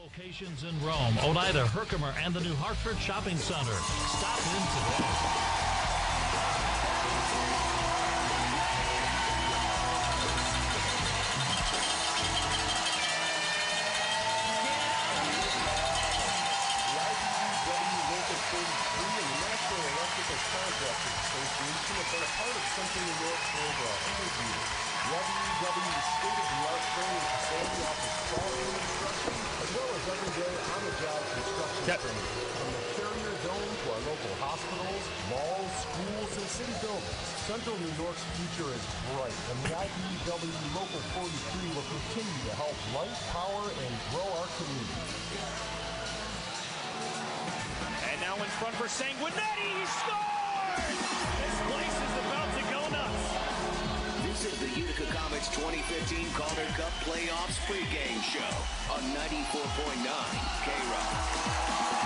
Locations in Rome, Oneida, Herkimer, and the New Hartford Shopping Center. Stop in today. Association have been a part of Central New York for over 100 years. WEW is state-of-the-art training facility offers quality instruction as well as everyday on-the-job construction training. From the Carrier Dome to our local hospitals, malls, schools, and city buildings, Central New York's future is bright, and the IBEW Local 43 will continue to help light, power, and grow our community. And now in front for Sanguinetti, he scores! This place is about to go nuts. This is the Utica Comets 2015 Calder Cup Playoffs pregame show on 94.9 K-Rock.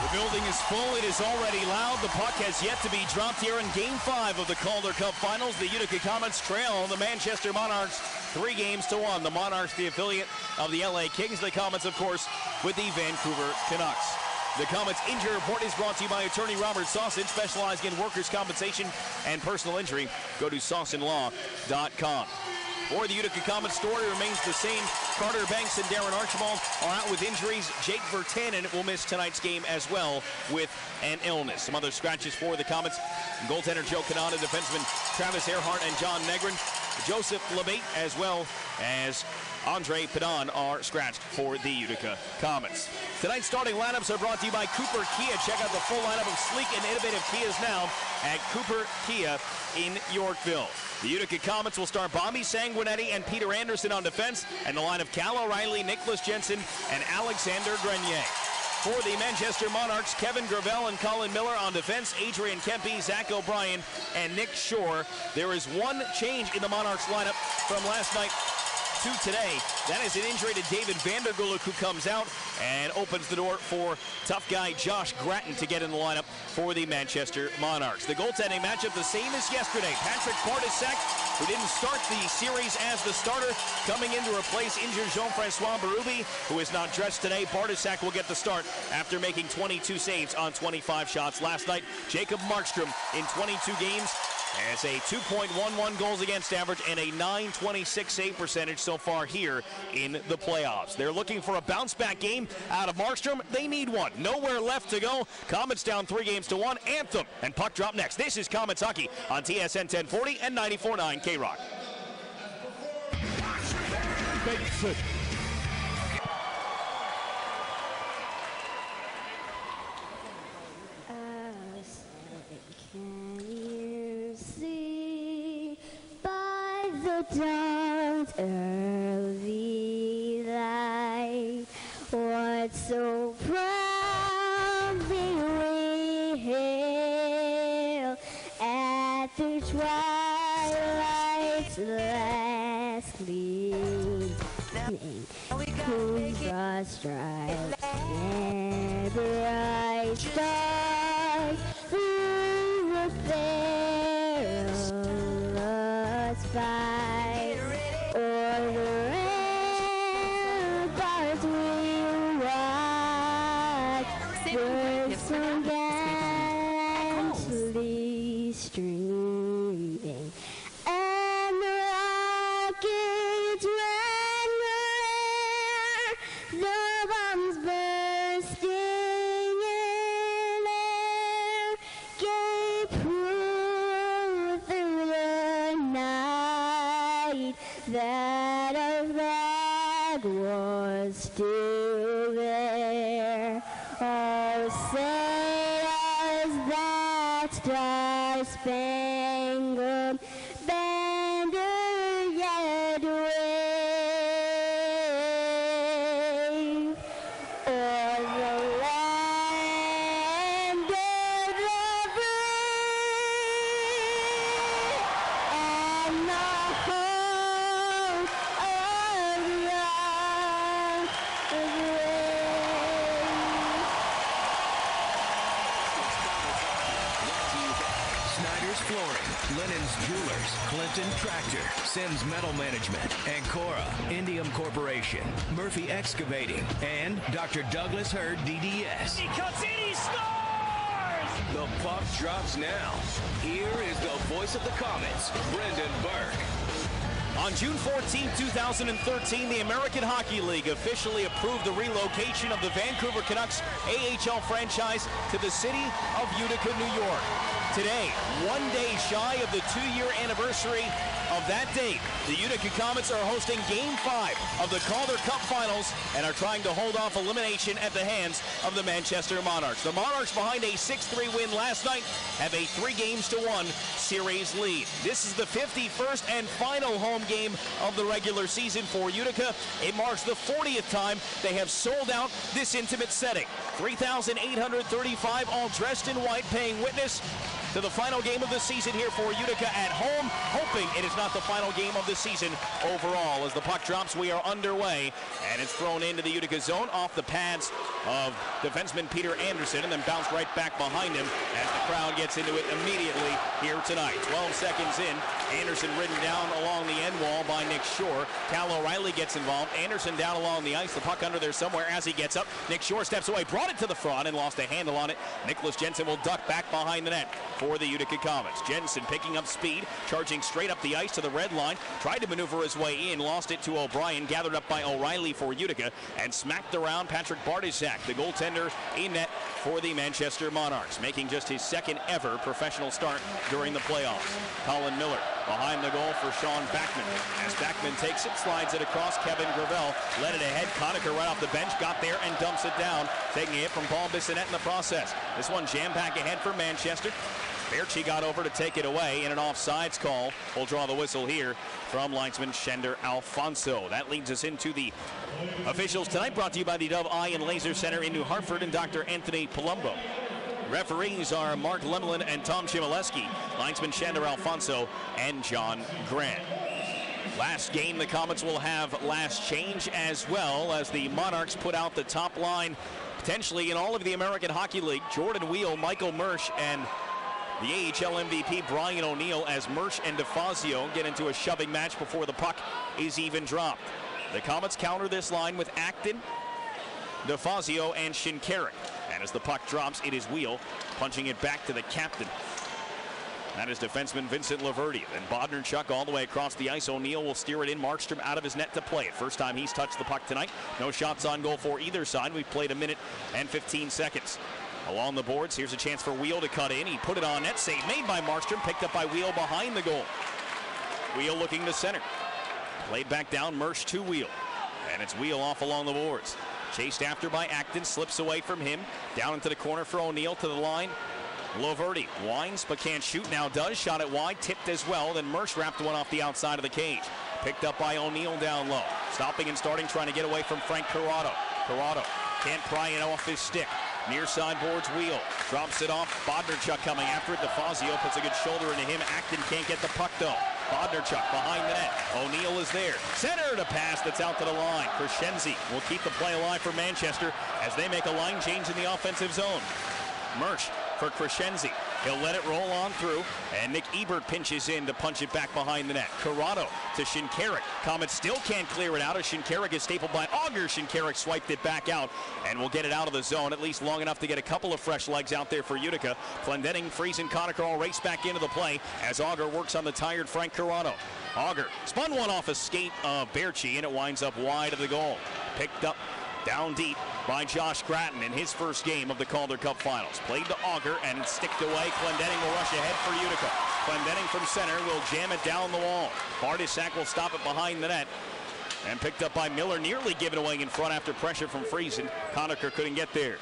The building is full. It is already loud. The puck has yet to be dropped here in Game 5 of the Calder Cup Finals. The Utica Comets trail the Manchester Monarchs 3-1. The Monarchs, the affiliate of the LA Kings. The Comets, of course, with the Vancouver Canucks. The Comets Injury Report is brought to you by attorney Robert Sausage, specializing in workers' compensation and personal injury. Go to saucinlaw.com. For the Utica Comets, story remains the same. Carter Banks and Darren Archibald are out with injuries. Jake Vertanen will miss tonight's game as well with an illness. Some other scratches for the Comets: goaltender Joe Canada, defenseman Travis Earhart and John Negrin, Joseph Labate, as well as Andre Pedon are scratched for the Utica Comets. Tonight's starting lineups are brought to you by Cooper Kia. Check out the full lineup of sleek and innovative Kias now at Cooper Kia in Yorkville. The Utica Comets will start Bobby Sanguinetti and Peter Anderson on defense, and the line of Cal O'Reilly, Nicholas Jensen, and Alexander Grenier. For the Manchester Monarchs, Kevin Gravel and Colin Miller on defense, Adrian Kempe, Zach O'Brien, and Nick Shore. There is one change in the Monarchs lineup from last night to today. That is an injury to David Vandergulik, who comes out and opens the door for tough guy Josh Gratton to get in the lineup for the Manchester Monarchs. The goaltending matchup the same as yesterday. Patrick Partisek, who didn't start the series as the starter, coming in to replace injured Jean-Francois Berube, who is not dressed today. Partisek will get the start after making 22 saves on 25 shots last night. Jacob Markstrom in 22 games has a 2.11 goals against average and a .926 save percentage so far here in the playoffs. They're looking for a bounce-back game out of Markstrom. They need one. Nowhere left to go. Comets down 3-1. Anthem and puck drop next. This is Comets Hockey on TSN 1040 and 94.9 K-Rock. Dawn's early light, what so proudly we hail at the twilight's last gleaming, whose broad stripes and bright stars through the perilous fight. Streaming, and the rockets ran where the bombs bursting in air gave proof through the night that our flag was still there. Oh, say does that star-spangled banner yet wave o'er the land of the free and the hope of the brave. Lennon's Jewelers, Clinton Tractor, Sims Metal Management, Ancora, Indium Corporation, Murphy Excavating, and Dr. Douglas Hurd DDS. He cuts in, he scores! The puck drops now. Here is the voice of the Comets, Brendan Burke. On June 14, 2013, the American Hockey League officially approved the relocation of the Vancouver Canucks AHL franchise to the city of Utica, New York. Today, 1 day shy of the 2-year anniversary of that date, the Utica Comets are hosting Game 5 of the Calder Cup Finals and are trying to hold off elimination at the hands of the Manchester Monarchs. The Monarchs, behind a 6-3 win last night, have a 3-1 series lead. This is the 51st and final home game of the regular season for Utica. It marks the 40th time they have sold out this intimate setting. 3,835 all dressed in white paying witness to the final game of the season here for Utica at home, hoping it is not the final game of the season overall. As the puck drops, we are underway, and it's thrown into the Utica zone off the pads of defenseman Peter Anderson, and then bounced right back behind him as the crowd gets into it immediately here tonight. 12 seconds in, Anderson ridden down along the end wall by Nick Shore. Cal O'Reilly gets involved. Anderson down along the ice, the puck under there somewhere as he gets up. Nick Shore steps away, brought it to the front, and lost a handle on it. Nicholas Jensen will duck back behind the net for the Utica Comets. Jensen picking up speed, charging straight up the ice to the red line, tried to maneuver his way in, lost it to O'Brien, gathered up by O'Reilly for Utica, and smacked around Patrick Bartyshak, the goaltender in net for the Manchester Monarchs, making just his second ever professional start during the playoffs. Colin Miller behind the goal for Sean Backman. As Backman takes it, slides it across, Kevin Gravel led it ahead. Conacher right off the bench, got there and dumps it down, taking a hit from Paul Bissonnette in the process. This one jam-pack ahead for Manchester. Berchi got over to take it away, and an offsides call will draw the whistle here from linesman Shender Alfonso. That leads us into the officials tonight, brought to you by the Dove Eye and Laser Center in New Hartford and Dr. Anthony Palumbo. Referees are Mark Lemelin and Tom Chmielewski, linesman Shender Alfonso and John Grant. Last game, the Comets will have last change, as well as the Monarchs put out the top line potentially in all of the American Hockey League. Jordan Wheel, Michael Mersch, and the AHL MVP Brian O'Neill, as Mersch and DeFazio get into a shoving match before the puck is even dropped. The Comets counter this line with Acton, DeFazio, and Shinkarik. And as the puck drops, it is Wheel punching it back to the captain. That is defenseman Vincent Laverty. Then Bodnarchuk all the way across the ice. O'Neill will steer it in. Markstrom out of his net to play it. First time he's touched the puck tonight. No shots on goal for either side. We've played 1 minute and 15 seconds. Along the boards, here's a chance for Wheel to cut in. He put it on net. Save made by Markstrom. Picked up by Wheel behind the goal. Wheel looking to center. Played back down. Mersch to Wheel. And it's Wheel off along the boards. Chased after by Acton. Slips away from him. Down into the corner for O'Neill to the line. Loverty winds but can't shoot. Now does. Shot it wide. Tipped as well. Then Mersch wrapped one off the outside of the cage. Picked up by O'Neill down low. Stopping and starting, trying to get away from Frank Corrado. Corrado can't pry it off his stick. Near side boards, Wheel drops it off. Bodnarchuk coming after it. DeFazio puts a good shoulder into him. Acton can't get the puck though. Bodnarchuk behind the net. O'Neill is there. Center to pass that's out to the line. Crescenzi will keep the play alive for Manchester as they make a line change in the offensive zone. Mersch for Crescenzi. He'll let it roll on through, and Nick Ebert pinches in to punch it back behind the net. Corrado to Shinkarik. Comets still can't clear it out as Shinkarik is stapled by Auger. Shinkarik swiped it back out and will get it out of the zone, at least long enough to get a couple of fresh legs out there for Utica. Clendenning, Friesen, Conacher all race back into the play as Auger works on the tired Frank Corrado. Auger spun one off a skate of Berchi, and it winds up wide of the goal. Picked up down deep by Josh Gratton in his first game of the Calder Cup Finals. Played to Auger and it's sticked away. Clendenning will rush ahead for Utica. Clendenning from center will jam it down the wall. Bartyshak will stop it behind the net. And picked up by Miller, nearly given away in front after pressure from Friesen. Conacher couldn't get there.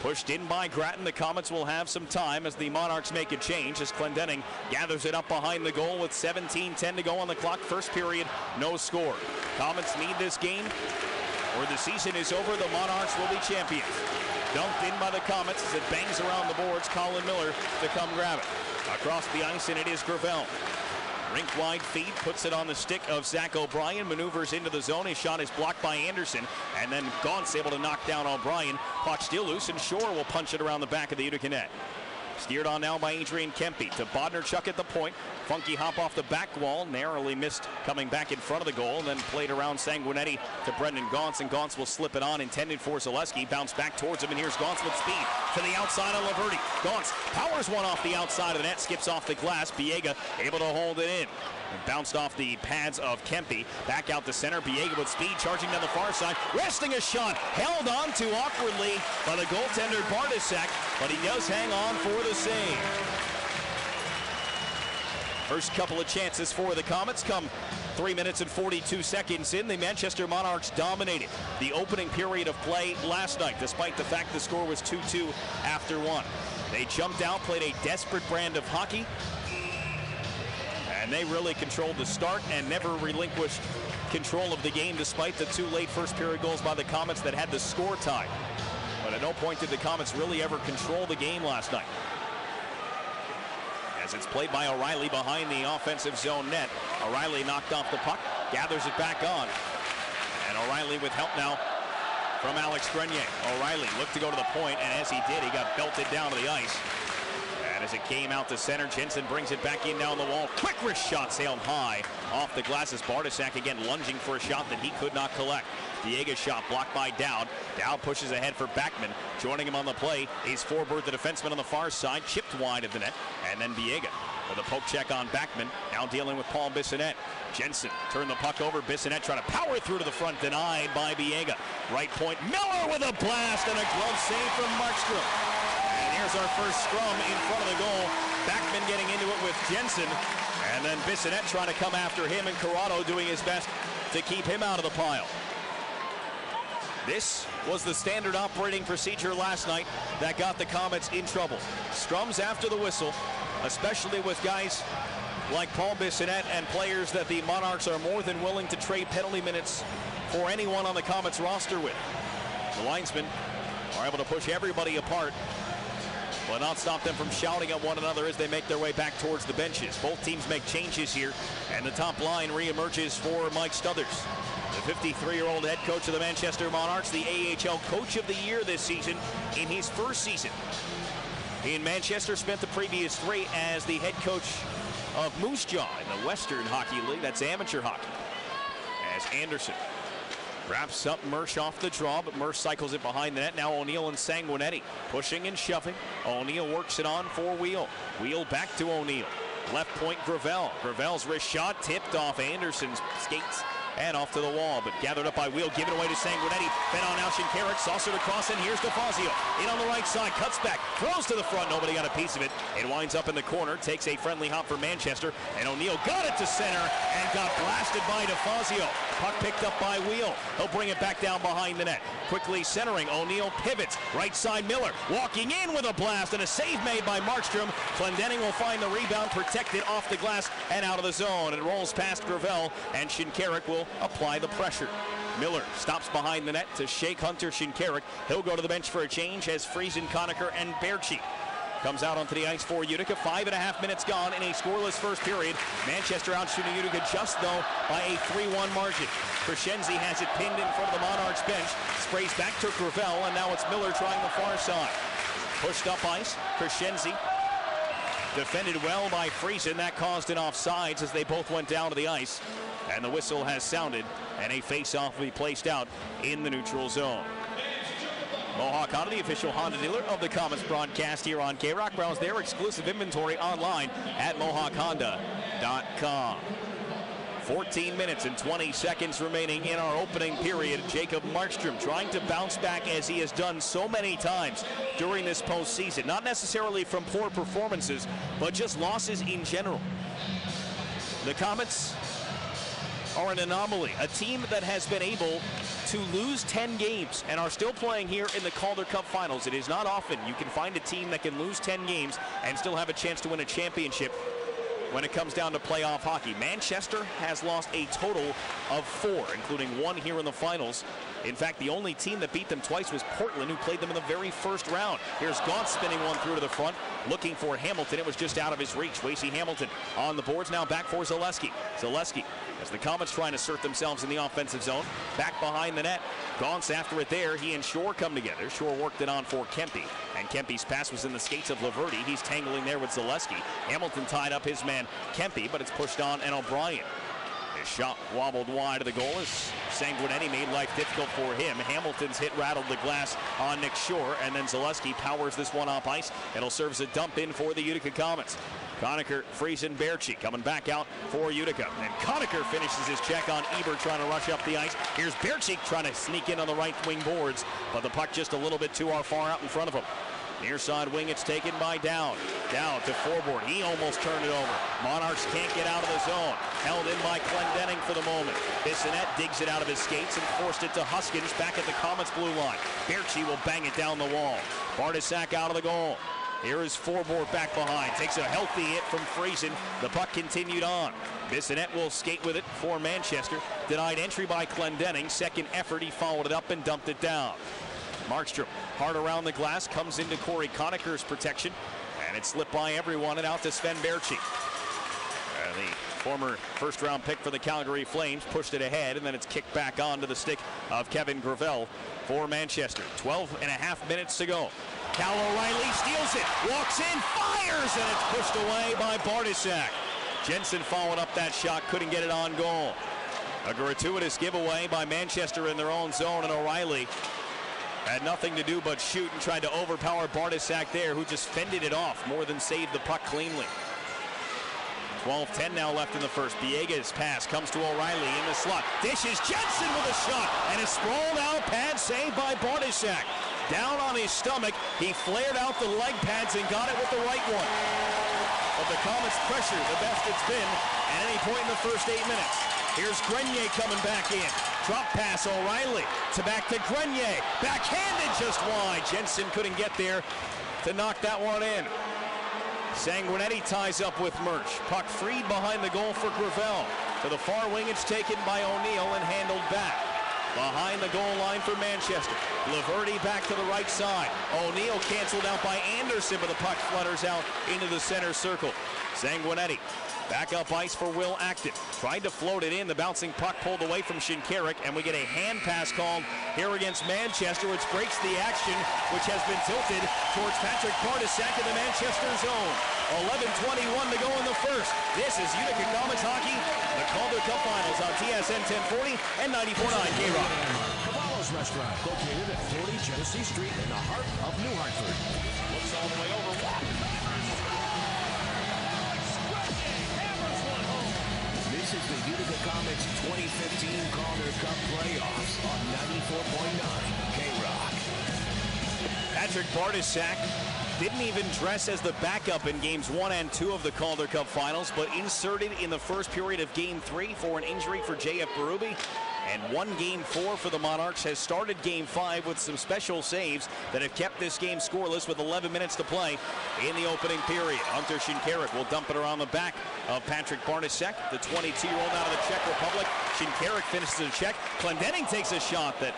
Pushed in by Gratton. The Comets will have some time as the Monarchs make a change as Clendenning gathers it up behind the goal with 17:10 to go on the clock. First period, no score. Comets need this game or the season is over. The Monarchs will be champions. Dumped in by the Comets as it bangs around the boards. Colin Miller to come grab it. Across the ice, and it is Gravel. Rink-wide feed, puts it on the stick of Zach O'Brien, maneuvers into the zone. His shot is blocked by Anderson, and then Gaunt's able to knock down O'Brien. Puck still loose, and Shore will punch it around the back of the Utica net. Steered on now by Adrian Kempe to Bodnarchuk at the point. Funky hop off the back wall, narrowly missed coming back in front of the goal, and then played around Sanguinetti to Brendan Gaunce, and Gaunce will slip it on, intended for Zaleski. Bounce back towards him, and here's Gaunce with speed to the outside of Laverty. Gaunce powers one off the outside of the net, skips off the glass. Biega able to hold it in. And bounced off the pads of Kempe. Back out to center. Biega with speed, charging down the far side. Resting a shot. Held on to awkwardly by the goaltender Bartosak, but he does hang on for the save. First couple of chances for the Comets come 3 minutes and 42 seconds in. The Manchester Monarchs dominated the opening period of play last night, despite the fact the score was 2-2 after one. They jumped out, played a desperate brand of hockey, and they really controlled the start and never relinquished control of the game, despite the 2 late first period goals by the Comets that had the score tied. But at no point did the Comets really ever control the game last night. As it's played by O'Reilly behind the offensive zone net. O'Reilly knocked off the puck, gathers it back on. And O'Reilly with help now from Alex Grenier. O'Reilly looked to go to the point, and as he did, he got belted down to the ice. And as it came out to center, Jensen brings it back in down the wall. Quick wrist shot sailed high off the glasses. Bartosak again lunging for a shot that he could not collect. Biega's shot blocked by Dowd. Dowd pushes ahead for Backman. Joining him on the play is Forbert, the defenseman on the far side, chipped wide of the net. And then Biega with a poke check on Backman. Now dealing with Paul Bissonnette. Jensen turned the puck over. Bissonnette trying to power through to the front, denied by Biega. Right point, Miller with a blast and a glove save from Markstrom. And here's our first scrum in front of the goal. Backman getting into it with Jensen. And then Bissonnette trying to come after him, and Corrado doing his best to keep him out of the pile. This was the standard operating procedure last night that got the Comets in trouble. Scrums after the whistle, especially with guys like Paul Bissonnette and players that the Monarchs are more than willing to trade penalty minutes for anyone on the Comets roster with. The linesmen are able to push everybody apart, but not stop them from shouting at one another as they make their way back towards the benches. Both teams make changes here, and the top line reemerges for Mike Stothers, the 53-year-old head coach of the Manchester Monarchs, the AHL Coach of the Year this season in his first season in Manchester. Spent the previous 3 as the head coach of Moose Jaw in the Western Hockey League. That's amateur hockey. As Anderson wraps up Mersch off the draw, but Mersch cycles it behind the net. Now O'Neill and Sanguinetti pushing and shoving. O'Neill works it on for Wheel. Wheel back to O'Neill. Left point, Gravel. Gravel's wrist shot tipped off Anderson's skates and off to the wall, but gathered up by Wheel, given away to Sanguinetti. Fed on now Shinkarik, saucered across, and here's DeFazio. In on the right side, cuts back, throws to the front. Nobody got a piece of it. It winds up in the corner, takes a friendly hop for Manchester, and O'Neill got it to center and got blasted by DeFazio. Puck picked up by Wheel. He'll bring it back down behind the net. Quickly centering, O'Neill pivots. Right side, Miller walking in with a blast, and a save made by Markstrom. Clendenning will find the rebound, protected off the glass and out of the zone. It rolls past Gravel, and Shinkarik will apply the pressure. Miller stops behind the net to shake Hunter Shinkarik. He'll go to the bench for a change as Friesen, Conacher, and Berchi comes out onto the ice for Utica. 5.5 minutes gone in a scoreless first period. Manchester out shooting Utica just though by a 3-1 margin. Crescenzi has it pinned in front of the Monarchs bench. Sprays back to Gravel, and now it's Miller trying the far side. Pushed up ice, Crescenzi defended well by Friesen. That caused an offsides as they both went down to the ice. And the whistle has sounded, and a face-off will be placed out in the neutral zone. Mohawk Honda, the official Honda dealer of the Comets broadcast here on K-Rock. Browse their exclusive inventory online at MohawkHonda.com. 14 minutes and 20 seconds remaining in our opening period. Jacob Markstrom trying to bounce back as he has done so many times during this postseason. Not necessarily from poor performances, but just losses in general. The Comets are an anomaly, a team that has been able to lose 10 games and are still playing here in the Calder Cup Finals. It is not often you can find a team that can lose 10 games and still have a chance to win a championship when it comes down to playoff hockey. Manchester has lost a total of 4, including 1 here in the finals. In fact, the only team that beat them twice was Portland, who played them in the very first round. Here's Gaunt spinning one through to the front, looking for Hamilton. It was just out of his reach. Wasey Hamilton on the boards, now back for Zaleski. Zaleski, as the Comets trying to assert themselves in the offensive zone, back behind the net. Gaunt's after it there. He and Shore come together. Shore worked it on for Kempe, and Kempe's pass was in the skates of Laverty. He's tangling there with Zaleski. Hamilton tied up his man Kempe, but it's pushed on, and O'Brien. His shot wobbled wide of the goal as Sanguinetti made life difficult for him. Hamilton's hit rattled the glass on Nick Shore, and then Zaleski powers this one off ice. It'll serve as a dump in for the Utica Comets. Conacher, Friesen, Berchi coming back out for Utica. And Conacher finishes his check on Eber trying to rush up the ice. Here's Berchi trying to sneak in on the right wing boards, but the puck just a little bit too far out in front of him. Near side wing, it's taken by Dowd. Dowd to forward. He almost turned it over. Monarchs can't get out of the zone. Held in by Clendenning for the moment. Bissonnette digs it out of his skates and forced it to Huskins back at the Comets blue line. Berchi will bang it down the wall. Bartosak out of the goal. Here is Forborg back behind. Takes a healthy hit from Friesen. The puck continued on. Bissonnette will skate with it for Manchester. Denied entry by Clendenning. Second effort, he followed it up and dumped it down. Markstrom hard around the glass, comes into Corey Conacher's protection, and it slipped by everyone and out to Sven Berchi. The former first-round pick for the Calgary Flames pushed it ahead, and then it's kicked back onto the stick of Kevin Gravel for Manchester. 12.5 minutes to go. Cal O'Reilly steals it, walks in, fires, and it's pushed away by Bartosak. Jensen followed up that shot, couldn't get it on goal. A gratuitous giveaway by Manchester in their own zone, and O'Reilly had nothing to do but shoot and tried to overpower Bartosak there, who just fended it off more than saved the puck cleanly. 12:10 now left in the first. Biega's pass comes to O'Reilly in the slot. Dishes Jensen with a shot, and a sprawled out pad saved by Bartosak. Down on his stomach, he flared out the leg pads and got it with the right one. But the Comets pressure the best it's been at any point in the first 8 minutes. Here's Grenier coming back in. Drop pass O'Reilly to back to Grenier. Backhanded just wide. Jensen couldn't get there to knock that one in. Sanguinetti ties up with Murch. Puck freed behind the goal for Gravel. To the far wing, it's taken by O'Neill and handled back. Behind the goal line for Manchester. Laverty back to the right side. O'Neill canceled out by Anderson, but the puck flutters out into the center circle. Sanguinetti back up ice for Will Acton. Tried to float it in. The bouncing puck pulled away from Shinkarik, and we get a hand pass called here against Manchester, which breaks the action, which has been tilted towards Patrick Bartosak in the Manchester zone. 11:21 to go in the first. This is Utica Comets hockey, the Calder Cup Finals on TSN 1040 and 94.9 K-Rock. Cavallo's Restaurant, located at 40 Genesee Street in the heart of New Hartford. Looks all the way over. This is the Utica Comets 2015 Calder Cup Playoffs on 94.9 K-Rock. Patrick Bartosak didn't even dress as the backup in games 1 and 2 of the Calder Cup Finals, but inserted in the first period of game 3 for an injury for J.F. Berube. And won game 4 for the Monarchs, has started game 5 with some special saves that have kept this game scoreless with 11 minutes to play in the opening period. Hunter Shinkarik will dump it around the back of Patrick Bartosak, the 22-year-old out of the Czech Republic. Shinkarik finishes the check. Clendenning takes a shot that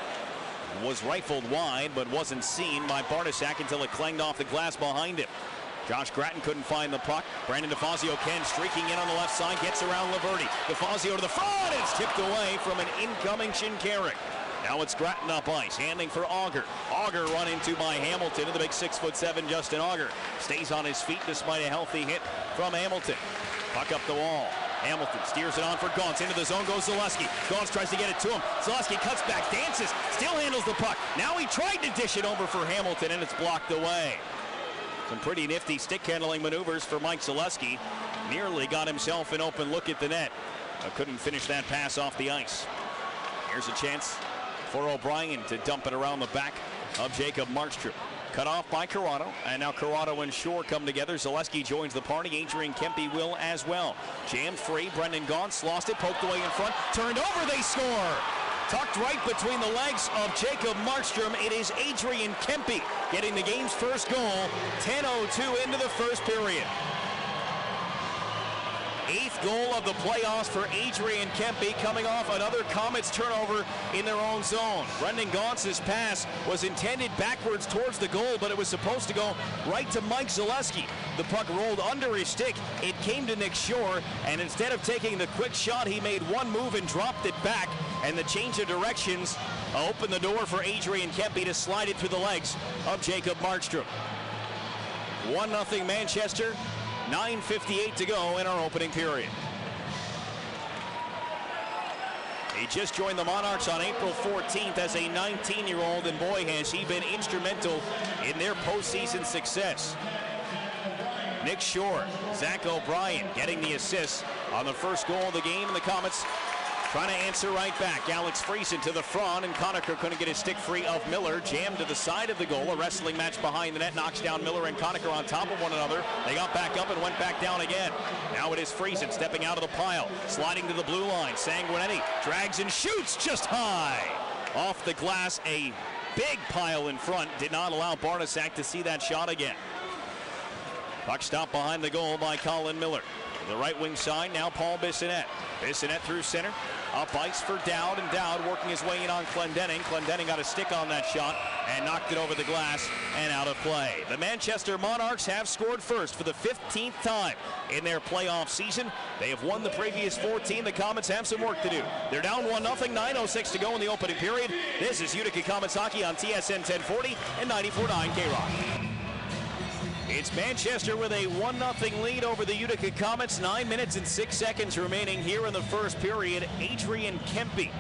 was rifled wide but wasn't seen by Bartosak until it clanged off the glass behind him. Josh Gratton couldn't find the puck. Brandon DeFazio streaking in on the left side, gets around Laverty. DeFazio to the front, it's tipped away from an incoming Shinkarik. Now it's Gratton up ice, handing for Auger. Auger run into by Hamilton, and the big 6'7" Justin Auger stays on his feet despite a healthy hit from Hamilton. Puck up the wall. Hamilton steers it on for Gauntz. Into the zone goes Zaleski. Gauntz tries to get it to him. Zaleski cuts back, dances, still handles the puck. Now he tried to dish it over for Hamilton, and it's blocked away. Some pretty nifty stick handling maneuvers for Mike Zaleski. Nearly got himself an open look at the net, but couldn't finish that pass off the ice. Here's a chance for O'Brien to dump it around the back of Jacob Markstrom. Cut off by Corrado, and now Corrado and Shore come together. Zaleski joins the party. Adrian Kempe will as well. Jammed free. Brendan Gauntz lost it, poked away in front, turned over, they score! Tucked right between the legs of Jacob Markstrom, it is Adrian Kempe getting the game's first goal. 10:02 into the first period. 8th goal of the playoffs for Adrian Kempe, coming off another Comets turnover in their own zone. Brendan Gaunce's pass was intended backwards towards the goal, but it was supposed to go right to Mike Zaleski. The puck rolled under his stick. It came to Nick Shore, and instead of taking the quick shot, he made one move and dropped it back, and the change of directions opened the door for Adrian Kempe to slide it through the legs of Jacob Markstrom. 1-0 Manchester, 9:58 to go in our opening period. He just joined the Monarchs on April 14th as a 19-year-old, and boy, has he been instrumental in their postseason success. Nick Shore, Zach O'Brien getting the assist on the first goal of the game, and the Comets trying to answer right back. Alex Friesen to the front, and Conacher couldn't get his stick free of Miller. Jammed to the side of the goal. A wrestling match behind the net knocks down Miller and Conacher on top of one another. They got back up and went back down again. Now it is Friesen stepping out of the pile, sliding to the blue line. Sanguinetti drags and shoots just high. Off the glass, a big pile in front. Did not allow Barnasak to see that shot again. Puck stopped behind the goal by Colin Miller. The right wing side, now Paul Bissonnette. Bissonnette through center, up ice for Dowd, and Dowd working his way in on Clendening. Clendening got a stick on that shot and knocked it over the glass and out of play. The Manchester Monarchs have scored first for the 15th time in their playoff season. They have won the previous 14. The Comets have some work to do. They're down 1-0, 9:06 to go in the opening period. This is Utica Comets hockey on TSN 1040 and 94.9 KROC. It's Manchester with a 1-0 lead over the Utica Comets. 9 minutes and 6 seconds remaining here in the first period. Adrian Kempe,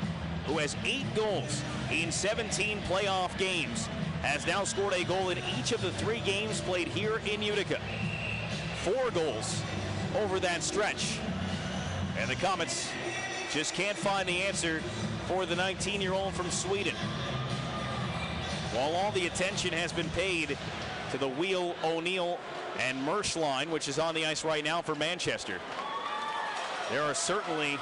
who has 8 goals in 17 playoff games, has now scored a goal in each of the 3 games played here in Utica. 4 goals over that stretch. And the Comets just can't find the answer for the 19-year-old from Sweden. While all the attention has been paid to the Wheel, O'Neill, and Mersch line, which is on the ice right now for Manchester, there are certainly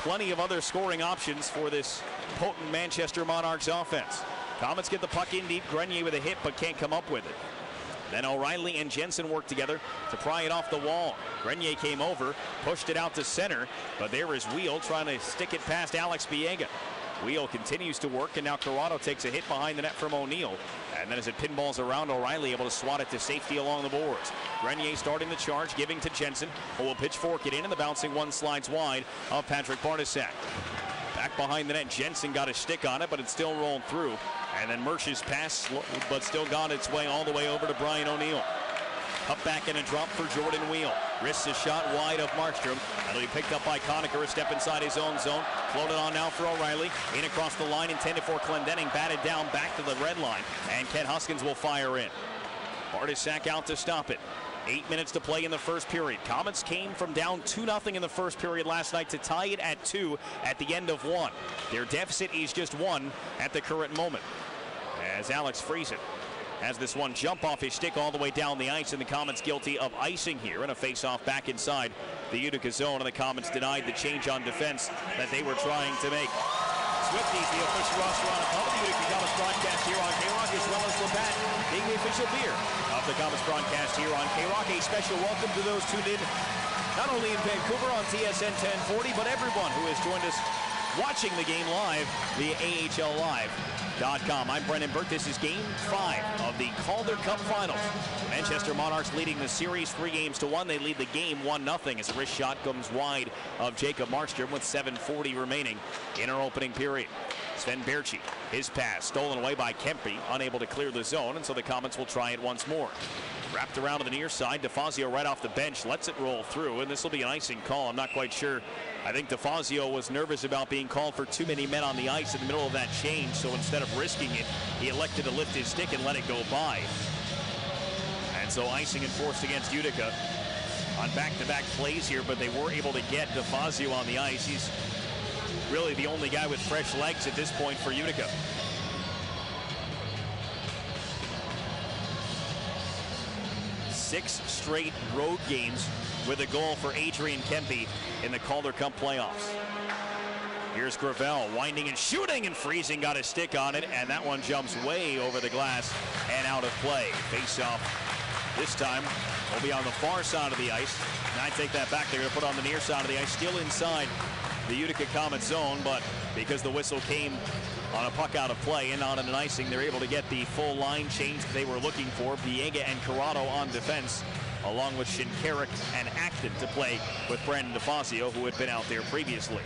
plenty of other scoring options for this potent Manchester Monarchs offense. Comets get the puck in deep. Grenier with a hit, but can't come up with it. Then O'Reilly and Jensen work together to pry it off the wall. Grenier came over, pushed it out to center, but there is Wheel trying to stick it past Alex Biega. Wheel continues to work, and now Corrado takes a hit behind the net from O'Neill. And then as it pinballs around, O'Reilly able to swat it to safety along the boards. Grenier starting the charge, giving to Jensen, who will pitchfork it in, and the bouncing one slides wide of Patrick Barnasak. Back behind the net, Jensen got a stick on it, but it still rolled through. And then Mersch's pass, but still got its way all the way over to Brian O'Neill. Up back and a drop for Jordan Wheel. Risks a shot wide of Markstrom. That'll be picked up by Conacher, a step inside his own zone. Floated on now for O'Reilly. In across the line, intended for Clendening. Batted down back to the red line. And Ken Huskins will fire in. Barnasak out to stop it. 8 minutes to play in the first period. Comets came from down 2-0 in the first period last night to tie it at 2 at the end of 1. Their deficit is just 1 at the current moment. As Alex Friesen has this one jump off his stick all the way down the ice, and the Comets guilty of icing here, and a face-off back inside the Utica zone, and the Comets denied the change on defense that they were trying to make. Swifties, the official roster on above the Utica Comets broadcast here on KROC, as well as Labatt being the official beer of the Comets broadcast here on KROC. A special welcome to those tuned in not only in Vancouver on TSN 1040, but everyone who has joined us watching the game live via AHLLive.com. I'm Brendan Burke. This is Game 5 of the Calder Cup Finals. Manchester Monarchs leading the series 3-1. They lead the game 1-0 as a wrist shot comes wide of Jacob Markstrom with 7:40 remaining in our opening period. Sven Berchi, his pass stolen away by Kempe, unable to clear the zone, and so the Comets will try it once more. Wrapped around to the near side, DeFazio right off the bench, lets it roll through, and this will be an icing call. I'm not quite sure. I think DeFazio was nervous about being called for too many men on the ice in the middle of that change, so instead of risking it, he elected to lift his stick and let it go by. And so icing enforced against Utica on back-to-back plays here, but they were able to get DeFazio on the ice. He's really the only guy with fresh legs at this point for Utica. Six straight road games with a goal for Adrian Kempe in the Calder Cup Playoffs. Here's Gravel winding and shooting, and Friesen got a stick on it, and that one jumps way over the glass and out of play. Face-off This time will be on the far side of the ice. And I take that back. They're going to put on the near side of the ice, still inside the Utica Comets zone, but because the whistle came on a puck out of play and not an icing, they're able to get the full line change they were looking for. Biega and Corrado on defense, along with Shinkarik and Acton to play with Brandon DeFazio, who had been out there previously.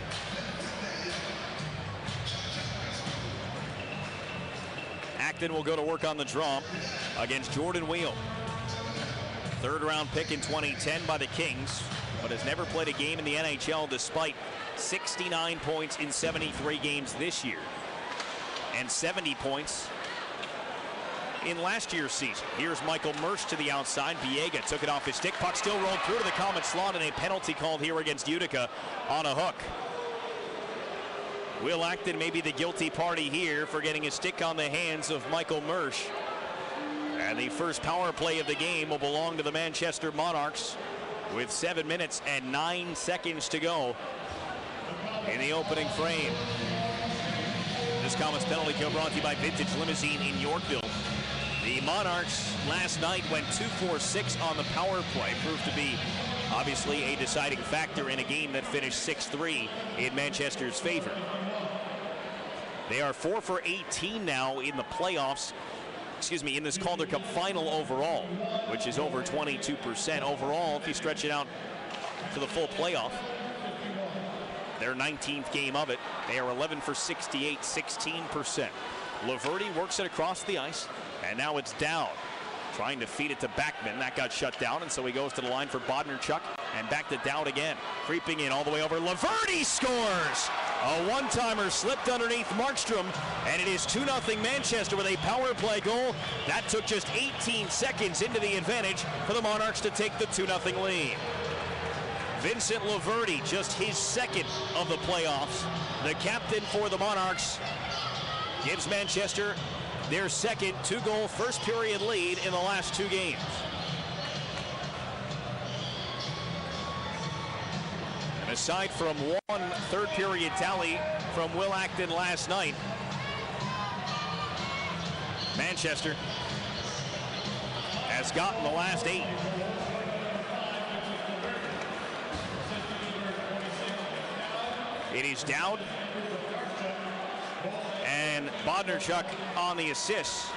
Acton will go to work on the draw against Jordan Wheel. Third-round pick in 2010 by the Kings, but has never played a game in the NHL despite 69 points in 73 games this year and 70 points in last year's season. Here's Michael Mersch to the outside. Biega took it off his stick. Puck still rolled through to the Comet slot, and a penalty called here against Utica on a hook. Will Acton may be the guilty party here for getting a stick on the hands of Michael Mersch. And the first power play of the game will belong to the Manchester Monarchs with 7 minutes and 9 seconds to go in the opening frame. This Comets penalty kill brought to you by Vintage Limousine in Yorkville. The Monarchs last night went 2-4-6 on the power play. Proved to be obviously a deciding factor in a game that finished 6-3 in Manchester's favor. They are 4 for 18 now in the playoffs. Excuse me, in this Calder Cup final overall, which is over 22% overall if you stretch it out to the full playoff. Their 19th game of it. They are 11 for 68, 16%. Laverty works it across the ice, and now it's Dowd trying to feed it to Backman. That got shut down, and so he goes to the line for Bodnarchuk, and back to Dowd again. Creeping in all the way over. Laverty scores! A one-timer slipped underneath Markstrom, and it is 2-0 Manchester with a power play goal. That took just 18 seconds into the advantage for the Monarchs to take the 2-0 lead. Vincent Laverty, just his second of the playoffs. The captain for the Monarchs gives Manchester their second two-goal first period lead in the last 2 games. And aside from one third period tally from Will Acton last night, Manchester has gotten the last 8. It is Dowd and Bodnarchuk on the assists,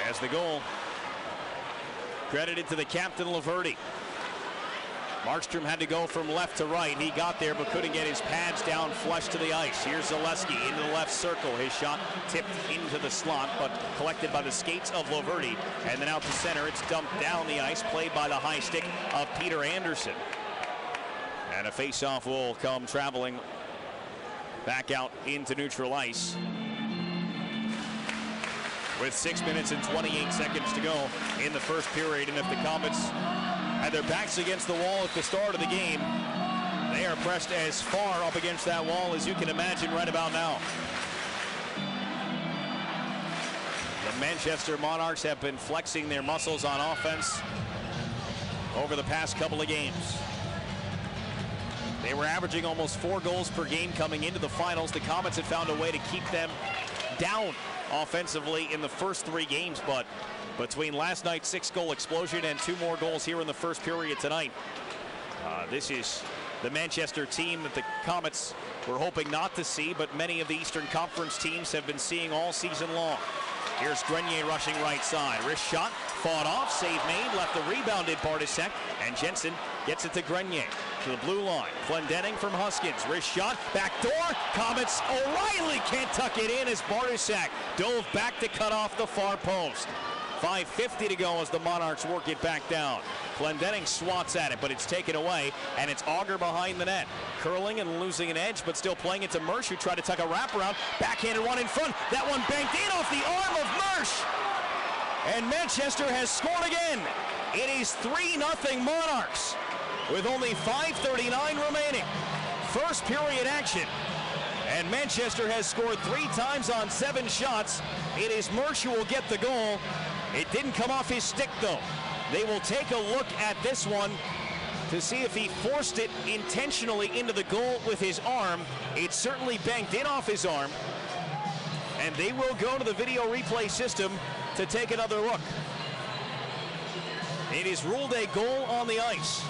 as the goal credited to the captain Laverty. Markstrom had to go from left to right. He got there but couldn't get his pads down flush to the ice. Here's Zaleski into the left circle. His shot tipped into the slot but collected by the skates of Laverty. And then out to center, it's dumped down the ice, played by the high stick of Peter Anderson. And a face-off will come traveling back out into neutral ice with 6 minutes and 28 seconds to go in the first period. And if the Comets had their backs against the wall at the start of the game, they are pressed as far up against that wall as you can imagine right about now. The Manchester Monarchs have been flexing their muscles on offense over the past couple of games. They were averaging almost 4 goals per game coming into the finals. The Comets had found a way to keep them down offensively in the first 3 games, but between last night's 6-goal explosion and 2 more goals here in the first period tonight, this is the Manchester team that the Comets were hoping not to see, but many of the Eastern Conference teams have been seeing all season long. Here's Grenier rushing right side. Wrist shot, fought off, save made, left the rebounded Bartasek, and Jensen gets it to Grenier. To the blue line. Glendening from Huskins. Wrist shot. Back door. Comets. O'Reilly can't tuck it in as Bartasek dove back to cut off the far post. 5:50 to go as the Monarchs work it back down. Glendening swats at it, but it's taken away, and it's Auger behind the net. Curling and losing an edge, but still playing it to Mersch, who tried to tuck a wraparound. Backhanded one in front. That one banked in off the arm of Mersch. And Manchester has scored again. It is 3-0 Monarchs with only 5:39 remaining. First period action. And Manchester has scored 3 times on 7 shots. It is Mersch who will get the goal. It didn't come off his stick, though. They will take a look at this one to see if he forced it intentionally into the goal with his arm. It certainly banked in off his arm. And they will go to the video replay system to take another look. It is ruled a goal on the ice.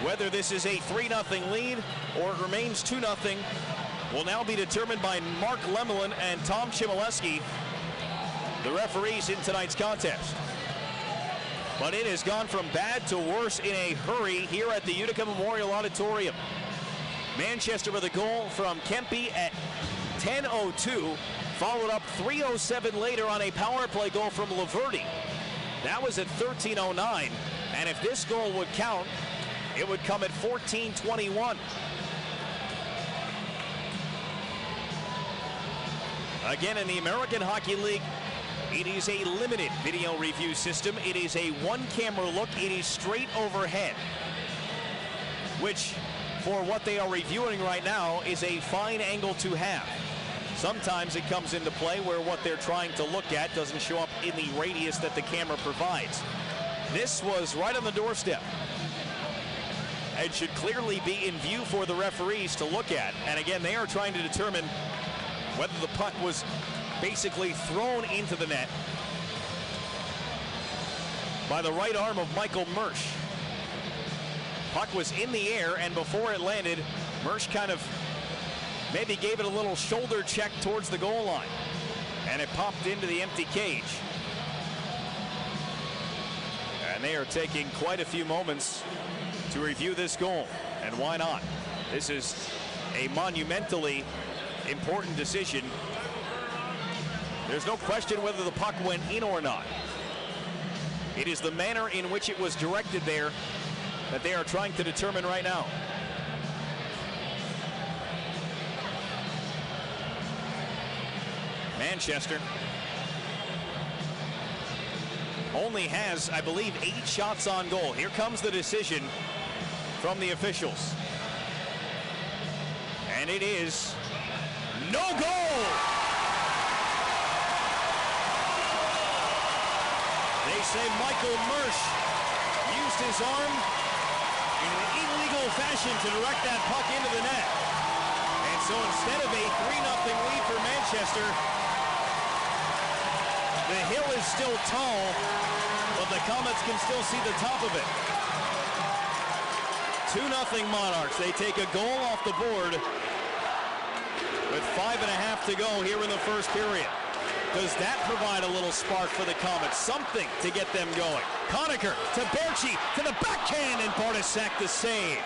Whether this is a 3-0 lead or it remains 2-0 will now be determined by Mark Lemelin and Tom Chmielewski, the referees in tonight's contest. But it has gone from bad to worse in a hurry here at the Utica Memorial Auditorium. Manchester with a goal from Kempe at 10:02, followed up 3:07 later on a power play goal from Laverty. That was at 13:09, and if this goal would count, it would come at 14:21. Again, in the American Hockey League, it is a limited video review system. It is a one-camera look. It is straight overhead, which, for what they are reviewing right now, is a fine angle to have. Sometimes it comes into play where what they're trying to look at doesn't show up in the radius that the camera provides. This was right on the doorstep and should clearly be in view for the referees to look at. And again, they are trying to determine whether the puck was basically thrown into the net by the right arm of Michael Mersch. Puck was in the air, and before it landed, Mersch kind of maybe gave it a little shoulder check towards the goal line, and it popped into the empty cage. And they are taking quite a few moments to review this goal, and why not? This is a monumentally important decision. There's no question whether the puck went in or not. It is the manner in which it was directed there that they are trying to determine right now. Manchester only has, I believe, 8 shots on goal. Here comes the decision from the officials. And it is no goal! They say Michael Mersch used his arm in an illegal fashion to direct that puck into the net. And so instead of a 3-0 lead for Manchester, the hill is still tall, but the Comets can still see the top of it. 2-0 Monarchs. They take a goal off the board with 5.5 to go here in the first period. Does that provide a little spark for the Comets? Something to get them going. Conacher to Berchi to the backhand, and Bartosak the save.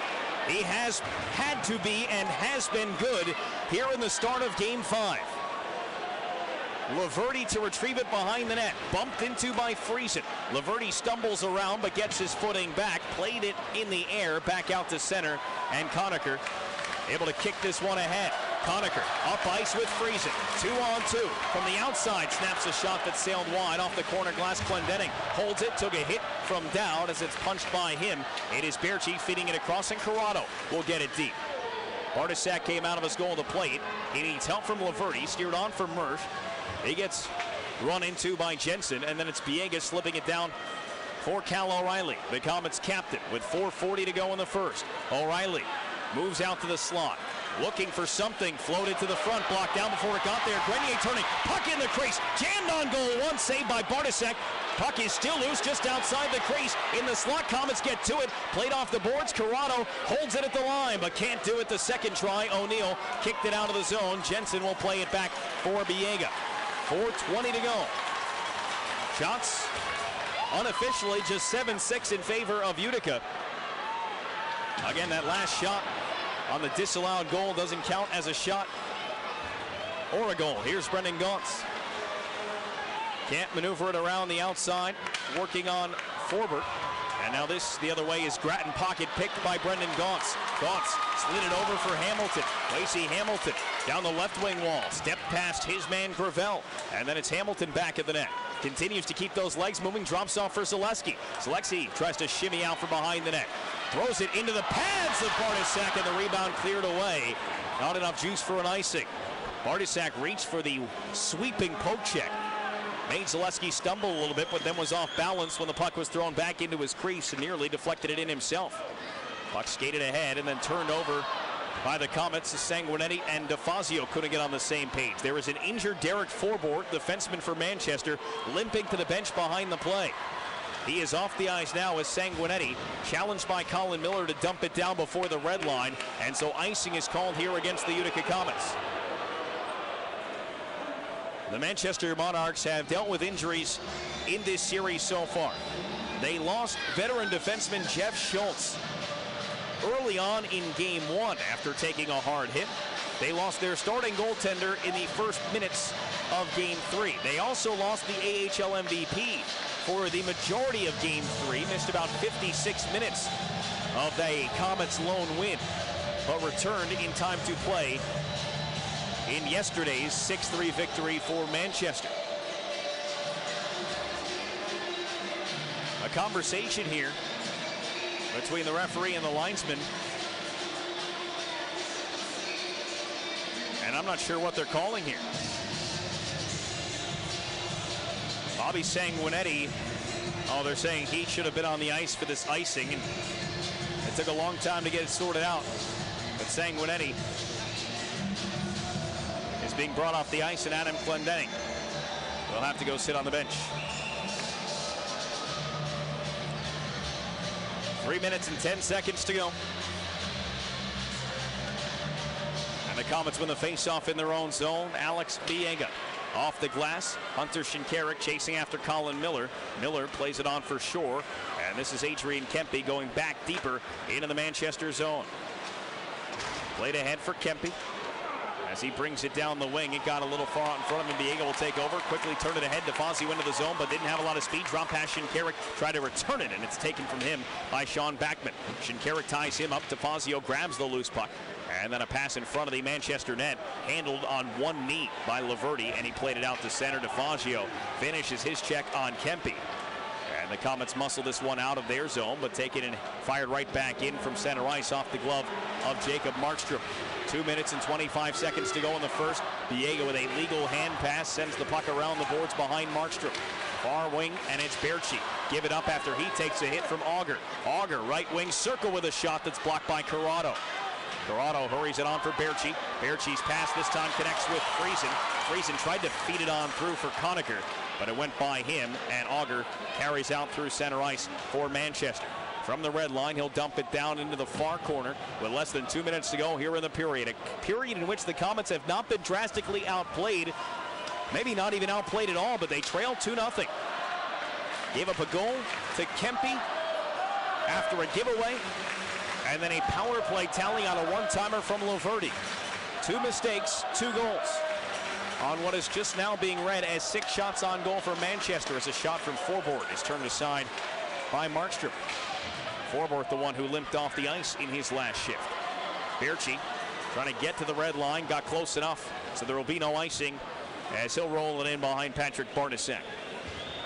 He has had to be and has been good here in the start of Game 5. Laverty to retrieve it behind the net. Bumped into by Friesen. Laverty stumbles around but gets his footing back. Played it in the air back out to center. And Conacher able to kick this one ahead. Conacher up ice with Friesen. 2-on-2 from the outside. Snaps a shot that sailed wide off the corner glass. Clendenning holds it. Took a hit from Dowd as it's punched by him. It is Berchi feeding it across, and Corrado will get it deep. Bartosak came out of his goal to plate. He needs help from Laverty. Steered on from Mersch. He gets run into by Jensen, and then it's Biega slipping it down for Cal O'Reilly, the Comets captain, with 4:40 to go in the first. O'Reilly moves out to the slot, looking for something, floated to the front, blocked down before it got there. Grenier turning, puck in the crease, jammed on goal one, saved by Bartosak. Puck is still loose just outside the crease. In the slot, Comets get to it, played off the boards. Corrado holds it at the line, but can't do it the second try. O'Neill kicked it out of the zone. Jensen will play it back for Biega. 4:20 to go. Shots unofficially just 7-6 in favor of Utica. Again, that last shot on the disallowed goal doesn't count as a shot or a goal. Here's Brendan Gaunce. Can't maneuver it around the outside, working on Forbert. And now this the other way is Grattan, pocket picked by Brendan Gaunce. Gaunce slid it over for Hamilton. Lacey Hamilton down the left wing wall. Stepped past his man Gravel. And then it's Hamilton back at the net. Continues to keep those legs moving. Drops off for Zaleski. Zaleski tries to shimmy out from behind the net. Throws it into the pads of Bartosak, and the rebound cleared away. Not enough juice for an icing. Bartosak reached for the sweeping poke check. Made Zaleski stumble a little bit, but then was off balance when the puck was thrown back into his crease and nearly deflected it in himself. Puck skated ahead and then turned over by the Comets. Sanguinetti and DeFazio couldn't get on the same page. There is an injured Derek Forbort, defenseman for Manchester, limping to the bench behind the play. He is off the ice now as Sanguinetti, challenged by Colin Miller to dump it down before the red line, and so icing is called here against the Utica Comets. The Manchester Monarchs have dealt with injuries in this series so far. They lost veteran defenseman Jeff Schultz early on in game 1 after taking a hard hit. They lost their starting goaltender in the first minutes of game 3. They also lost the AHL MVP for the majority of game 3, missed about 56 minutes of the Comets' lone win, but returned in time to play in yesterday's 6-3 victory for Manchester. A conversation here between the referee and the linesman, and I'm not sure what they're calling here. Bobby Sanguinetti, they're saying he should have been on the ice for this icing, and it took a long time to get it sorted out. But Sanguinetti is being brought off the ice, and Adam Clendenning will have to go sit on the bench. 3 minutes and 10 seconds to go. And the Comets win the faceoff in their own zone. Alex Biega off the glass. Hunter Shinkarik chasing after Colin Miller. Miller plays it on for Shore. And this is Adrian Kempe going back deeper into the Manchester zone. Played ahead for Kempe. As he brings it down the wing, it got a little far out in front of him. Biega will take over, quickly turn it ahead. DeFazio into the zone, but didn't have a lot of speed. Drop past Shinkarik, tried to return it, and it's taken from him by Sean Backman. Shinkarik ties him up. DeFazio grabs the loose puck, and then a pass in front of the Manchester net, handled on one knee by Laverty, and he played it out to center. DeFazio finishes his check on Kempe. And the Comets muscle this one out of their zone, but take it and fired right back in from center ice off the glove of Jacob Markstrom. 2 minutes and 25 seconds to go in the first. Biega with a legal hand pass sends the puck around the boards behind Markstrom. Far wing, and it's Berchi. Give it up after he takes a hit from Auger. Auger, right wing circle with a shot that's blocked by Corrado. Corrado hurries it on for Berchi. Berchi's pass this time connects with Friesen. Friesen tried to feed it on through for Conacher, but it went by him, and Auger carries out through center ice for Manchester. From the red line, he'll dump it down into the far corner with less than 2 minutes to go here in the period. A period in which the Comets have not been drastically outplayed, maybe not even outplayed at all, but they trail 2-0. Gave up a goal to Kempe after a giveaway, and then a power play tally on a one-timer from Laverty. 2 mistakes, 2 goals on what is just now being read as 6 shots on goal for Manchester, as a shot from Forbort is turned aside by Markstrom. Forbort, the one who limped off the ice in his last shift. Berchi trying to get to the red line, got close enough, so there will be no icing as he'll roll it in behind Patrick Bartasek.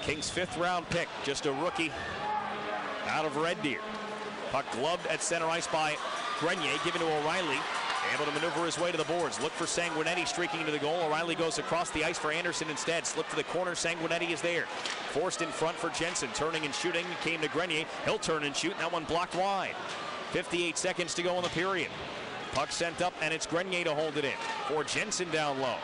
Kings' 5th round pick, just a rookie out of Red Deer. Puck gloved at center ice by Grenier, given to O'Reilly. Able to maneuver his way to the boards. Look for Sanguinetti streaking into the goal. O'Reilly goes across the ice for Anderson instead. Slip to the corner. Sanguinetti is there. Forced in front for Jensen. Turning and shooting. Came to Grenier. He'll turn and shoot. That one blocked wide. 58 seconds to go in the period. Puck sent up, and it's Grenier to hold it in for Jensen down low.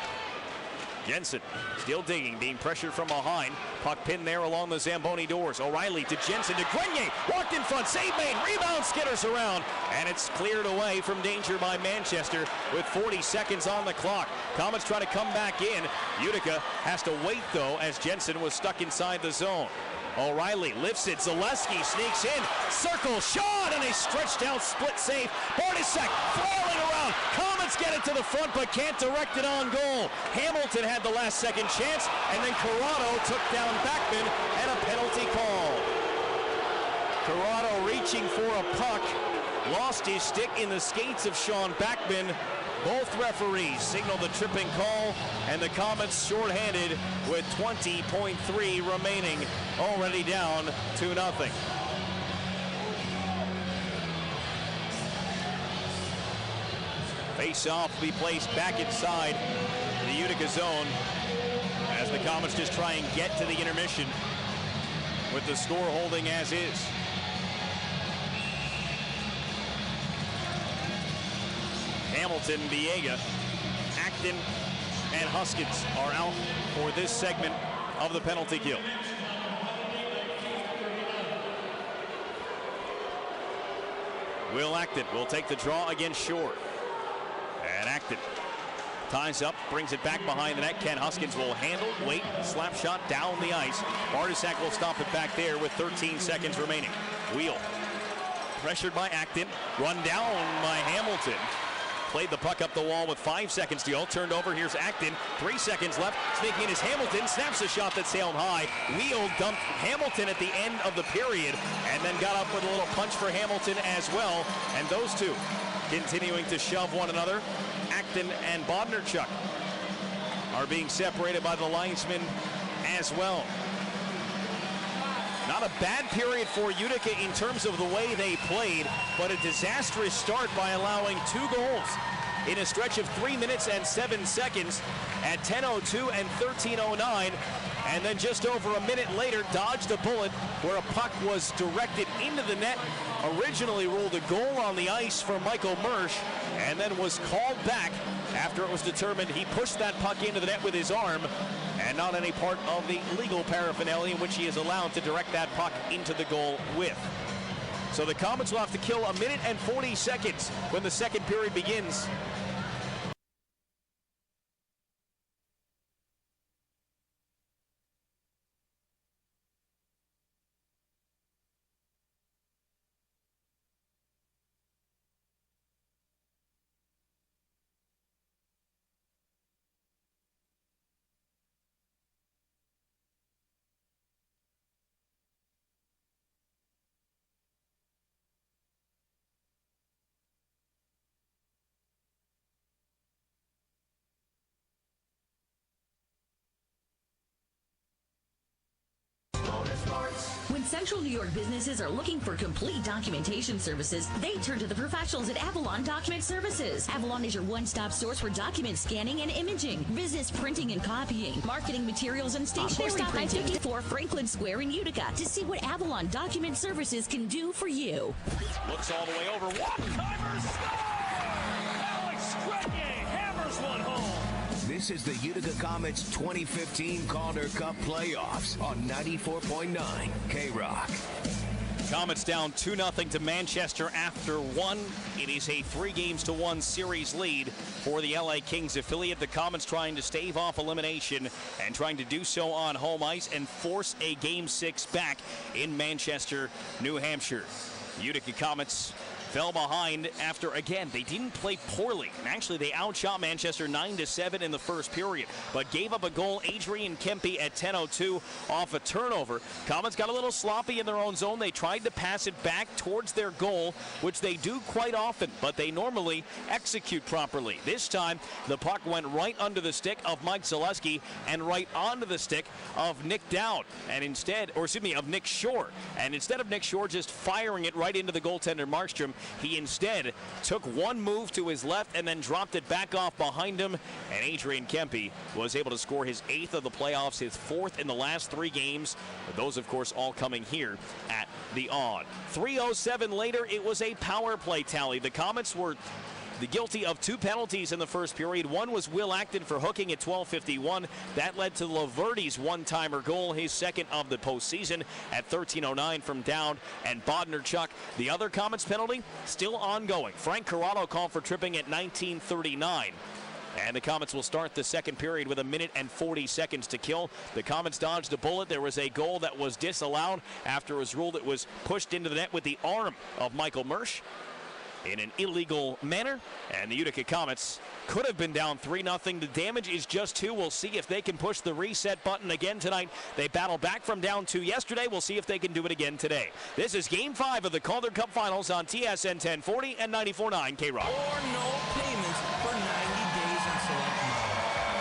Jensen still digging, being pressured from behind. Puck pinned there along the Zamboni doors. O'Reilly to Jensen to Grenier. Walked in front. Save made. Rebound skitters around. And it's cleared away from danger by Manchester with 40 seconds on the clock. Comets try to come back in. Utica has to wait, though, as Jensen was stuck inside the zone. O'Reilly lifts it. Zaleski sneaks in. Circle shot, and a stretched out split save. Bartasek flailing around. Comets get it to the front, but can't direct it on goal. Hamilton had the last second chance, and then Corrado took down Backman, and a penalty call. Corrado reaching for a puck, lost his stick in the skates of Sean Backman. Both referees signal the tripping call, and the Comets shorthanded with 20.3 remaining, already down 2-0. Face-off will be placed back inside the Utica zone as the Comets just try and get to the intermission with the score holding as is. Hamilton, Biega, Acton, and Huskins are out for this segment of the penalty kill. Will Acton will take the draw against Shore. And Acton ties up, brings it back behind the net. Ken Huskins will handle, wait, slap shot down the ice. Bartusak will stop it back there with 13 seconds remaining. Wheel, pressured by Acton, run down by Hamilton. Played the puck up the wall with 5 seconds to go. Turned over, here's Acton, 3 seconds left. Sneaking in is Hamilton, snaps a shot that sailed high. Wheel dumped Hamilton at the end of the period, and then got up with a little punch for Hamilton as well. And those two continuing to shove one another. Acton and Bondarchuk are being separated by the linesmen as well. Not a bad period for Utica in terms of the way they played, but a disastrous start by allowing 2 goals in a stretch of 3 minutes and 7 seconds at 10:02 and 13:09. And then just over a minute later, dodged a bullet where a puck was directed into the net. Originally ruled a goal on the ice for Michael Mersch, and then was called back after it was determined he pushed that puck into the net with his arm, and not any part of the legal paraphernalia in which he is allowed to direct that puck into the goal with. So the Comets will have to kill a minute and 40 seconds when the second period begins. When Central New York businesses are looking for complete documentation services, they turn to the professionals at Avalon Document Services. Avalon is your one-stop source for document scanning and imaging, business printing and copying, marketing materials, and stationery printing. 54 Franklin Square in Utica to see what Avalon Document Services can do for you. Looks all the way over. Walk-timer score! Alex Grenier hammers one home. This is the Utica Comets 2015 Calder Cup Playoffs on 94.9 K-Rock. Comets down 2-0 to Manchester after 1. It is a 3-1 series lead for the LA Kings affiliate. The Comets trying to stave off elimination and trying to do so on home ice and force a Game 6 back in Manchester, New Hampshire. Utica Comets fell behind after, again, they didn't play poorly. And actually, they outshot Manchester 9-7 in the first period, but gave up a goal. Adrian Kempe at 10:02 off a turnover. Comets got a little sloppy in their own zone. They tried to pass it back towards their goal, which they do quite often, but they normally execute properly. This time, the puck went right under the stick of Mike Zaleski and right onto the stick of Nick Dowd, and instead, or excuse me, of Nick Shore. And instead of Nick Shore just firing it right into the goaltender Markstrom, he instead took one move to his left and then dropped it back off behind him. And Adrian Kempe was able to score his 8th of the playoffs, his 4th in the last 3 games. Those, of course, all coming here at the Aud. 3:07 later, it was a power play tally. The Comets were guilty of 2 penalties in the first period. One was Will Acton for hooking at 12:51. That led to Laverty's one-timer goal, his 2nd of the postseason at 13:09 from Dowd and Bodnerchuk. The other Comets penalty still ongoing. Frank Corrado called for tripping at 19:39. And the Comets will start the second period with 1 minute and 40 seconds to kill. The Comets dodged a bullet. There was a goal that was disallowed after it was ruled it was pushed into the net with the arm of Michael Mersch in an illegal manner, and the Utica Comets could have been down 3-0. The damage is just 2. We'll see if they can push the reset button again tonight. They battled back from down 2 yesterday. We'll see if they can do it again today. This is Game 5 of the Calder Cup Finals on TSN 1040 and 94.9 K-Rock. Or no payments for 90 days on select models.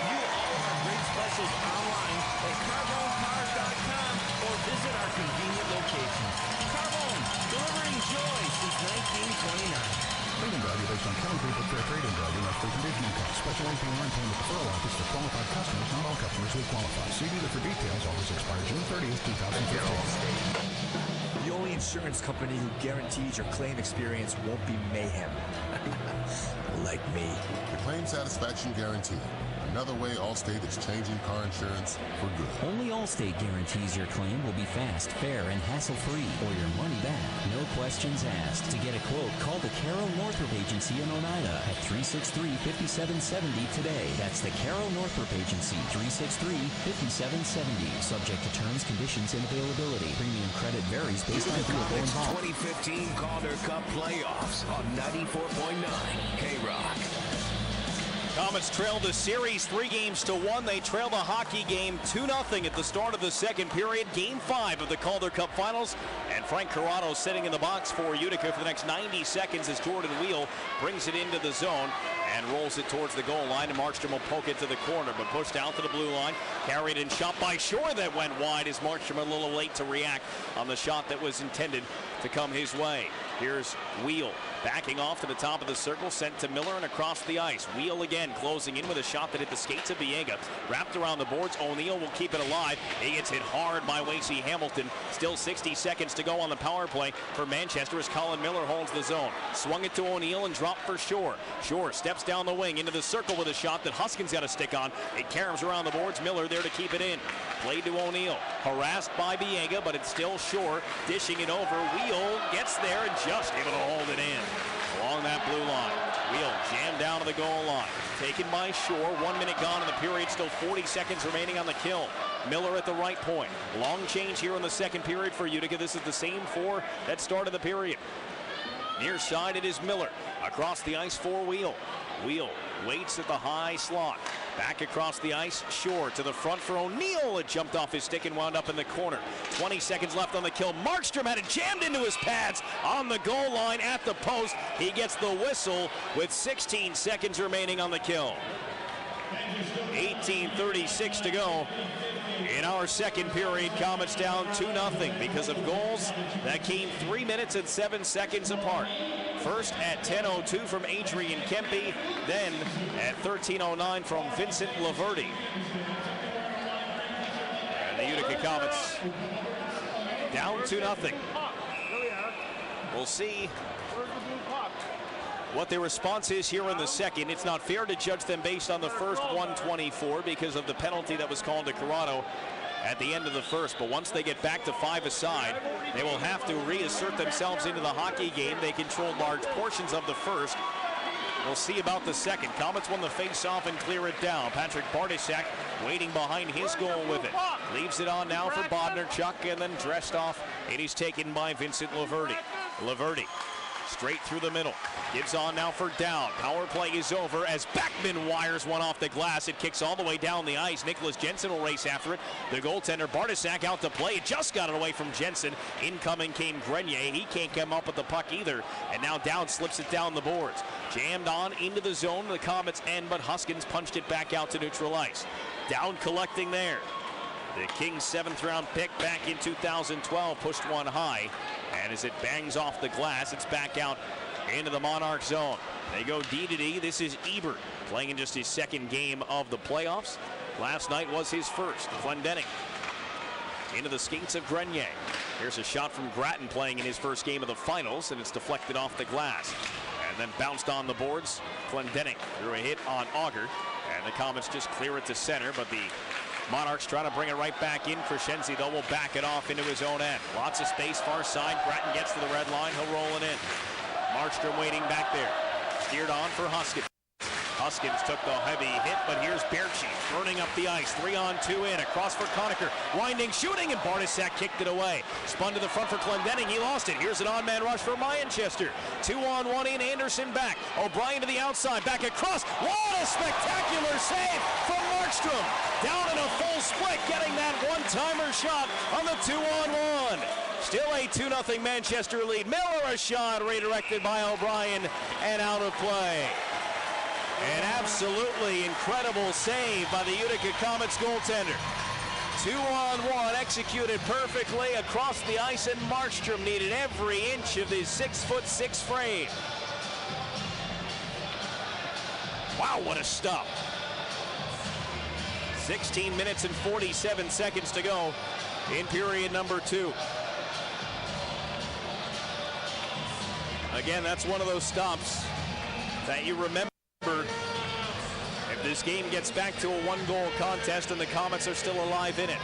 You all have great specials online at CarboneCars.com or visit our convenient locations. Carbone, delivering joy since 1929. Trade-in value based on county group of fair trade-in value less pre-conditioning costs. Special APR and payment deferral offers for qualified customers. Not all customers will qualify. See dealer for details. Offers expire June 30th, 2015. The only insurance company who guarantees your claim experience won't be mayhem. Like me. The Claim Satisfaction Guarantee. Another way Allstate is changing car insurance for good. Only Allstate guarantees your claim will be fast, fair, and hassle-free, or your money back. No questions asked. To get a quote, call the Carroll Northrop Agency in Oneida at 363-5770 today. That's the Carroll Northrop Agency, 363-5770. Subject to terms, conditions, and availability. Premium credit varies based on vehicle involved. 2015 Calder Cup Playoffs on 94.9 K-Rock. Comets trail the series 3-1. They trail the hockey game 2-0 at the start of the second period. Game 5 of the Calder Cup Finals. And Frank Corrado sitting in the box for Utica for the next 90 seconds as Jordan Wheel brings it into the zone and rolls it towards the goal line. And Markstrom will poke it to the corner, but pushed out to the blue line. Carried and shot by Shore that went wide as Markstrom a little late to react on the shot that was intended to come his way. Here's Wheel backing off to the top of the circle, sent to Miller and across the ice. Wheel again closing in with a shot that hit the skates of Biega. Wrapped around the boards. O'Neill will keep it alive. He gets hit hard by Wasey Hamilton. Still 60 seconds to go on the power play for Manchester as Colin Miller holds the zone. Swung it to O'Neill and dropped for Shore. Shore steps down the wing into the circle with a shot that Huskins got a stick on. It caroms around the boards. Miller there to keep it in. Played to O'Neill. Harassed by Biega, but it's still Shore dishing it over. Wheel gets there and just able to hold it in along that blue line. Wheel jammed down to the goal line. Taken by Shore. 1 minute gone in the period. Still 40 seconds remaining on the kill. Miller at the right point. Long change here in the second period for Utica. This is the same four that started the period. Near side it is Miller. Across the ice for Wheel. Wheel waits at the high slot. Back across the ice, Shore to the front for O'Neill. It jumped off his stick and wound up in the corner. 20 seconds left on the kill. Markstrom had it jammed into his pads on the goal line at the post. He gets the whistle with 16 seconds remaining on the kill. 18:36 to go in our second period. Comets down 2-0 because of goals that came 3 minutes and 7 seconds apart. First at 10:02 from Adrian Kempe, then at 13:09 from Vincent Laverty. And the Utica Comets down 2-0. We'll see what their response is here in the second. It's not fair to judge them based on the first 124 because of the penalty that was called to Corrado at the end of the first, but once they get back to 5-a-side, they will have to reassert themselves into the hockey game. They controlled large portions of the first. We'll see about the second. Comets won the face-off and clear it down. Patrick Bartysak waiting behind his goal with it. Leaves it on now for Bodnarchuk and then dressed off. It is taken by Vincent Laverty. Laverty straight through the middle. Gives on now for Down. Power play is over as Backman wires one off the glass. It kicks all the way down the ice. Nicholas Jensen will race after it. The goaltender Bartysak out to play. It just got it away from Jensen. Incoming came Grenier. He can't come up with the puck either. And now Down slips it down the boards. Jammed on into the zone. The Comets end, but Huskins punched it back out to neutral ice. Down collecting there. The Kings' 7th round pick back in 2012 pushed one high. And as it bangs off the glass, it's back out into the Monarch zone. They go D to D. This is Ebert playing in just his second game of the playoffs. Last night was his first. Glendening into the skates of Grenier. Here's a shot from Grattan playing in his first game of the finals, and it's deflected off the glass. And then bounced on the boards. Glendening threw a hit on Auger. And the Comets just clear it to center, but the Monarchs trying to bring it right back in. Crescenzi, though, will back it off into his own end. Lots of space, far side. Grattan gets to the red line. He'll roll it in. Markstrom waiting back there. Steered on for Huskins. Huskins took the heavy hit, but here's Berchi burning up the ice. 3-on-2 in. Across for Conacher. Winding, shooting, and Bartysak kicked it away. Spun to the front for Glendening. He lost it. Here's an on-man rush for Manchester. 2-on-1 in. Anderson back. O'Brien to the outside. Back across. What a spectacular save from Markstrom. Down in a full split, getting that one-timer shot on the 2-on-1. Still a 2-0 Manchester lead. Miller a shot redirected by O'Brien and out of play. An absolutely incredible save by the Utica Comets goaltender. 2-on-1 executed perfectly across the ice, and Markstrom needed every inch of his 6'6" frame. Wow, what a stop. 16 minutes and 47 seconds to go in period number 2. Again, that's one of those stops that you remember. If This game gets back to a one-goal contest, and the Comets are still alive in it.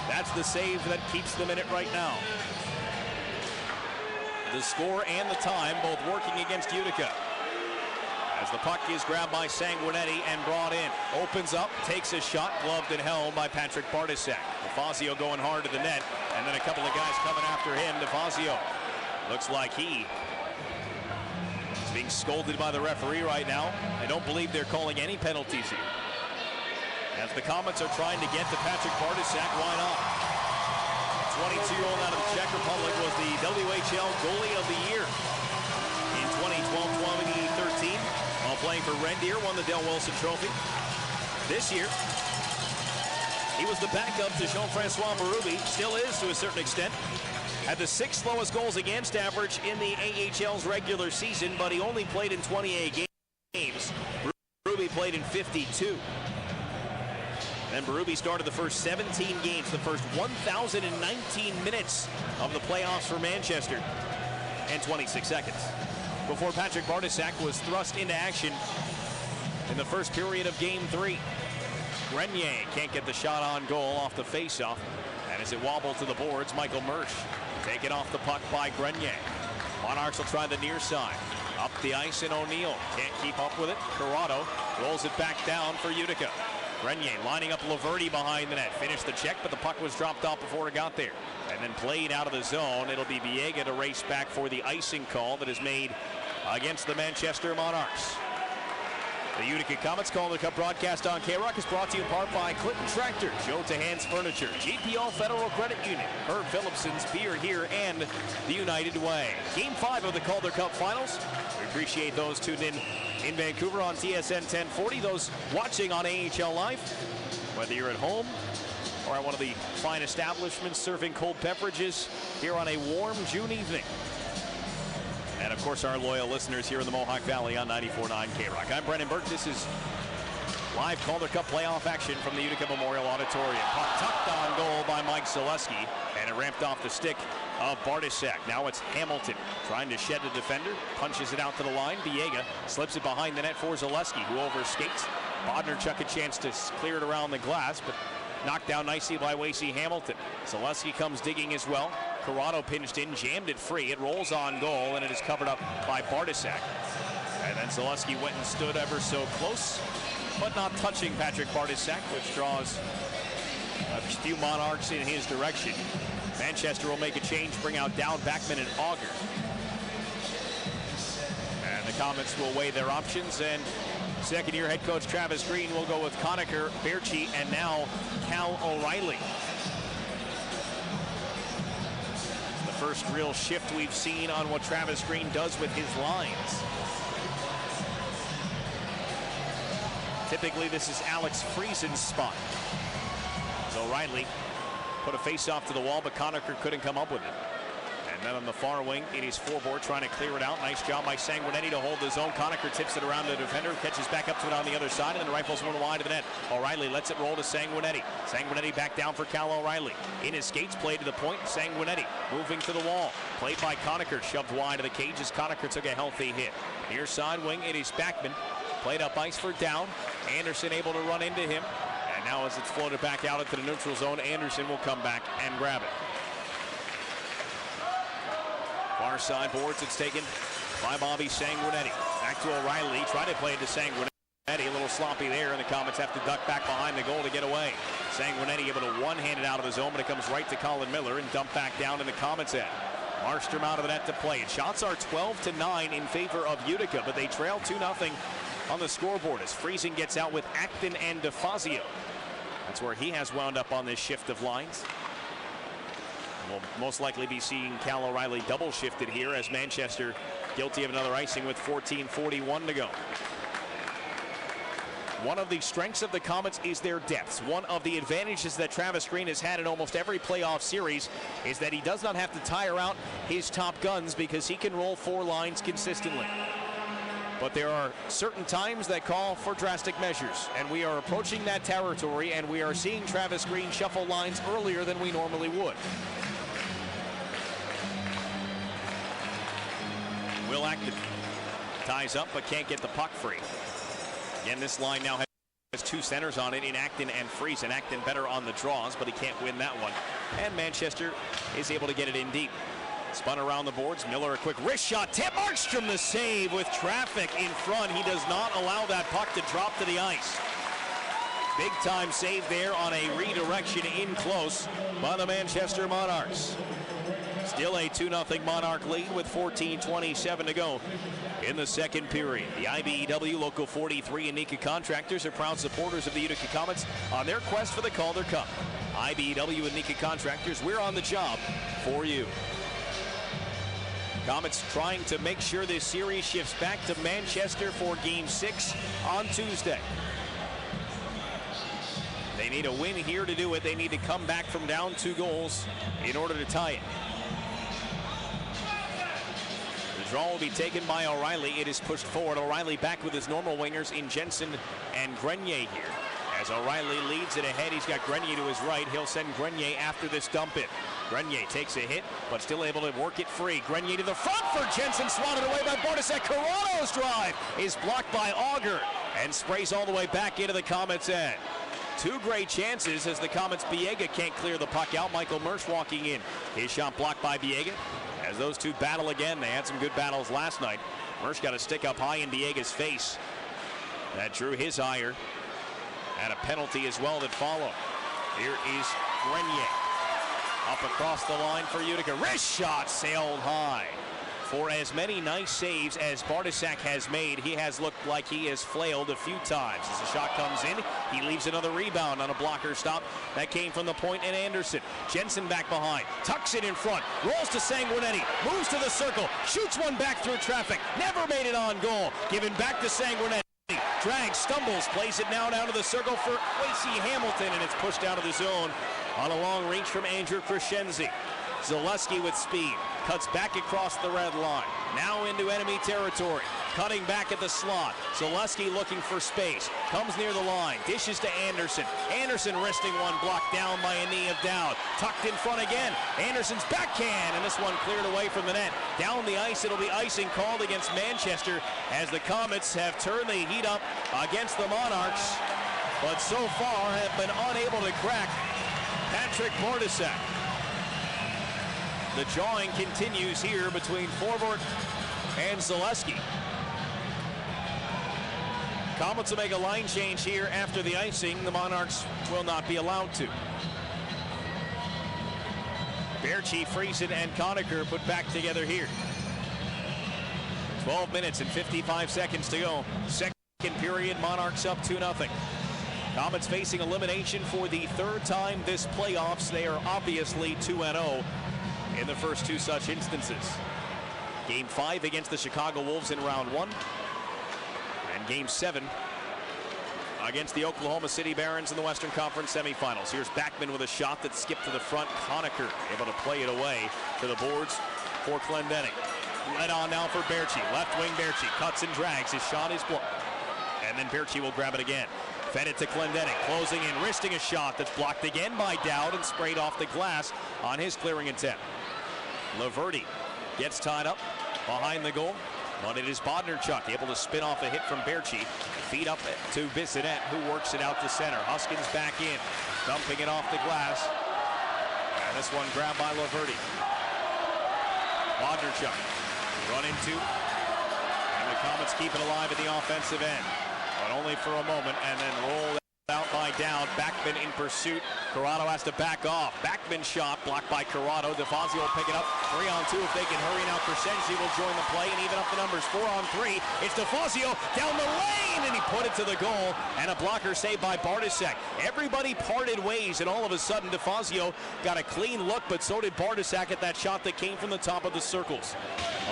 That's the save that keeps them in it right now. The score and the time both working against Utica. As the puck is grabbed by Sanguinetti and brought in. Opens up, takes a shot, gloved and held by Patrick Bartoszek. DeFazio going hard to the net, and then a couple of guys coming after him. DeFazio looks like he is being scolded by the referee right now. I don't believe they're calling any penalties here. As the Comets are trying to get to Patrick Bartoszek, why not? 22-year-old out of the Czech Republic was the WHL Goalie of the Year in 2012-2013 while playing for Red Deer, won the Del Wilson Trophy. This year, he was the backup to Jean-Francois Berube, still is to a certain extent. Had the 6th lowest goals against average in the AHL's regular season, but he only played in 28 games. Berube played in 52. And Berube started the first 17 games, the first 1,019 minutes of the playoffs for Manchester, and 26 seconds. Before Patrick Bartoszek was thrust into action in the first period of Game 3. Grenier can't get the shot on goal off the faceoff. And as it wobbled to the boards, Michael Mersch taken off the puck by Grenier. Monarchs will try the near side. Up the ice, and O'Neill can't keep up with it. Corrado rolls it back down for Utica. Grenier lining up Laverty behind the net. Finished the check, but the puck was dropped off before it got there. And then played out of the zone. It'll be Viega to race back for the icing call that is made against the Manchester Monarchs. The Utica Comets Calder Cup broadcast on K-Rock is brought to you in part by Clinton Tractor, Joe Tahan's Furniture, GPO Federal Credit Union, Herb Phillipson's Beer Here, and the United Way. Game 5 of the Calder Cup Finals. We appreciate those tuned in Vancouver on TSN 1040, those watching on AHL Live, whether you're at home or at one of the fine establishments serving cold beverages here on a warm June evening. And, of course, our loyal listeners here in the Mohawk Valley on 94.9 K-Rock. I'm Brennan Burke. This is live Calder Cup playoff action from the Utica Memorial Auditorium. Puck tucked on goal by Mike Zaleski, and it ramped off the stick of Bartoszek. Now it's Hamilton trying to shed the defender, punches it out to the line. Viega slips it behind the net for Zaleski, who overskates. Bodnarchuk a chance to clear it around the glass, but knocked down nicely by Wasey Hamilton. Zaleski comes digging as well. Corrado pinched in, jammed it free. It rolls on goal, and it is covered up by Bartoszek. And then Zaleski went and stood ever so close, but not touching Patrick Bartoszek, which draws a few Monarchs in his direction. Manchester will make a change, bring out Down, Backman, and Auger. And the Comets will weigh their options, and second-year head coach Travis Green will go with Conacher, Berchi, and now Cal O'Reilly. The first real shift we've seen on what Travis Green does with his lines. Typically, this is Alex Friesen's spot. So O'Reilly put a face-off to the wall, but Conacher couldn't come up with it. And then on the far wing, it is Forboard trying to clear it out. Nice job by Sanguinetti to hold the zone. Conacher tips it around the defender, catches back up to it on the other side, and then rifles one wide of the net. O'Reilly lets it roll to Sanguinetti. Sanguinetti back down for Cal O'Reilly. In his skates, played to the point. Sanguinetti moving to the wall. Played by Conacher, shoved wide of the cage as Conacher took a healthy hit. Near side wing, it is Backman. Played up ice for Down. Anderson able to run into him. And now as it's floated back out into the neutral zone, Anderson will come back and grab it. Far side boards, it's taken by Bobby Sanguinetti. Back to O'Reilly, try to play it to Sanguinetti. A little sloppy there, and the Comets have to duck back behind the goal to get away. Sanguinetti able to one-hand it out of the zone, but it comes right to Colin Miller and dumped back down in the Comets' end. Marstrom out of the net to play. Shots are 12-9 in favor of Utica, but they trail 2-0 on the scoreboard as Friesen gets out with Acton and DeFazio. That's where he has wound up on this shift of lines. We'll most likely be seeing Cal O'Reilly double shifted here as Manchester guilty of another icing with 14:41 to go. One of the strengths of the Comets is their depths. One of the advantages that Travis Green has had in almost every playoff series is that he does not have to tire out his top guns because he can roll 4 lines consistently. But there are certain times that call for drastic measures, and we are approaching that territory, and we are seeing Travis Green shuffle lines earlier than we normally would. Will Acton ties up but can't get the puck free. Again, this line now has two centers on it in Acton and Friesen. Acton better on the draws, but he can't win that one. And Manchester is able to get it in deep. Spun around the boards. Miller a quick wrist shot. Tim Markstrom the save with traffic in front. He does not allow that puck to drop to the ice. Big time save there on a redirection in close by the Manchester Monarchs. Still a 2-0 Monarch lead with 14:27 to go in the second period. The IBEW Local 43 and Utica Contractors are proud supporters of the Utica Comets on their quest for the Calder Cup. IBEW and Utica Contractors, we're on the job for you. Comets trying to make sure this series shifts back to Manchester for Game 6 on Tuesday. They need a win here to do it. They need to come back from down 2 goals in order to tie it. The draw will be taken by O'Reilly. It is pushed forward. O'Reilly back with his normal wingers in Jensen and Grenier here. As O'Reilly leads it ahead, he's got Grenier to his right. He'll send Grenier after this dump in. Grenier takes a hit, but still able to work it free. Grenier to the front for Jensen, swatted away by Bartasek. Corrado's drive is blocked by Auger and sprays all the way back into the Comets' end. 2 great chances as the Comets' Biega can't clear the puck out. Michael Mersch walking in. His shot blocked by Biega. As those two battle again, they had some good battles last night. Mersch got a stick up high in Biega's face. That drew his ire. And a penalty as well that followed. Here is Grenier. Up across the line for Utica. Wrist shot sailed high. For as many nice saves as Bartasek has made, he has looked like he has flailed a few times. As the shot comes in, he leaves another rebound on a blocker stop. That came from the point and Anderson. Jensen back behind, tucks it in front, rolls to Sanguinetti, moves to the circle, shoots one back through traffic, never made it on goal. Given back to Sanguinetti. Drags, stumbles, plays it now down to the circle for Quincy Hamilton, and it's pushed out of the zone on a long reach from Andrew Crescenzi. Zaleski with speed, cuts back across the red line, now into enemy territory, cutting back at the slot. Zaleski looking for space, comes near the line, dishes to Anderson. Anderson wristing one, blocked down by a knee of Dowd. Tucked in front again, Anderson's backhand, and this one cleared away from the net. Down the ice, it'll be icing called against Manchester as the Comets have turned the heat up against the Monarchs, but so far have been unable to crack Patrick Bartasek. The jawing continues here between Forbort and Zaleski. Comets will make a line change here after the icing. The Monarchs will not be allowed to. Baertschi, Friesen, and Conacher put back together here. 12 minutes and 55 seconds to go. Second period, Monarchs up 2-0. Comets facing elimination for the 3rd time this playoffs. They are obviously 2-0 in the first 2 such instances. Game 5 against the Chicago Wolves in round 1. And Game 7 against the Oklahoma City Barons in the Western Conference semifinals. Here's Backman with a shot that skipped to the front. Conacher able to play it away to the boards for Clendening. Led on now for Baertschi. Left wing Baertschi cuts and drags. His shot is blocked. And then Baertschi will grab it again. Fed it to Clendening, closing in, wristing a shot that's blocked again by Dowd and sprayed off the glass on his clearing attempt. Laverty gets tied up behind the goal, but it is Bodnarchuk able to spin off a hit from Baertschi. Feed up to Bissonnette, who works it out to center. Huskins back in, dumping it off the glass. And this one grabbed by Laverty. Bodnarchuk run into, and the Comets keep it alive at the offensive end, but only for a moment, and then roll out by Dowd. Backman in pursuit. Corrado has to back off. Backman shot blocked by Corrado. DeFazio will pick it up. 3-on-2 if they can hurry now. Crescenzi will join the play and even up the numbers. 4-on-3. It's DeFazio down the lane, and he put it to the goal, and a blocker saved by Bartasek. Everybody parted ways, and all of a sudden DeFazio got a clean look, but so did Bartasek at that shot that came from the top of the circles.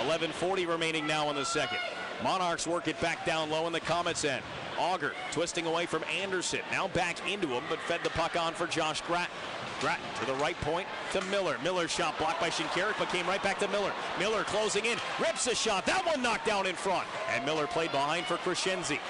11:40 remaining now in the second. Monarchs work it back down low in the Comets' end. Auger twisting away from Anderson. Now back into him, but fed the puck on for Josh Gratton. Gratton to the right point to Miller. Miller's shot blocked by Shinkarik, but came right back to Miller. Miller closing in, rips a shot. That one knocked down in front. And Miller played behind for Crescenzi.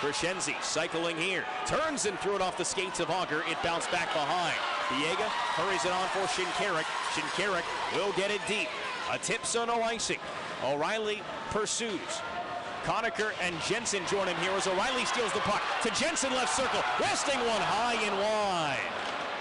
Crescenzi cycling here. Turns and threw it off the skates of Auger. It bounced back behind. Biega hurries it on for Shinkarik. Shinkarik will get it deep. A tip, so no icing. O'Reilly pursues. Conacher and Jensen join him here as O'Reilly steals the puck to Jensen, left circle, resting one high and wide.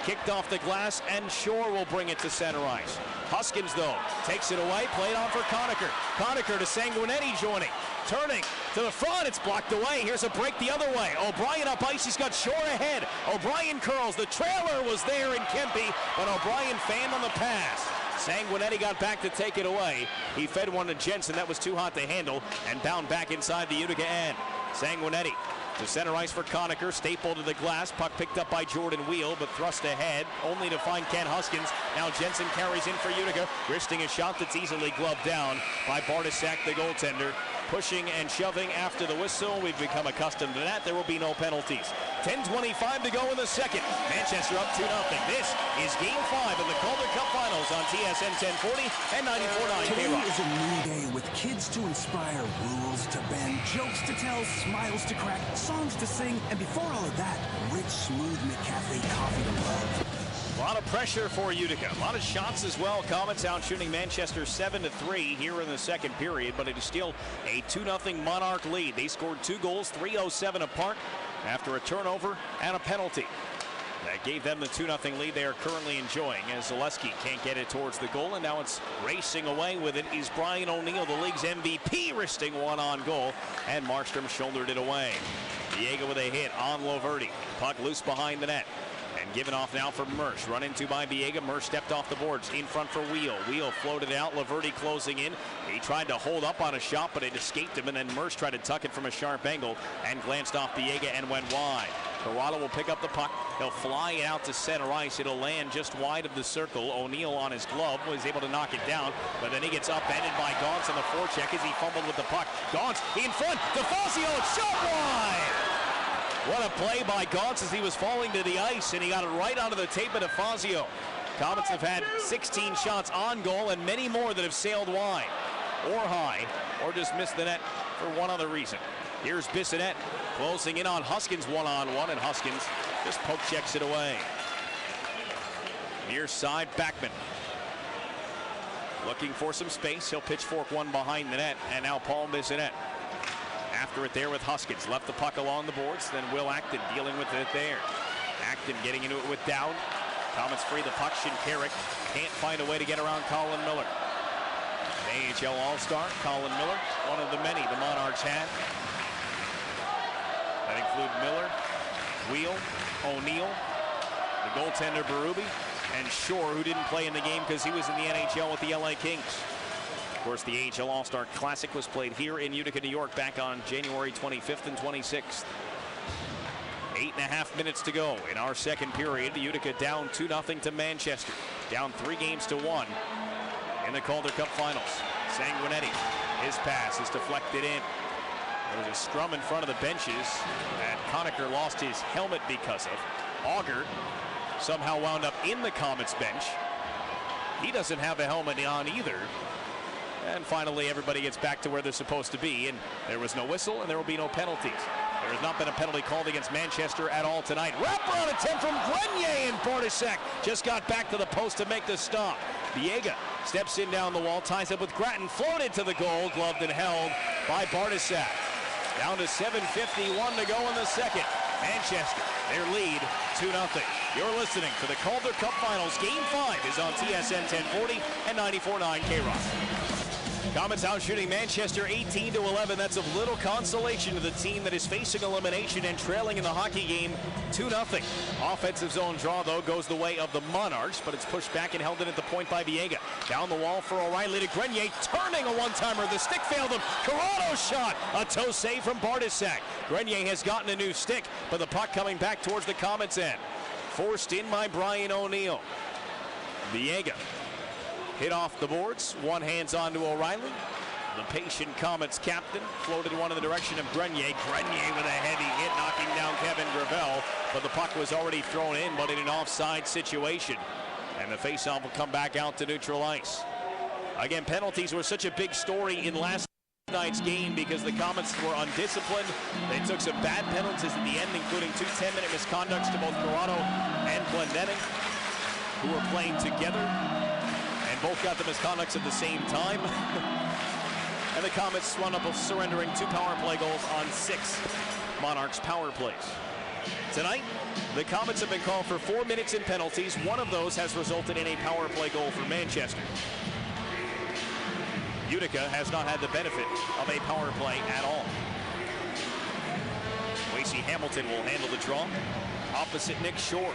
Kicked off the glass, and Shore will bring it to center ice. Huskins, though, takes it away, played on for Conacher. Conacher to Sanguinetti joining. Turning to the front, it's blocked away. Here's a break the other way. O'Brien up ice, he's got Shore ahead. O'Brien curls, the trailer was there in Kempe, but O'Brien fanned on the pass. Sanguinetti got back to take it away. He fed one to Jensen, that was too hot to handle, and bound back inside the Utica end. Sanguinetti to center ice for Conacher, stapled to the glass, puck picked up by Jordan Wheel, but thrust ahead, only to find Ken Huskins. Now Jensen carries in for Utica, wristing a shot that's easily gloved down by Bartosak, the goaltender. Pushing and shoving after the whistle. We've become accustomed to that. There will be no penalties. 10:25 to go in the second. Manchester up 2-0. This is Game 5 of the Calder Cup Finals on TSN 1040 and 94.9 Today K-Rock. is a new day with kids to inspire, rules to bend, jokes to tell, smiles to crack, songs to sing, and before all of that, rich, smooth McCafe coffee to love. A lot of pressure for Utica. A lot of shots as well. Comets out shooting Manchester 7-3 here in the second period, but it is still a 2-0 Monarch lead. They scored 2 goals, 3:07 apart after a turnover and a penalty. That gave them the 2-0 lead they are currently enjoying as Zaleski can't get it towards the goal, and now it's racing away with it is Brian O'Neill, the league's MVP, wristing one on goal, and Markstrom shouldered it away. Diego with a hit on Loverty. Puck loose behind the net. And given off now for Mersch. Run into by Biega. Mersch stepped off the boards. In front for Wheel. Wheel floated out. Laverty closing in. He tried to hold up on a shot, but it escaped him. And then Mersch tried to tuck it from a sharp angle and glanced off Biega and went wide. Corrado will pick up the puck. He'll fly it out to center ice. It'll land just wide of the circle. O'Neill on his glove was able to knock it down, but then he gets upended by Gauntz on the forecheck as he fumbled with the puck. Gauntz in front. DeFazio shot wide. What a play by Gauntz as he was falling to the ice, and he got it right onto the tape of DeFazio. Comets have had 16 shots on goal and many more that have sailed wide or high or just missed the net for one other reason. Here's Bissonnette closing in on Huskins one-on-one, and Huskins just poke checks it away. Near side, Backman looking for some space. He'll pitchfork one behind the net, and now Paul Bissonnette after it there with Huskins. Left the puck along the boards, then Will Acton dealing with it there. Acton getting into it with Dowd. Comets free the puck. Shinkarik can't find a way to get around Colin Miller. An AHL All-Star, Colin Miller, one of the many the Monarchs had. That include Miller, Wheel, O'Neill, the goaltender Berube, and Shore, who didn't play in the game because he was in the NHL with the LA Kings. Of course, the AHL All-Star Classic was played here in Utica, New York, back on January 25th and 26th. 8.5 minutes to go in our second period. Utica down 2-0 to Manchester. Down 3-1 in the Calder Cup Finals. Sanguinetti, his pass is deflected in. There was a scrum in front of the benches that Conacher lost his helmet because of. Auger somehow wound up in the Comets bench. He doesn't have a helmet on either. And finally, everybody gets back to where they're supposed to be, and there was no whistle, and there will be no penalties. There has not been a penalty called against Manchester at all tonight. Wraparound attempt from Grenier, and Bartosak just got back to the post to make the stop. Biega steps in down the wall, ties up with Grattan, floated to the goal, gloved and held by Bartosak. Down to 7:51 to go in the second. Manchester, their lead, 2-0. You're listening to the Calder Cup Finals. Game 5 is on TSN 1040 and 94.9 K-Rock. Comets out shooting Manchester 18-11. That's of little consolation to the team that is facing elimination and trailing in the hockey game 2-0. Offensive zone draw, though, goes the way of the Monarchs, but it's pushed back and held in at the point by Biega. Down the wall for O'Reilly to Grenier, turning a one-timer. The stick failed him. Corrado shot. A toe save from Bartosak. Grenier has gotten a new stick, but the puck coming back towards the Comets end. Forced in by Brian O'Neill. Biega hit off the boards, one hands on to O'Reilly. The patient Comets captain floated one in the direction of Grenier. Grenier with a heavy hit, knocking down Kevin Gravel, but the puck was already thrown in, but in an offside situation. And the faceoff will come back out to neutral ice. Again, penalties were such a big story in last night's game because the Comets were undisciplined. They took some bad penalties at the end, including 2 10-minute misconducts to both Corrado and Glendening, who were playing together. And both got the misconducts at the same time. And the Comets wound up surrendering 2 power play goals on 6 Monarchs power plays. Tonight, the Comets have been called for 4 minutes in penalties. One of those has resulted in a power play goal for Manchester. Utica has not had the benefit of a power play at all. Lacey Hamilton will handle the draw opposite Nick Shore.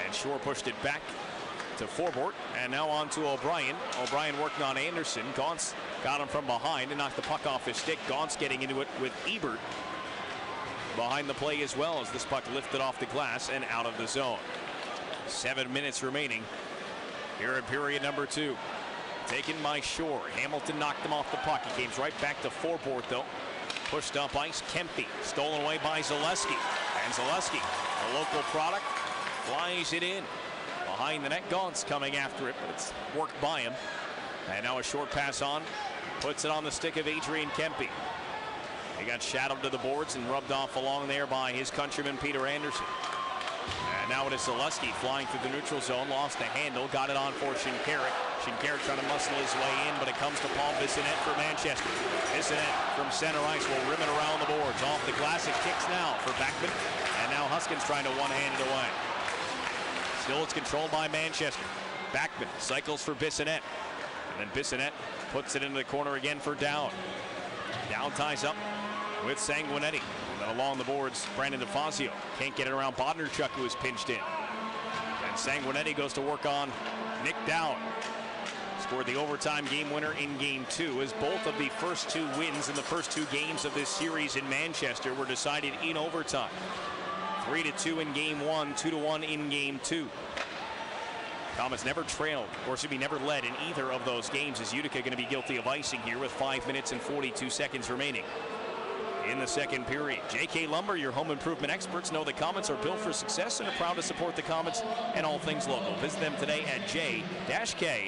And Shore pushed it back to Forbort, and now on to O'Brien. O'Brien working on Anderson. Gauntz got him from behind and knocked the puck off his stick. Gauntz getting into it with Ebert behind the play as well, as this puck lifted off the glass and out of the zone. 7 minutes remaining here in period number 2. Taken by Shore. Hamilton knocked him off the puck. He came right back to Forbort though. Pushed up ice. Kempe stolen away by Zaleski. And Zaleski, a local product, flies it in. Behind the net, Gauntz coming after it, but it's worked by him. And now a short pass on. Puts it on the stick of Adrian Kempe. He got shadowed to the boards and rubbed off along there by his countryman Peter Anderson. And now it is Zaleski flying through the neutral zone. Lost the handle. Got it on for Shinkarik. Shinkarik trying to muscle his way in, but it comes to Paul Bissonnette for Manchester. Bissonnette from center ice will rim it around the boards. Off the glass, it kicks now for Backman. And now Huskins trying to one-hand it away. Still, it's controlled by Manchester. Backman cycles for Bissonnette. And then Bissonnette puts it into the corner again for Down. Down ties up with Sanguinetti. And then along the boards, Brandon DeFazio. Can't get it around Bodnerchuk, who is pinched in. And Sanguinetti goes to work on Nick Down. Scored the overtime game winner in game 2, as both of the first 2 wins in the first 2 games of this series in Manchester were decided in overtime. 3-2 in game 1, 2-1 in game 2. Comets never trailed, or should be never led in either of those games, as Utica going to be guilty of icing here with 5 minutes and 42 seconds remaining in the second period. JK Lumber, your home improvement experts, know the Comets are built for success and are proud to support the Comets and all things local. Visit them today at j-k.com.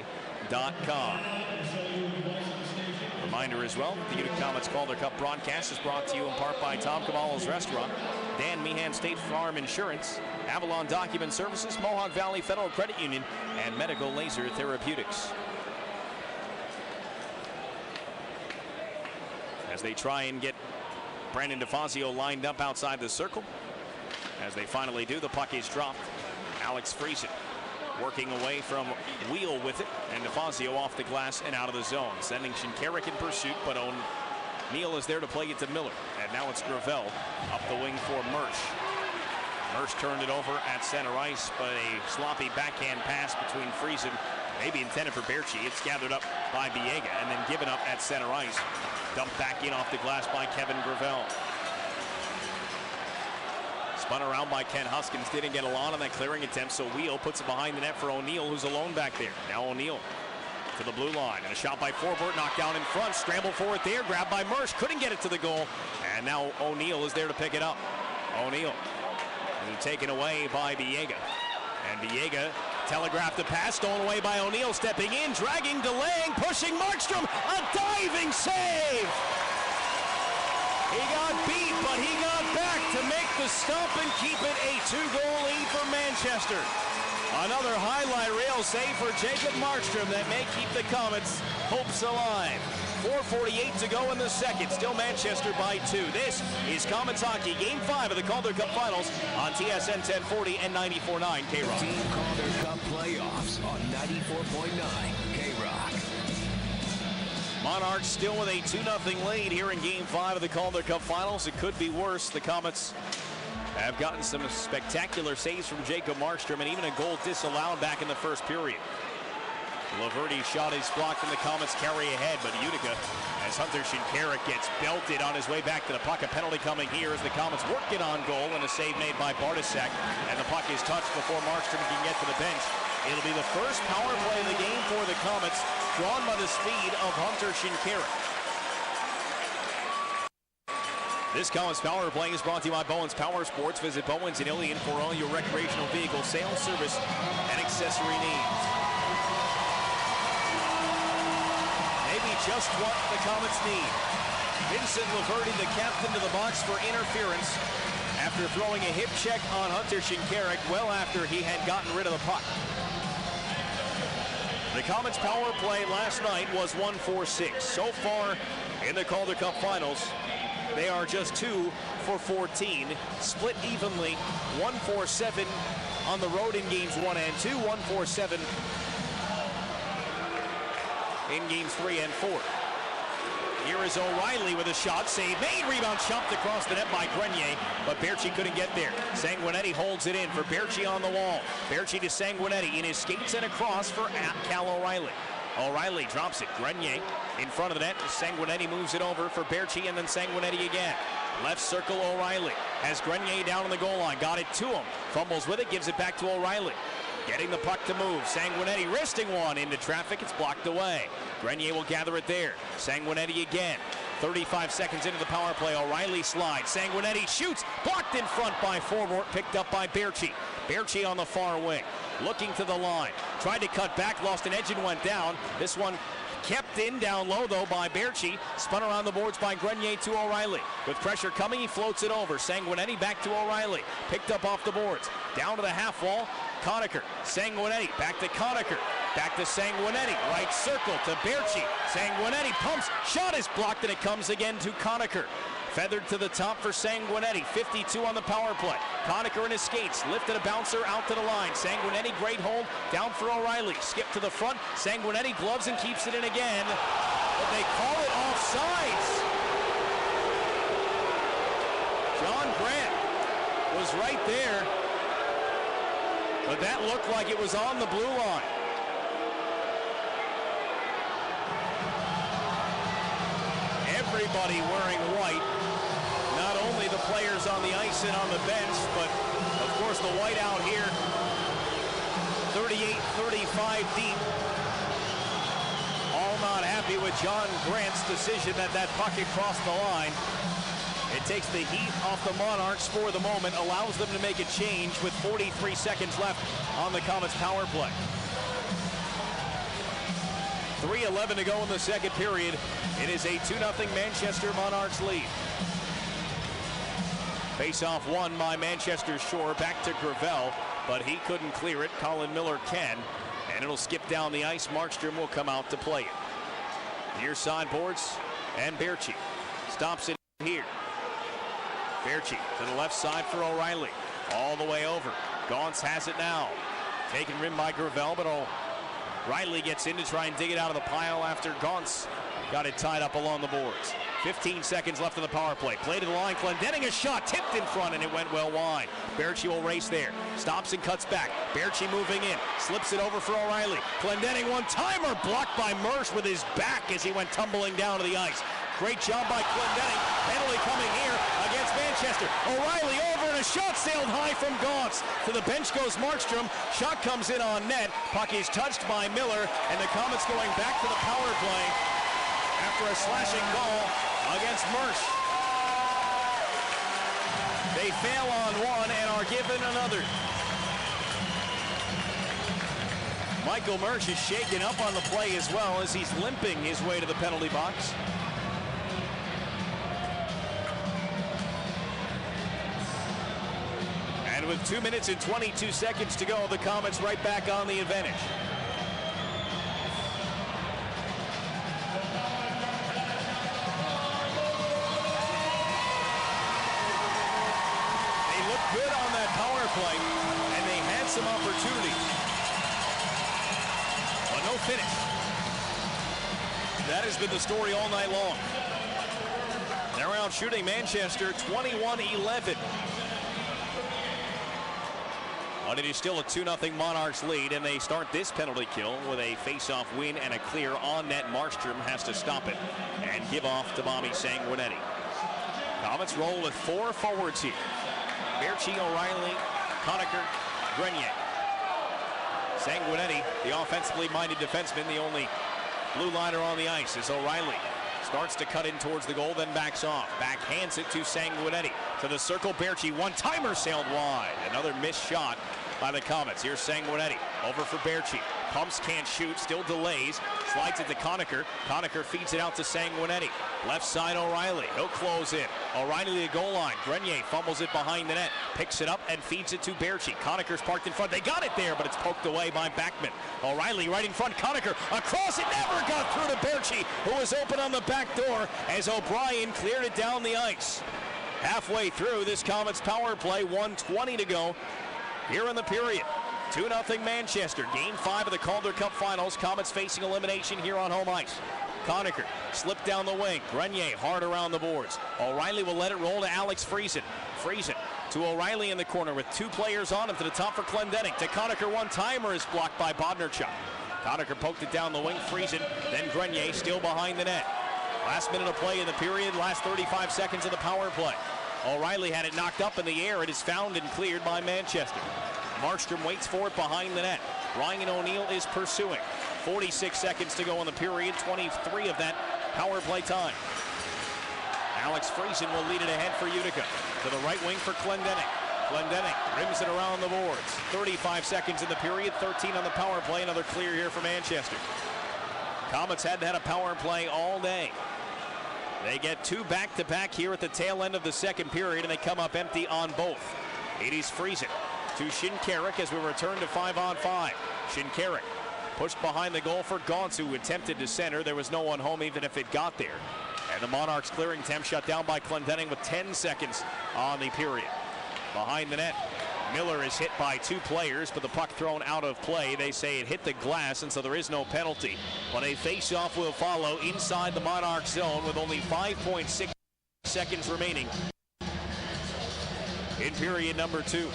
Reminder as well, the Utica Comets Calder Cup broadcast is brought to you in part by Tom Cavallo's Restaurant, Dan Meehan State Farm Insurance, Avalon Document Services, Mohawk Valley Federal Credit Union, and Medical Laser Therapeutics. As they try and get Brandon DeFazio lined up outside the circle. As they finally do, the puck is dropped. Alex Friesen working away from Wheel with it, and DeFazio off the glass and out of the zone. Sending Shinkarik in pursuit, but O'Neill is there to play it to Miller. And now it's Gravel up the wing for Mersch. Mersch turned it over at center ice, but a sloppy backhand pass between Friesen, maybe intended for Berchi. It's gathered up by Biega and then given up at center ice. Dumped back in off the glass by Kevin Gravel. Spun around by Ken Huskins. Didn't get a lot on that clearing attempt, so Wheel puts it behind the net for O'Neill, who's alone back there. Now O'Neill to the blue line. And a shot by Forbort, knocked down in front. Scramble for it there. Grabbed by Mersch. Couldn't get it to the goal. And now O'Neill is there to pick it up. O'Neill is taken away by Biega. And Biega telegraphed the pass, stolen away by O'Neill, stepping in, dragging, delaying, pushing Markstrom, a diving save! He got beat, but he got back to make the stop and keep it a 2-goal lead for Manchester. Another highlight reel save for Jacob Markstrom that may keep the Comets' hopes alive. 4:48 to go in the second. Still Manchester by 2. This is Comets Hockey, Game 5 of the Calder Cup Finals on TSN 1040 and 94.9 K-Rock. Team Calder Cup Playoffs on 94.9 K-Rock. Monarchs still with a 2-0 lead here in Game 5 of the Calder Cup Finals. It could be worse. The Comets have gotten some spectacular saves from Jacob Markstrom and even a goal disallowed back in the first period. Laverty shot is blocked and the Comets carry ahead, but Utica, as Hunter Shinkarik gets belted on his way back to the puck. A penalty coming here as the Comets work it on goal, and a save made by Bartasek, and the puck is touched before Markstrom can get to the bench. It'll be the first power play of the game for the Comets, drawn by the speed of Hunter Shinkarik. This Comets Power Play is brought to you by Bowens Power Sports. Visit Bowens in Ilion for all your recreational vehicle sales, service, and accessory needs. Just what the Comets need. Vincent Laverty, the captain, to the box for interference after throwing a hip check on Hunter Shinkarik well after he had gotten rid of the puck. The Comets' power play last night was 1-4-6. So far in the Calder Cup Finals, they are just 2 for 14, split evenly, 1-4-7 on the road in games 1 and 2, 1-4-7 in games 3 and 4. Here is O'Reilly with a shot, save made, rebound chopped across the net by Grenier, but Berchi couldn't get there. Sanguinetti holds it in for Berchi on the wall. Berchi to Sanguinetti in his skates and across for Cal O'Reilly. O'Reilly drops it, Grenier in front of the net. Sanguinetti moves it over for Berchi and then Sanguinetti again. Left circle O'Reilly has Grenier down on the goal line, got it to him, fumbles with it, gives it back to O'Reilly. Getting the puck to move. Sanguinetti wristing one into traffic. It's blocked away. Grenier will gather it there. Sanguinetti again. 35 seconds into the power play. O'Reilly slides. Sanguinetti shoots. Blocked in front by Forbort. Picked up by Berchi. Berchi on the far wing. Looking to the line. Tried to cut back. Lost an edge and went down. This one kept in down low though by Berchi. Spun around the boards by Grenier to O'Reilly. With pressure coming, he floats it over. Sanguinetti back to O'Reilly. Picked up off the boards. Down to the half wall. Conacher, Sanguinetti, back to Conacher, back to Sanguinetti, right circle to Berchi. Sanguinetti pumps, shot is blocked and it comes again to Conacher. Feathered to the top for Sanguinetti, 52 on the power play. Conacher in his skates, lifted a bouncer out to the line. Sanguinetti, great hold, down for O'Reilly. Skip to the front, Sanguinetti gloves and keeps it in again. But they call it offsides. John Grant was right there. But that looked like it was on the blue line. Everybody wearing white. Not only the players on the ice and on the bench, but of course the white out here. 38-35 deep. All not happy with John Grant's decision that puck had crossed the line. It takes the heat off the Monarchs for the moment, allows them to make a change with 43 seconds left on the Comets' power play. 3:11 to go in the second period. It is a 2-0 Manchester Monarchs lead. Face-off won by Manchester Shore, back to Gravel, but he couldn't clear it. Colin Miller can, and it'll skip down the ice. Markstrom will come out to play it. Near sideboards, and Berchi stops it here. Berchi to the left side for O'Reilly. All the way over. Gaunce has it now. Taken rim by Gravel, but O'Reilly gets in to try and dig it out of the pile after Gaunce got it tied up along the boards. 15 seconds left in the power play. Play to the line. Clendenning a shot. Tipped in front, and it went well wide. Berchi will race there. Stops and cuts back. Berchi moving in. Slips it over for O'Reilly. Clendenning one-timer. Blocked by Mersch with his back as he went tumbling down to the ice. Great job by Clendenning. Penalty coming here against Manchester. O'Reilly over and a shot sailed high from Gaunce. To the bench goes Markstrom. Shot comes in on net. Puck is touched by Miller, and the Comets going back to the power play after a slashing goal against Mersch. They fail on one and are given another. Michael Mersch is shaken up on the play as well as he's limping his way to the penalty box. And with 2 minutes and 22 seconds to go, the Comets right back on the advantage. They looked good on that power play, and they had some opportunities, but no finish. That has been the story all night long. They're out shooting Manchester 21-11. But it is still a 2-0 Monarchs lead, and they start this penalty kill with a face-off win and a clear on net. Markstrom has to stop it and give off to Bobby Sanguinetti. Comets roll with 4 forwards here. Berchi, O'Reilly, Conacher, Grenier. Sanguinetti, the offensively minded defenseman, the only blue liner on the ice, is O'Reilly. Starts to cut in towards the goal, then backs off. Backhands it to Sanguinetti. To the circle, Berchi. One-timer sailed wide. Another missed shot by the Comets. Here's Sanguinetti. Over for Berchi. Pumps, can't shoot, still delays. Slides it to Conacher. Conacher feeds it out to Sanguinetti. Left side, O'Reilly. He'll close in. O'Reilly to the goal line. Grenier fumbles it behind the net. Picks it up and feeds it to Berchi. Conacher's parked in front. They got it there, but it's poked away by Backman. O'Reilly right in front. Conacher across it. Never got through to Berchi, who was open on the back door as O'Brien cleared it down the ice. Halfway through this Comets power play, 1:20 to go here in the period. 2-0 Manchester. Game 5 of the Calder Cup Finals. Comets facing elimination here on home ice. Conacher slipped down the wing. Grenier hard around the boards. O'Reilly will let it roll to Alex Friesen. Friesen to O'Reilly in the corner with 2 players on him to the top for Clendenning. To Conacher, one-timer is blocked by Bodnarchuk. Conacher poked it down the wing. Friesen, then Grenier still behind the net. Last minute of play in the period, last 35 seconds of the power play. O'Reilly had it knocked up in the air. It is found and cleared by Manchester. Markstrom waits for it behind the net. Ryan O'Neill is pursuing. 46 seconds to go in the period, 23 of that power play time. Alex Friesen will lead it ahead for Utica. To the right wing for Clendenning. Clendenning rims it around the boards. 35 seconds in the period, 13 on the power play. Another clear here for Manchester. Comets hadn't had a power play all day. They get 2 back-to-back here at the tail end of the second period, and they come up empty on both. It is Friesen to Shinkarik as we return to 5-on-5. Shinkarik pushed behind the goal for Gauntz, who attempted to center. There was no one home even if it got there. And the Monarchs clearing attempt shut down by Clendenning with 10 seconds on the period. Behind the net, Miller is hit by 2 players, but the puck thrown out of play. They say it hit the glass, and so there is no penalty. But a face-off will follow inside the Monarch zone with only 5.6 seconds remaining in period number 2.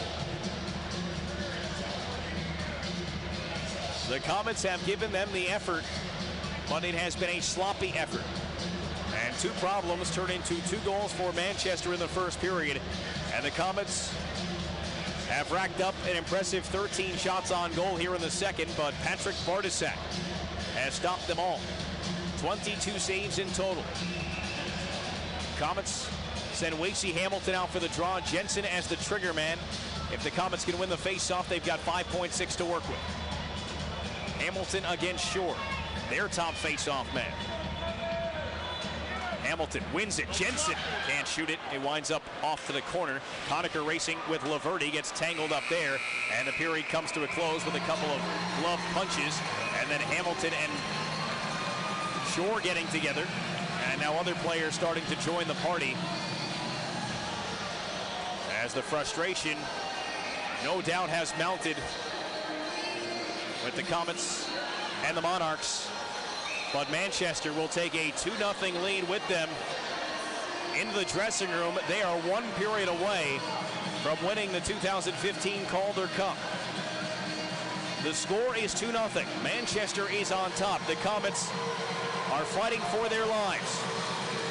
The Comets have given them the effort, but it has been a sloppy effort. And 2 problems turn into 2 goals for Manchester in the first period. And the Comets have racked up an impressive 13 shots on goal here in the second, but Patrick Bartosak has stopped them all. 22 saves in total. Comets send Wasey Hamilton out for the draw. Jensen as the trigger man. If the Comets can win the face-off, they've got 5.6 to work with. Hamilton against Shore, their top face-off man. Hamilton wins it. Jensen can't shoot it. It winds up off to the corner. Conacher racing with Laverty, gets tangled up there, and the period comes to a close with a couple of glove punches, and then Hamilton and Shore getting together, and now other players starting to join the party as the frustration no doubt has mounted with the Comets and the Monarchs. But Manchester will take a 2-0 lead with them into the dressing room. They are 1 period away from winning the 2015 Calder Cup. The score is 2-0. Manchester is on top. The Comets are fighting for their lives,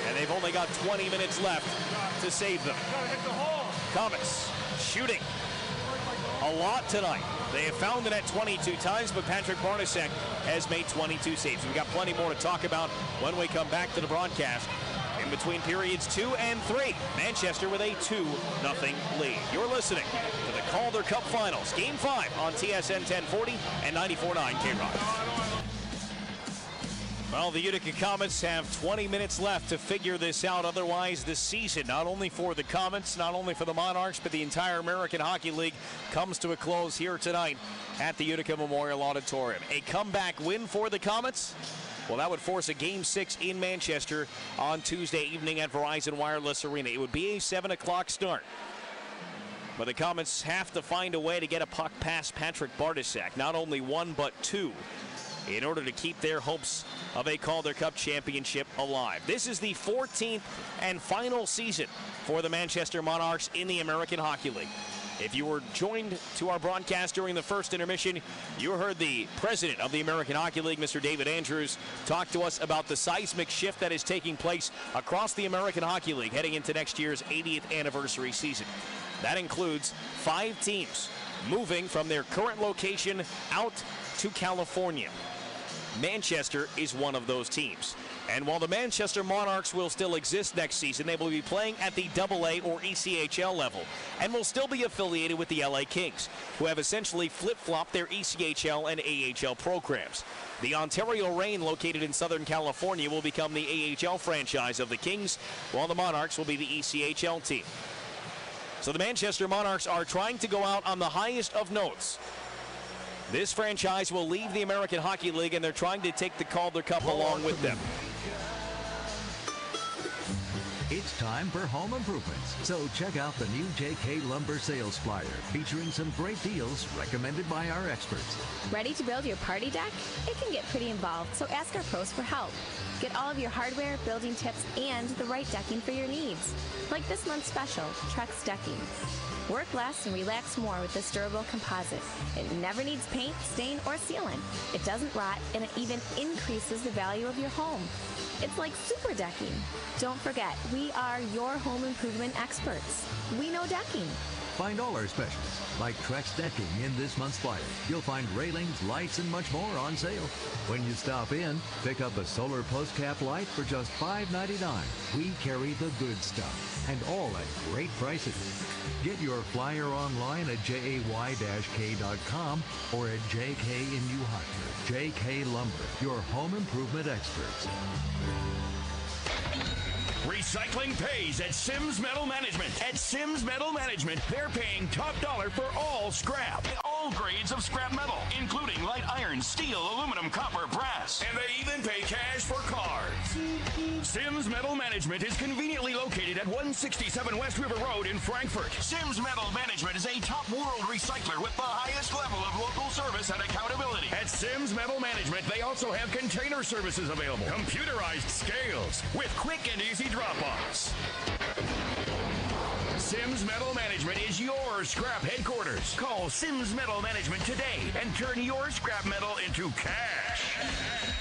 and they've only got 20 minutes left to save them. Comets shooting a lot tonight. They have found the net 22 times, but Patrick Bartosak has made 22 saves. We've got plenty more to talk about when we come back to the broadcast. In between periods 2 and 3, Manchester with a 2-0 lead. You're listening to the Calder Cup Finals, Game 5 on TSN 1040 and 94.9 K-Rock. Well, the Utica Comets have 20 minutes left to figure this out. Otherwise, the season, not only for the Comets, not only for the Monarchs, but the entire American Hockey League comes to a close here tonight at the Utica Memorial Auditorium. A comeback win for the Comets? Well, that would force a Game 6 in Manchester on Tuesday evening at Verizon Wireless Arena. It would be a 7 o'clock start. But the Comets have to find a way to get a puck past Patrick Bartosak. Not only 1, but 2. In order to keep their hopes of a Calder Cup championship alive. This is the 14th and final season for the Manchester Monarchs in the American Hockey League. If you were joined to our broadcast during the first intermission, you heard the president of the American Hockey League, Mr. David Andrews, talk to us about the seismic shift that is taking place across the American Hockey League heading into next year's 80th anniversary season. That includes 5 teams moving from their current location out to California. Manchester is one of those teams. And while the Manchester Monarchs will still exist next season, they will be playing at the AA or ECHL level and will still be affiliated with the LA Kings, who have essentially flip-flopped their ECHL and AHL programs. The Ontario Reign, located in Southern California, will become the AHL franchise of the Kings, while the Monarchs will be the ECHL team. So the Manchester Monarchs are trying to go out on the highest of notes. This franchise will leave the American Hockey League, and they're trying to take the Calder Cup along with them. It's time for home improvements, so check out the new JK Lumber sales flyer featuring some great deals recommended by our experts. Ready to build your party deck? It can get pretty involved, so ask our pros for help. Get all of your hardware, building tips, and the right decking for your needs. Like this month's special, Trex Decking. Work less and relax more with this durable composite. It never needs paint, stain, or sealant. It doesn't rot, and it even increases the value of your home. It's like super decking. Don't forget, we are your home improvement experts. We know decking. Find all our specials, like Trex Decking, in this month's flyer. You'll find railings, lights, and much more on sale. When you stop in, pick up a solar post cap light for just $5.99. We carry the good stuff, and all at great prices. Get your flyer online at jay-k.com or at JK in New Hartford. JK Lumber, your home improvement experts. Recycling pays at Sims Metal Management. At Sims Metal Management, they're paying top dollar for all scrap. All grades of scrap metal, including light iron, steel, aluminum, copper, brass. And they even pay cash for cars. Sims Metal Management is conveniently located at 167 West River Road in Frankfort. Sims Metal Management is a top world recycler with the highest level of local service and accountability. At Sims Metal Management, they also have container services available. Computerized scales with quick and easy drop-offs. Sims Metal Management is your scrap headquarters. Call Sims Metal Management today and turn your scrap metal into cash.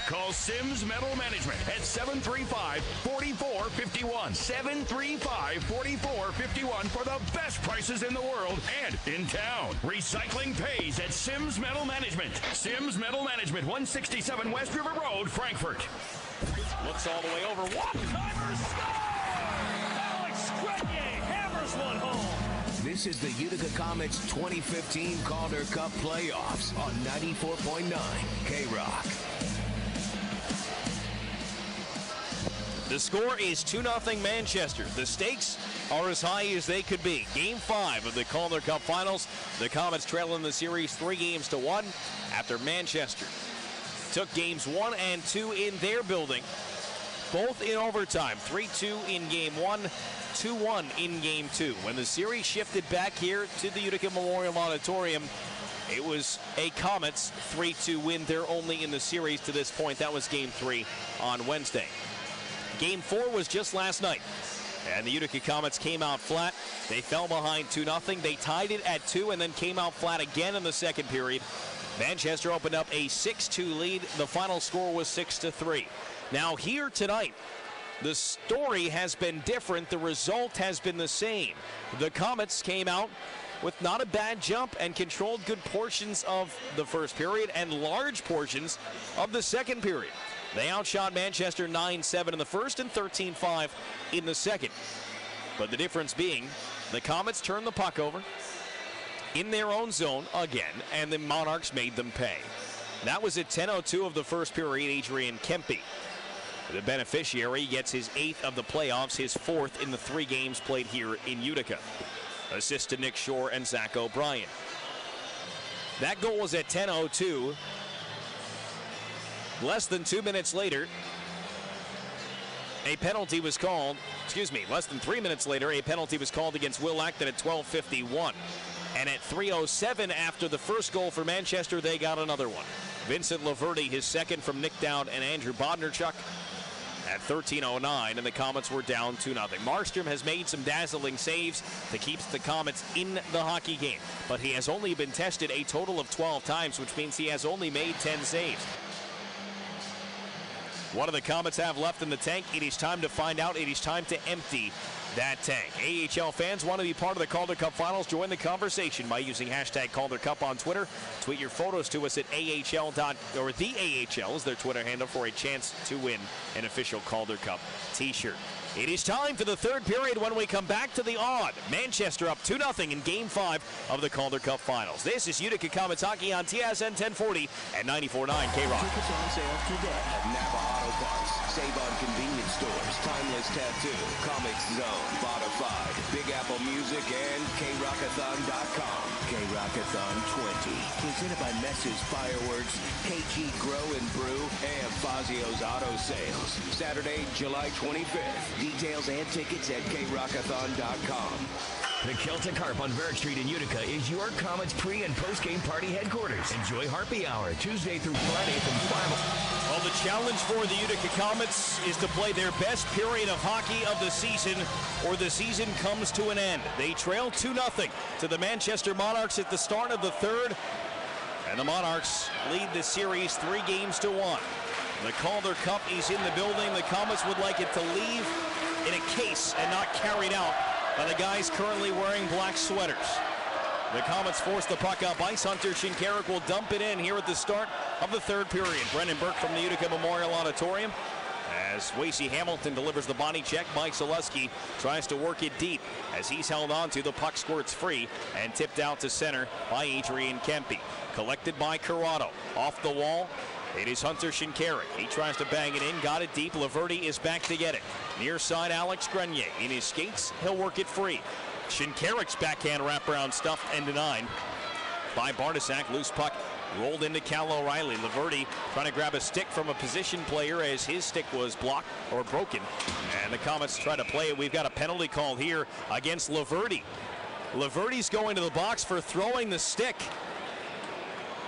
Call Sims Metal Management at 735-4451. 735-4451 for the best prices in the world and in town. Recycling pays at Sims Metal Management. Sims Metal Management, 167 West River Road, Frankfort. Looks all the way over. One-timer score! Alex Grenier hammers one home. This is the Utica Comets 2015 Calder Cup Playoffs on 94.9 K-Rock. The score is 2-0 Manchester. The stakes are as high as they could be. Game 5 of the Calder Cup Finals. The Comets trail in the series 3-1 after Manchester took games 1 and 2 in their building, both in overtime. 3-2 in Game 1, 2-1 in Game 2. When the series shifted back here to the Utica Memorial Auditorium, it was a Comets 3-2 win. They're only in the series to this point. That was Game 3 on Wednesday. Game 4 was just last night, and the Utica Comets came out flat. They fell behind 2-0. They tied it at 2 and then came out flat again in the second period. Manchester opened up a 6-2 lead. The final score was 6-3. Now here tonight, the story has been different. The result has been the same. The Comets came out with not a bad jump and controlled good portions of the first period and large portions of the second period. They outshot Manchester 9-7 in the first and 13-5 in the second. But the difference being, the Comets turned the puck over in their own zone again, and the Monarchs made them pay. That was at 10:02 of the first period. Adrian Kempe, the beneficiary, gets his 8th of the playoffs, his 4th in the 3 games played here in Utica. Assist to Nick Shore and Zach O'Brien. That goal was at 10:02. Less than 2 minutes later, a penalty was called. Less than 3 minutes later, a penalty was called against Will Acton at 12:51. And at 3:07 after the first goal for Manchester, they got another one. Vincent Laverty, his second from Nick Dowd and Andrew Bodnarchuk at 13:09, and the Comets were down 2-0. Markstrom has made some dazzling saves to keep the Comets in the hockey game, but he has only been tested a total of 12 times, which means he has only made 10 saves. What do the Comets have left in the tank? It is time to find out. It is time to empty that tank. AHL fans want to be part of the Calder Cup Finals. Join the conversation by using hashtag Calder Cup on Twitter. Tweet your photos to us at AHL. Or the AHL is their Twitter handle for a chance to win an official Calder Cup t-shirt. It is time for the third period when we come back to the odd. Manchester up 2-0 in Game 5 of the Calder Cup Finals. This is Utica Comets hockey on TSN 1040 and 94.9 K-Rock. Tickets on sale today at Napa Auto Parts. Save on convenience stores, Timeless Tattoo, Comics Zone, Bonafide, Big Apple Music, and KRockathon.com. K-Rockathon 20. Presented by Mess's Fireworks, KG Grow and Brew, and Fazio's Auto Sales. Saturday, July 25th. Details and tickets at krockathon.com. The Celtic Harp on Barrett Street in Utica is your Comets pre- and post-game party headquarters. Enjoy Harpy Hour Tuesday through Friday from 5. Well, the challenge for the Utica Comets is to play their best period of hockey of the season, or the season comes to an end. They trail 2-0 to the Manchester Monarchs at the start of the third, and the Monarchs lead the series 3-1. The Calder Cup is in the building. The Comets would like it to leave in a case and not carried out by the guys currently wearing black sweaters. The Comets force the puck up ice. Hunter Shinkarik will dump it in here at the start of the third period. Brendan Burke from the Utica Memorial Auditorium. As Wasey Hamilton delivers the body check, Mike Zaleski tries to work it deep. As he's held on to, the puck squirts free and tipped out to center by Adrian Kempe. Collected by Corrado. Off the wall, it is Hunter Shinkarik. He tries to bang it in, got it deep. Laverty is back to get it. Near side, Alex Grenier. In his skates, he'll work it free. Shinkarik's backhand wraparound stuffed and denied by Bartasak. Loose puck rolled into Cal O'Reilly. Laverty trying to grab a stick from a position player as his stick was blocked or broken. And the Comets try to play it. We've got a penalty call here against Laverty. Laverty's going to the box for throwing the stick.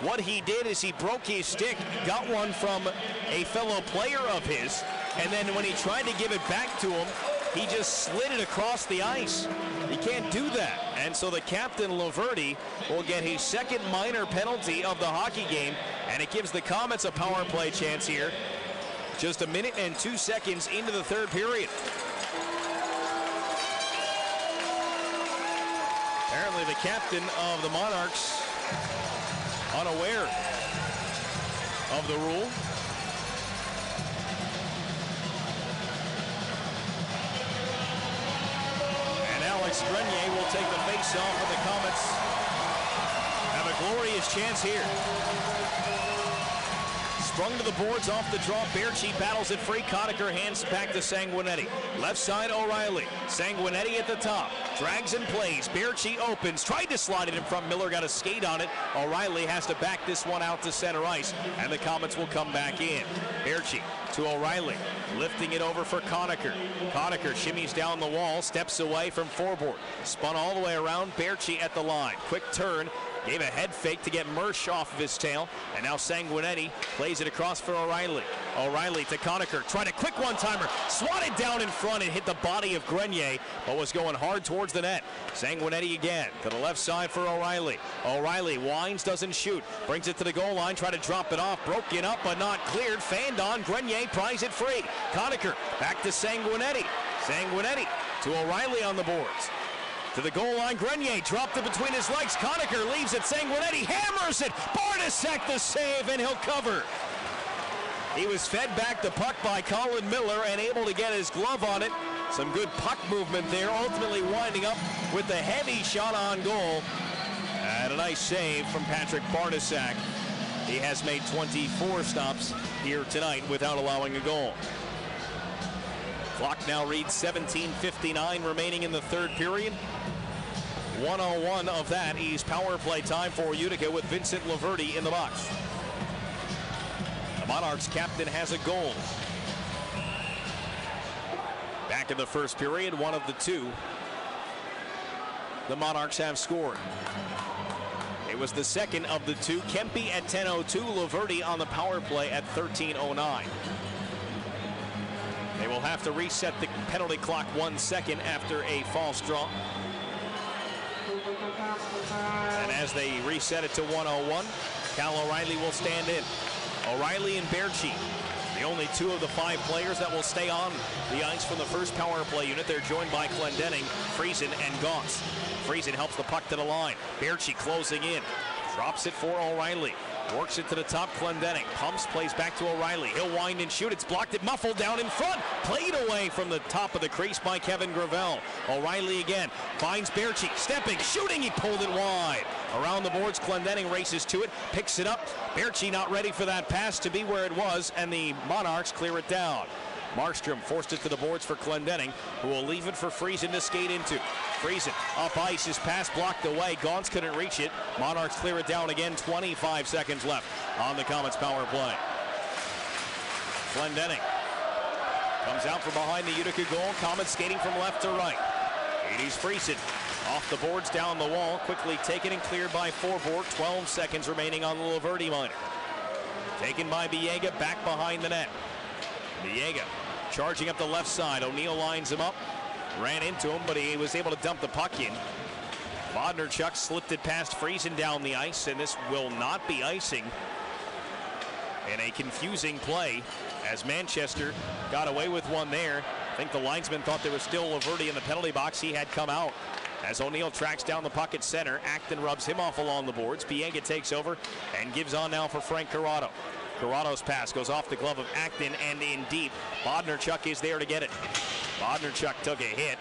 What he did is he broke his stick, got one from a fellow player of his, and then when he tried to give it back to him, he just slid it across the ice. He can't do that. And so the captain, Laverty, will get his second minor penalty of the hockey game, and it gives the Comets a power play chance here. Just 1 minute and 2 seconds into the third period. Apparently the captain of the Monarchs unaware of the rule. And Alex Grenier will take the face-off for the Comets. Have a glorious chance here. Sprung to the boards off the draw. Berchi battles it free. Conacher hands back to Sanguinetti. Left side, O'Reilly. Sanguinetti at the top. Drags and plays. Berchi opens. Tried to slide it in front. Miller got a skate on it. O'Reilly has to back this one out to center ice. And the Comets will come back in. Berchi to O'Reilly. Lifting it over for Conacher. Conacher shimmies down the wall. Steps away from foreboard. Spun all the way around. Berchi at the line. Quick turn. Gave a head fake to get Mersch off of his tail. And now Sanguinetti plays it across for O'Reilly. O'Reilly to Conacher. Tried a quick one-timer. Swatted down in front and hit the body of Grenier, but was going hard towards the net. Sanguinetti again to the left side for O'Reilly. O'Reilly winds, doesn't shoot. Brings it to the goal line. Try to drop it off. Broken up but not cleared. Fanned on. Grenier pries it free. Conacher back to Sanguinetti. Sanguinetti to O'Reilly on the boards. To the goal line, Grenier dropped it between his legs. Conacher leaves it. Sanguinetti hammers it. Bartasak the save, and he'll cover. He was fed back the puck by Colin Miller and able to get his glove on it. Some good puck movement there, ultimately winding up with the heavy shot on goal. And a nice save from Patrick Bartasak. He has made 24 stops here tonight without allowing a goal. Clock now reads 17:59 remaining in the third period. 1:01 of that is power play time for Utica with Vincent Laverty in the box. The Monarchs captain has a goal. Back in the first period, one of the two the Monarchs have scored. It was the second of the two. Kempe at 10:02, Laverty on the power play at 13:09. They will have to reset the penalty clock 1 second after a false draw. And as they reset it to 1:01, Cal O'Reilly will stand in. O'Reilly and Berchi. The only 2 of the 5 players that will stay on the ice from the first power play unit. They're joined by Clendening, Friesen, and Gaunce. Friesen helps the puck to the line. Baertschi closing in. Drops it for O'Reilly. Works it to the top, Clendening. Pumps, plays back to O'Reilly. He'll wind and shoot. It's blocked. It muffled down in front. Played away from the top of the crease by Kevin Gravel. O'Reilly again. Finds Baertschi. Stepping, shooting. He pulled it wide. Around the boards, Clendening races to it. Picks it up. Baertschi not ready for that pass to be where it was, and the Monarchs clear it down. Markstrom forced it to the boards for Clendening, who will leave it for Friesen to skate into. Friesen up ice, his pass blocked away. Gaunce couldn't reach it. Monarchs clear it down again. 25 seconds left on the Comets power play. Clendening comes out from behind the Utica goal. Comets skating from left to right. 80s Friesen off the boards, down the wall, quickly taken and cleared by Forbort. 12 seconds remaining on the Laverty minor. Taken by Biega, back behind the net. Biega charging up the left side. O'Neill lines him up. Ran into him, but he was able to dump the puck in. Bodnarchuk slipped it past Friesen down the ice, and this will not be icing. In a confusing play, as Manchester got away with one there. I think the linesman thought there was still Laverty in the penalty box. He had come out. As O'Neill tracks down the puck at center, Acton rubs him off along the boards. Biega takes over and gives on now for Frank Corrado. Corrado's pass goes off the glove of Acton and in deep. Bodnarchuk is there to get it. Bodnarchuk took a hit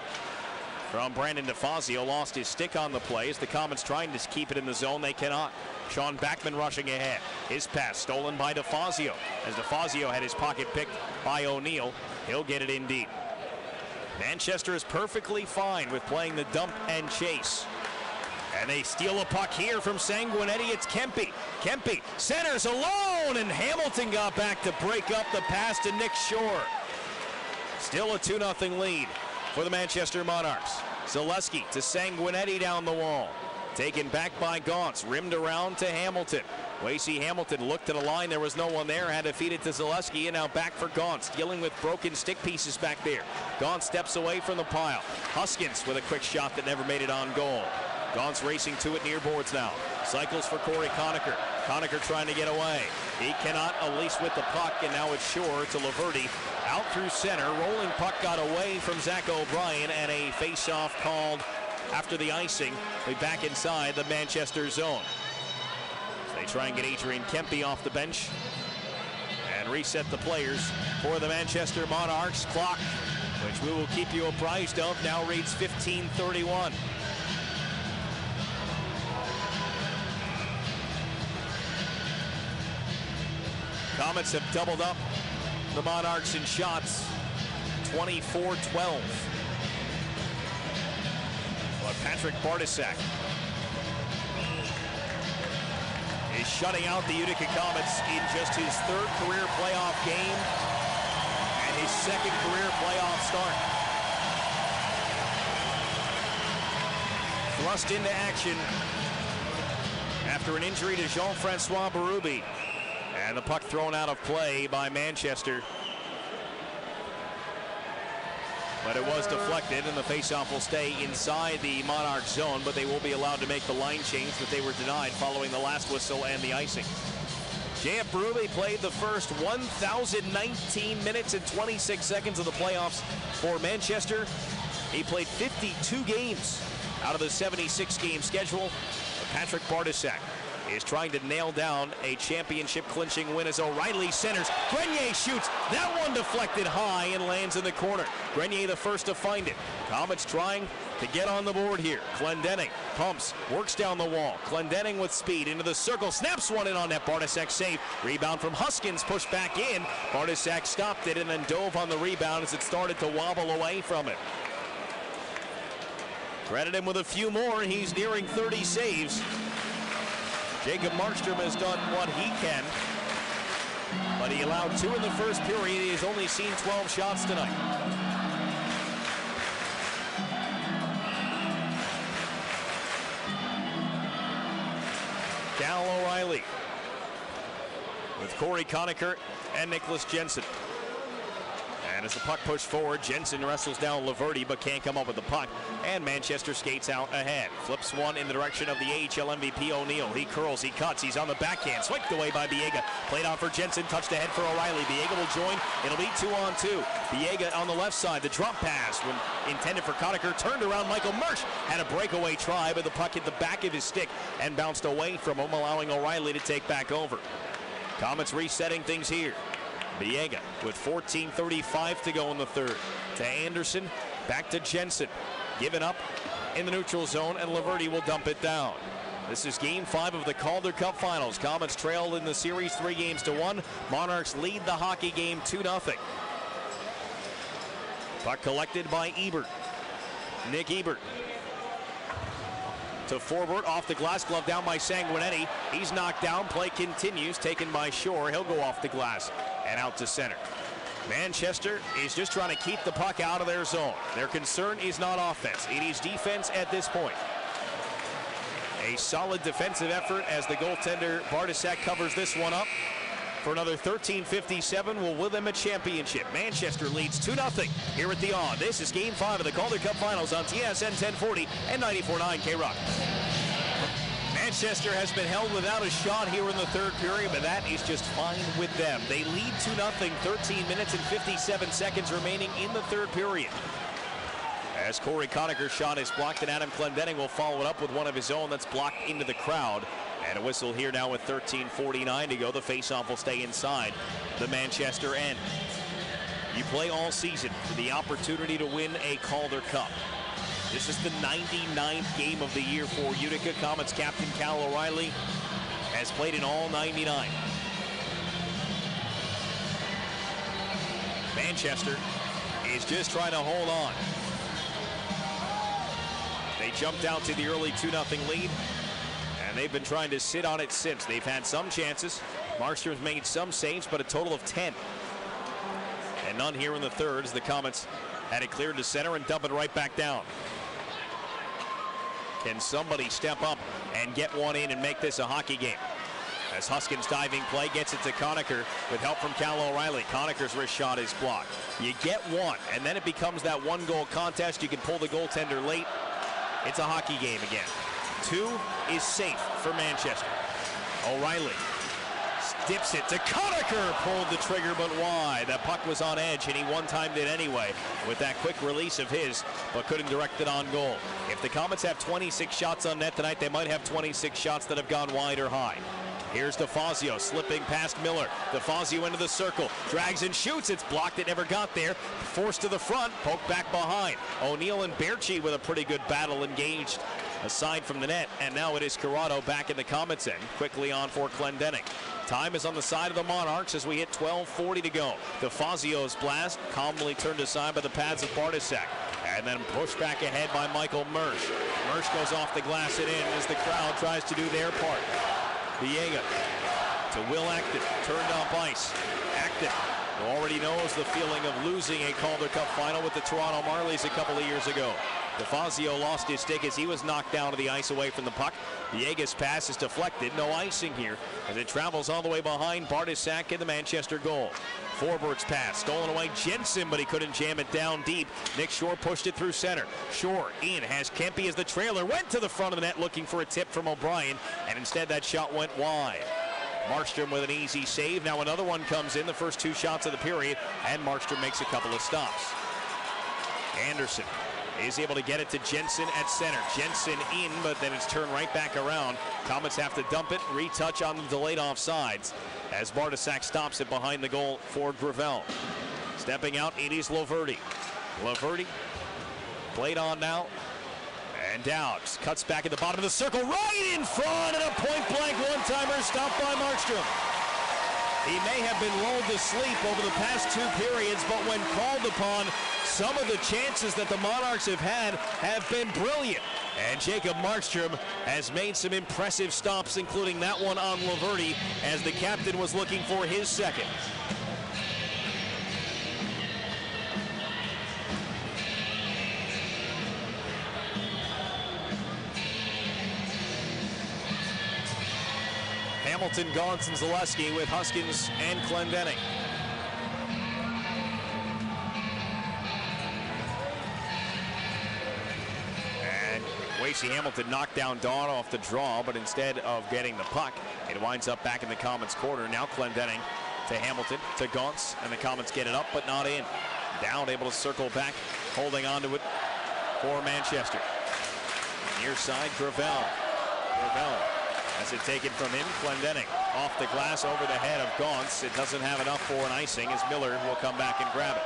from Brandon DeFazio, lost his stick on the play. As the Comets trying to keep it in the zone, they cannot. Sean Backman rushing ahead. His pass stolen by DeFazio. As DeFazio had his pocket picked by O'Neill, he'll get it in deep. Manchester is perfectly fine with playing the dump and chase. And they steal a puck here from Sanguinetti. It's Kempe. Kempe centers alone, and Hamilton got back to break up the pass to Nick Shore. Still a 2-0 lead for the Manchester Monarchs. Zaleski to Sanguinetti down the wall. Taken back by Gaunce, rimmed around to Hamilton. Lacey Hamilton looked to the line, there was no one there, had to feed it to Zaleski, and now back for Gaunce, dealing with broken stick pieces back there. Gaunce steps away from the pile. Huskins with a quick shot that never made it on goal. Gaunce racing to it near boards now. Cycles for Corey Conacher. Conacher trying to get away. He cannot, at least with the puck, and now it's Shore to Laverty. Out through center. Rolling puck got away from Zach O'Brien, and a face-off called after the icing. We're back inside the Manchester zone. They try and get Adrian Kempe off the bench and reset the players for the Manchester Monarchs. Clock, which we will keep you apprised of, now reads 15:31. Comets have doubled up the Monarchs in shots, 24-12. But Patrick Bartosak is shutting out the Utica Comets in just his 3rd career playoff game and his 2nd career playoff start. Thrust into action after an injury to Jean-Francois Berube. And the puck thrown out of play by Manchester. But it was deflected, and the faceoff will stay inside the Monarch zone, but they will be allowed to make the line change that they were denied following the last whistle and the icing. J.F. Berube played the first 1,019 minutes and 26 seconds of the playoffs for Manchester. He played 52 games out of the 76-game schedule. Patrick Bartosak is trying to nail down a championship clinching win as O'Reilly centers. Grenier shoots. That one deflected high and lands in the corner. Grenier the first to find it. Comets trying to get on the board here. Clendening pumps, works down the wall. Clendening with speed into the circle, snaps one in on net. Bartosak save. Rebound from Huskins, pushed back in. Bartosak stopped it and then dove on the rebound as it started to wobble away from it. Credit him with a few more. He's nearing 30 saves. Jacob Markstrom has done what he can, but he allowed 2 in the first period. He has only seen 12 shots tonight. Cal O'Reilly with Corey Conacher and Nicholas Jensen. And as the puck pushed forward, Jensen wrestles down Laverty but can't come up with the puck. And Manchester skates out ahead. Flips one in the direction of the AHL MVP O'Neill. He curls, he cuts, he's on the backhand. Swiped away by Biega. Played on for Jensen, touched ahead for O'Reilly. Biega will join. It'll be 2-on-2. Biega on the left side. The drop pass when intended for Conacher. Turned around. Michael Mersch had a breakaway try, but the puck hit the back of his stick and bounced away from him, allowing O'Reilly to take back over. Comets resetting things here. Biega with 14:35 to go in the third. To Anderson, back to Jensen. Given up in the neutral zone, and Laverty will dump it down. This is Game 5 of the Calder Cup Finals. Comets trail in the series 3-1. Monarchs lead the hockey game 2-0. Puck collected by Ebert. Nick Ebert. To Forbort, off the glass, glove down by Sanguinetti. He's knocked down, play continues, taken by Shore. He'll go off the glass and out to center. Manchester is just trying to keep the puck out of their zone. Their concern is not offense, it is defense at this point. A solid defensive effort as the goaltender Bartosak covers this one up. For another 13:57 will win them a championship. Manchester leads 2-0 here at the On. This is Game 5 of the Calder Cup Finals on TSN 1040 and 94.9 K-Rock. Manchester has been held without a shot here in the third period, but that is just fine with them. They lead 2-0, 13 minutes and 57 seconds remaining in the third period. As Corey Conacher's shot is blocked, and Adam Clendenning will follow it up with one of his own that's blocked into the crowd. And a whistle here now with 13:49 to go. The faceoff will stay inside the Manchester end. You play all season for the opportunity to win a Calder Cup. This is the 99th game of the year for Utica. Comets captain Cal O'Reilly has played in all 99. Manchester is just trying to hold on. They jumped out to the early 2-0 lead, and they've been trying to sit on it since. They've had some chances. Markstrom's made some saves, but a total of 10. And none here in the third as the Comets had it cleared to center and dump it right back down. Can somebody step up and get one in and make this a hockey game? As Huskins' diving play gets it to Conacher with help from Cal O'Reilly. Conacher's wrist shot is blocked. You get one, and then it becomes that one-goal contest. You can pull the goaltender late. It's a hockey game again. 2 is safe for Manchester. O'Reilly dips it to Conacher, pulled the trigger but wide. That puck was on edge, and he one-timed it anyway with that quick release of his, but couldn't direct it on goal. If the Comets have 26 shots on net tonight, they might have 26 shots that have gone wide or high. Here's DeFazio slipping past Miller. DeFazio into the circle, drags and shoots. It's blocked, it never got there. Forced to the front, poked back behind. O'Neill and Berchi with a pretty good battle engaged aside from the net, and now it is Corrado back in the Comets end, quickly on for Clendenning. Time is on the side of the Monarchs as we hit 12:40 to go. DeFazio's blast calmly turned aside by the pads of Bartosak, and then pushed back ahead by Michael Mersch. Mersch goes off the glass and in as the crowd tries to do their part. Biega to Will Acton, turned off ice. Acton, who already knows the feeling of losing a Calder Cup final with the Toronto Marlies a couple of years ago. DeFazio lost his stick as he was knocked down to the ice away from the puck. Biega's pass is deflected. No icing here as it travels all the way behind Bartosak in the Manchester goal. Forbort's pass stolen away. Jensen, but he couldn't jam it down deep. Nick Shore pushed it through center. Shore in, has Kempe as the trailer. Went to the front of the net looking for a tip from O'Brien, and instead that shot went wide. Markstrom with an easy save. Now another one comes in, the first 2 shots of the period, and Markstrom makes a couple of stops. Anderson is able to get it to Jensen at center. Jensen in, but then it's turned right back around. Comets have to dump it, retouch on the delayed offsides as Bartosak stops it behind the goal for Gravel. Stepping out, it is Laverty. Laverty played on now, and Dowds cuts back at the bottom of the circle, right in front, and a point-blank one-timer stopped by Markstrom. He may have been lulled to sleep over the past 2 periods, but when called upon, some of the chances that the Monarchs have been brilliant. And Jacob Markstrom has made some impressive stops, including that one on Laverty, as the captain was looking for his second. Hamilton, Gonson, Zaleski with Huskins and Clendenning. Wasey Hamilton knocked down Dawn off the draw, but instead of getting the puck, it winds up back in the Comets' corner. Now Clendenning to Hamilton, to Gauntz, and the Comets get it up, but not in. Down, able to circle back, holding on to it for Manchester. Near side, Gravel. Gravel has it taken from him. Clendenning off the glass over the head of Gauntz. It doesn't have enough for an icing as Miller will come back and grab it.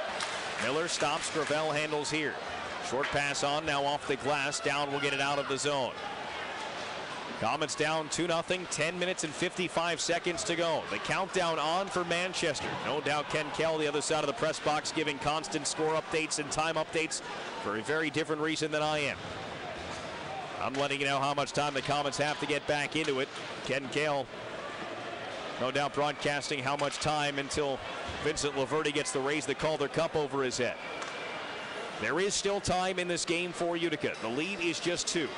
Miller stops, Gravel handles here. Short pass on, now off the glass. Down will get it out of the zone. Comets down 2-0, 10 minutes and 55 seconds to go. The countdown on for Manchester. No doubt Ken Kell, the other side of the press box, giving constant score updates and time updates for a very different reason than I am. I'm letting you know how much time the Comets have to get back into it. Ken Kell, no doubt broadcasting how much time until Vincent Laverty gets to raise the Calder Cup over his head. There is still time in this game for Utica. The lead is just 2.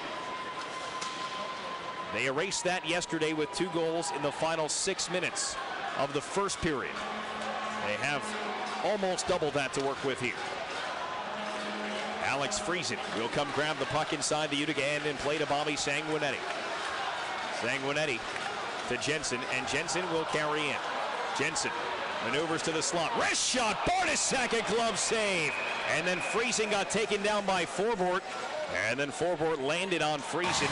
They erased that yesterday with 2 goals in the final 6 minutes of the first period. They have almost double that to work with here. Alex Friesen will come grab the puck inside the Utica end and play to Bobby Sanguinetti. Sanguinetti to Jensen, and Jensen will carry in. Jensen maneuvers to the slot. Wrist shot, Bartasek, a glove save. And then Friesen got taken down by Forbort. And then Forbort landed on Friesen.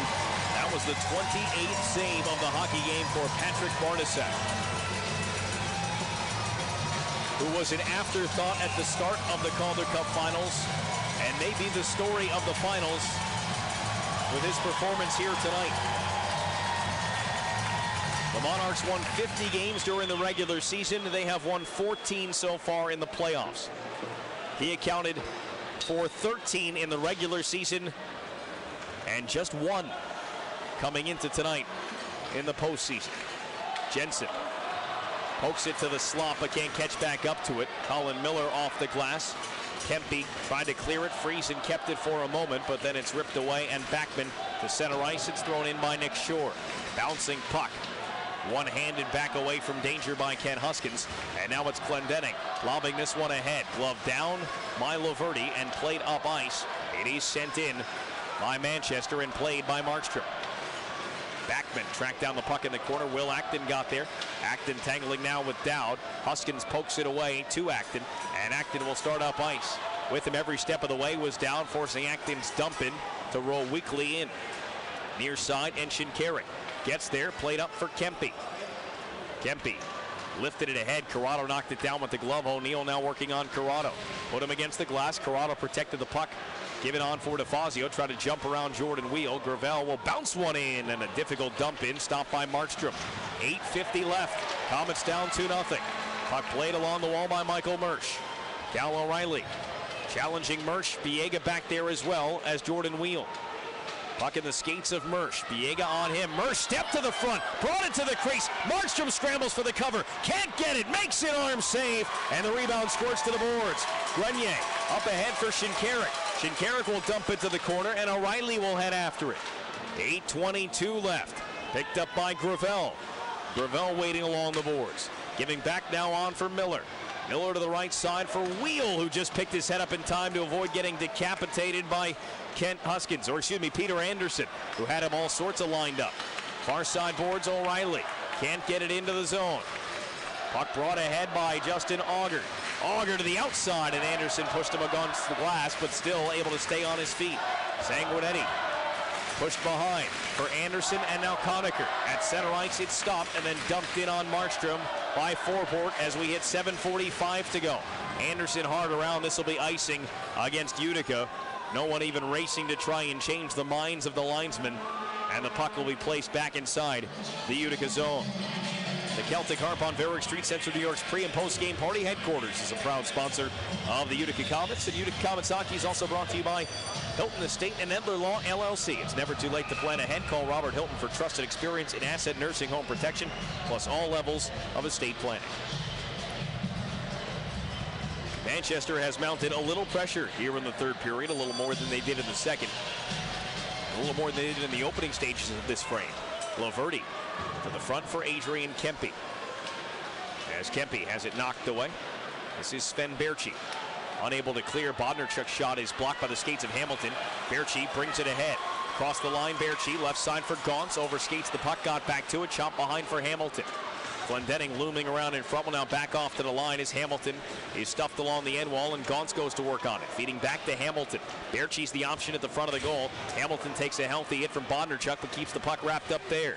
That was the 28th save of the hockey game for Patrick Bartasek, who was an afterthought at the start of the Calder Cup Finals, and may be the story of the finals with his performance here tonight. The Monarchs won 50 games during the regular season. They have won 14 so far in the playoffs. He accounted for 13 in the regular season and just 1 coming into tonight in the postseason. Jensen pokes it to the slot but can't catch back up to it. Colin Miller off the glass. Kempe tried to clear it. Friesen kept it for a moment, but then it's ripped away, and Backman to center ice. It's thrown in by Nick Shore. Bouncing puck. One-handed back away from danger by Ken Huskins. And now it's Clendenning lobbing this one ahead. Glove down by Laverty and played up ice. It is sent in by Manchester and played by Markstrom. Backman tracked down the puck in the corner. Will Acton got there. Acton tangling now with Dowd. Huskins pokes it away to Acton, and Acton will start up ice. With him every step of the way was Dowd, forcing Acton's dump in to roll weakly in. Near side, and Shinkarik gets there, played up for Kempe. Kempe lifted it ahead. Corrado knocked it down with the glove. O'Neill now working on Corrado. Put him against the glass. Corrado protected the puck. Give it on for DeFazio. Try to jump around Jordan Wheel. Gravel will bounce one in, and a difficult dump in. Stopped by Markstrom. 8:50 left. Comets down 2-0. Puck played along the wall by Michael Mersch. Cal O'Reilly challenging Mersch. Biega back there as well as Jordan Wheel. Puck in the skates of Mersch. Biega on him. Mersch stepped to the front. Brought it to the crease. Markstrom scrambles for the cover. Can't get it. Makes an arm save. And the rebound squirts to the boards. Grenier up ahead for Shinkarik. Shinkarik will dump it to the corner, and O'Reilly will head after it. 8:22 left. Picked up by Gravel. Gravel waiting along the boards. Giving back now on for Miller. Miller to the right side for Wheel, who just picked his head up in time to avoid getting decapitated by Peter Anderson, who had him all sorts of lined up. Far side boards, O'Reilly. Can't get it into the zone. Puck brought ahead by Justin Auger. Auger to the outside, and Anderson pushed him against the glass, but still able to stay on his feet. Sanguinetti pushed behind for Anderson, and now Conacher. At center ice, it stopped and then dumped in on Markstrom by Forbort as we hit 7:45 to go. Anderson hard around. This will be icing against Utica. No one even racing to try and change the minds of the linesmen, and the puck will be placed back inside the Utica zone. The Celtic Harp on Varick Street, Central New York's pre- and post-game party headquarters, is a proud sponsor of the Utica Comets. And Utica Comets hockey is also brought to you by Hilton Estate and Edler Law, LLC. It's never too late to plan ahead. Call Robert Hilton for trusted experience in asset nursing home protection, plus all levels of estate planning. Manchester has mounted a little pressure here in the third period, a little more than they did in the second. A little more than they did in the opening stages of this frame. Laverty to the front for Adrian Kempe. As Kempe has it knocked away. This is Sven Berchi. Unable to clear. Bodnarchuk's shot is blocked by the skates of Hamilton. Berchi brings it ahead. Across the line, Berchi, left side for Gaunce, overskates the puck, got back to it, chop behind for Hamilton. Glendening looming around in front, will now back off to the line as Hamilton is stuffed along the end wall, and Gaunce goes to work on it. Feeding back to Hamilton. Berchi's the option at the front of the goal. Hamilton takes a healthy hit from Bondarchuk, but keeps the puck wrapped up there.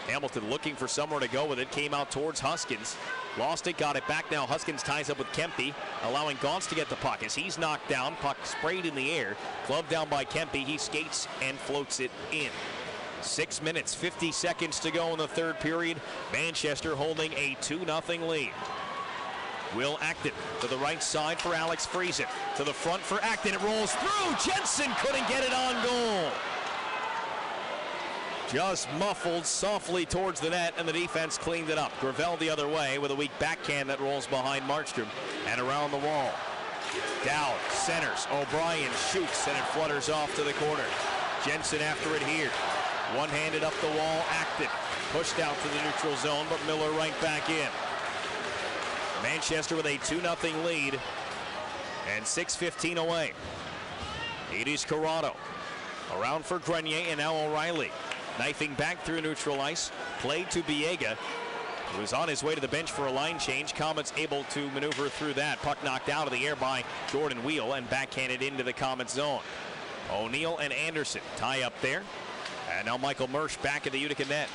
Hamilton looking for somewhere to go with it, came out towards Huskins. Lost it, got it back. Now Huskins ties up with Kempe, allowing Gaunce to get the puck as he's knocked down. Puck sprayed in the air, gloved down by Kempe. He skates and floats it in. 6 minutes, 50 seconds to go in the third period. Manchester holding a 2-0 lead. Will Acton to the right side for Alex Friesen. To the front for Acton. It rolls through. Jensen couldn't get it on goal. Just muffled softly towards the net, and the defense cleaned it up. Gravel the other way with a weak backhand that rolls behind Markstrom and around the wall. Dowd centers. O'Brien shoots, and it flutters off to the corner. Jensen after it here. One-handed up the wall, Acton. Pushed out to the neutral zone, but Miller right back in. Manchester with a 2-0 lead, and 6:15 away. It is Corrado. Around for Grenier, and now O'Reilly. Knifing back through neutral ice, played to Biega, who was on his way to the bench for a line change. Comets able to maneuver through that. Puck knocked out of the air by Jordan Wheel and backhanded into the Comets zone. O'Neill and Anderson tie up there. And now Michael Mersch back at the Utica net.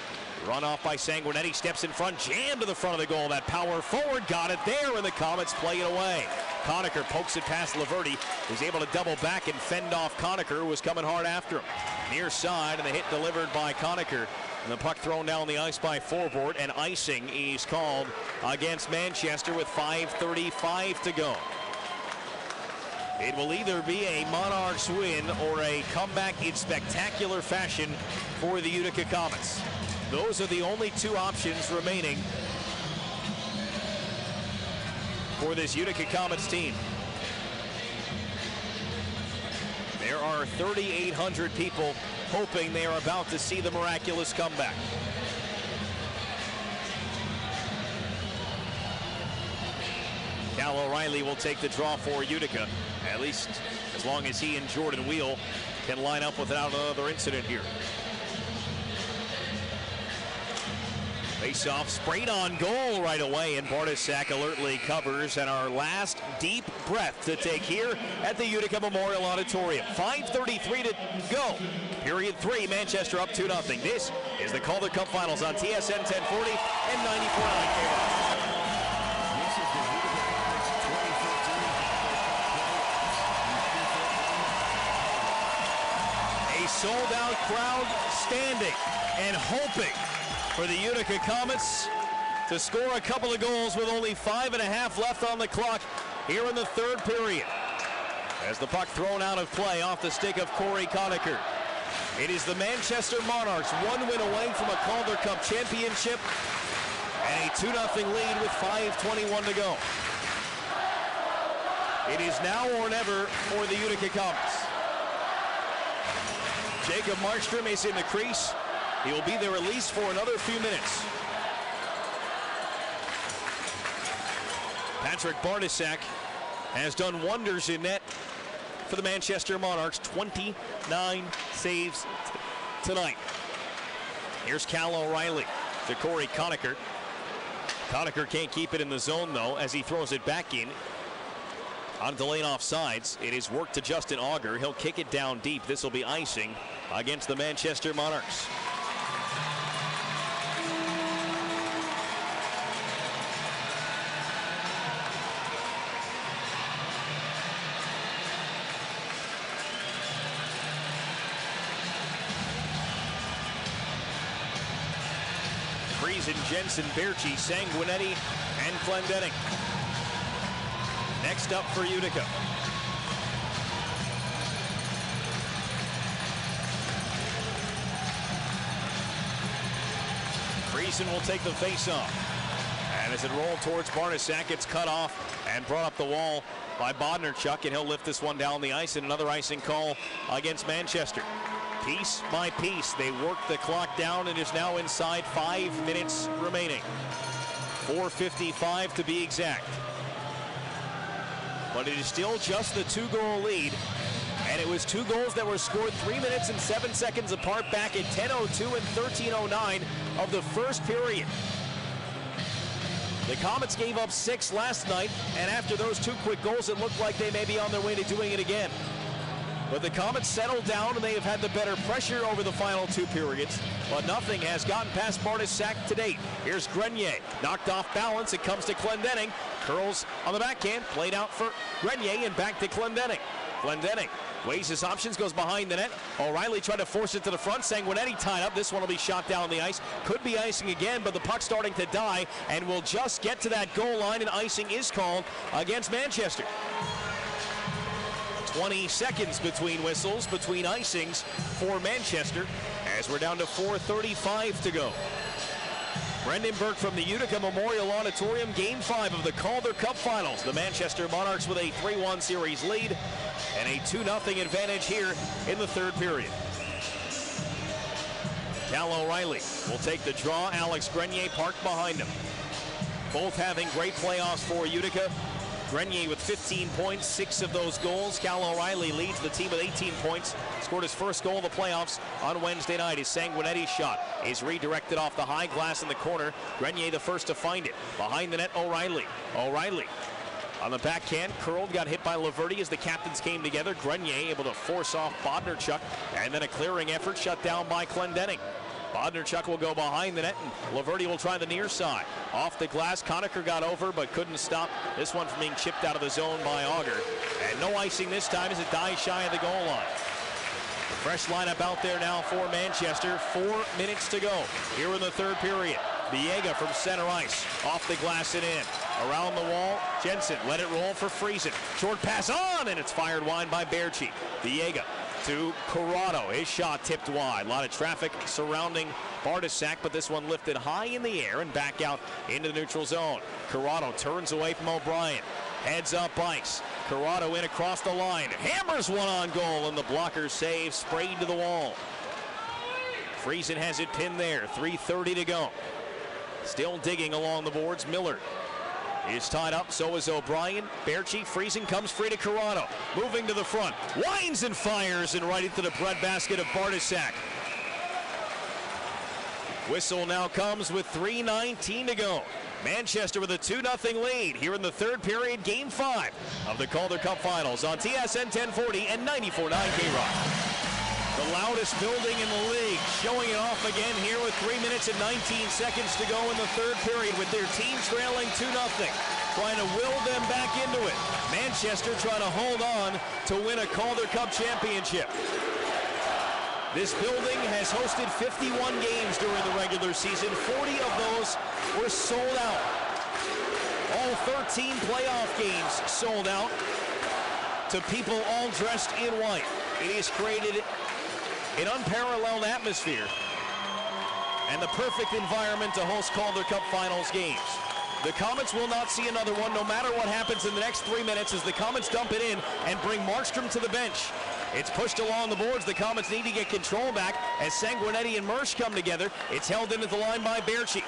Run off by Sanguinetti, steps in front, jammed to the front of the goal. That power forward got it there, and the Comets play it away. Conacher pokes it past Laverty, who's able to double back and fend off Conacher, who was coming hard after him. Near side, and the hit delivered by Conacher. And the puck thrown down the ice by Forward, and icing is called against Manchester with 5:35 to go. It will either be a Monarchs win or a comeback in spectacular fashion for the Utica Comets. Those are the only two options remaining for this Utica Comets team. There are 3,800 people hoping they are about to see the miraculous comeback. Cal O'Reilly will take the draw for Utica, at least as long as he and Jordan Wheel can line up without another incident here. Face-off, sprayed on goal right away, and Bartosak alertly covers. And our last deep breath to take here at the Utica Memorial Auditorium. 5:33 to go. Period 3, Manchester up 2-0. This is the Calder Cup Finals on TSN 1040 and 94.9 KROC. This is the Utica Comets 2015 A sold-out crowd standing and hoping for the Utica Comets to score a couple of goals with only 5.5 left on the clock here in the third period. As the puck thrown out of play off the stick of Corey Conacher. It is the Manchester Monarchs, one win away from a Calder Cup championship, and a 2-0 lead with 5:21 to go. It is now or never for the Utica Comets. Jacob Markstrom is in the crease. He will be there at least for another few minutes. Patrick Bartosak has done wonders in net for the Manchester Monarchs. 29 saves tonight. Here's Cal O'Reilly to Corey Conacher. Conacher can't keep it in the zone, though, as he throws it back in. On delayed offsides, it is worked to Justin Auger. He'll kick it down deep. This will be icing against the Manchester Monarchs. Friesen, Jensen, Berchi, Sanguinetti, and Glendening. Next up for Utica. Friesen will take the face-off. And as it rolled towards Bartosak, it's cut off and brought up the wall by Bondarchuk, and he'll lift this one down the ice, and another icing call against Manchester. Piece by piece, they work the clock down, and is now inside 5 minutes remaining. 4:55 to be exact. But it is still just the 2-goal lead, and And it was 2 goals that were scored 3 minutes and 7 seconds apart back at 10:02 and 13:09 of the first period. The Comets gave up 6 last night, and after those 2 quick goals, it looked like they may be on their way to doing it again. But the Comets settled down, and they have had the better pressure over the final 2 periods, but nothing has gotten past Bartas-Sack to date. Here's Grenier, knocked off balance. It comes to Clendening. Curls on the backhand, played out for Grenier, and back to Clendening. Clendening weighs his options, goes behind the net. O'Reilly tried to force it to the front. Sanguinetti tied up. This one will be shot down the ice. Could be icing again, but the puck's starting to die, and will just get to that goal line, and icing is called against Manchester. 20 seconds between whistles, between icings for Manchester, as we're down to 4:35 to go. Brendan Burke from the Utica Memorial Auditorium, Game 5 of the Calder Cup Finals. The Manchester Monarchs with a 3-1 series lead and a 2-0 advantage here in the 3rd period. Cal O'Reilly will take the draw. Alex Grenier parked behind him. Both having great playoffs for Utica. Grenier with 15 points, 6 of those goals. Cal O'Reilly leads the team with 18 points. Scored his first goal of the playoffs on Wednesday night. His Sanguinetti shot is redirected off the high glass in the corner. Grenier the first to find it. Behind the net, O'Reilly. O'Reilly on the backhand, curled, got hit by Laverty as the captains came together. Grenier able to force off Bodnarchuk, and then a clearing effort shut down by Clendening. Bodnarchuk will go behind the net, and Laverty will try the near side. Off the glass, Conacher got over, but couldn't stop this one from being chipped out of the zone by Auger. And no icing this time as it dies shy of the goal line. Fresh lineup out there now for Manchester. 4 minutes to go here in the 3rd period. Biega from center ice, off the glass and in. Around the wall, Jensen let it roll for Friesen. Short pass on, and it's fired wide by Berchi. Biega to Corrado. His shot tipped wide. A lot of traffic surrounding Bartas-Sack, but this one lifted high in the air and back out into the neutral zone. Corrado turns away from O'Brien. Heads up ice. Corrado in across the line. Hammers one on goal, and the blocker save, sprayed to the wall. Friesen has it pinned there. 3:30 to go. Still digging along the boards. Miller is tied up, so is O'Brien. Berchi, Friesen comes free to Corrado. Moving to the front. Winds and fires, and right into the breadbasket of Bartas-Sack. Whistle now comes with 3:19 to go. Manchester with a 2-0 lead here in the 3rd period, Game 5 of the Calder Cup Finals on TSN 1040 and 94.9 K-Rock. The loudest building in the league, showing it off again here with 3 minutes and 19 seconds to go in the 3rd period with their team trailing 2-0. Trying to will them back into it. Manchester trying to hold on to win a Calder Cup championship. This building has hosted 51 games during the regular season. 40 of those were sold out. All 13 playoff games sold out to people all dressed in white. It has created an unparalleled atmosphere and the perfect environment to host Calder Cup Finals games. The Comets will not see another one no matter what happens in the next 3 minutes as the Comets dump it in and bring Markstrom to the bench. It's pushed along the boards. The Comets need to get control back as Sanguinetti and Mersch come together. It's held into the line by Berchi.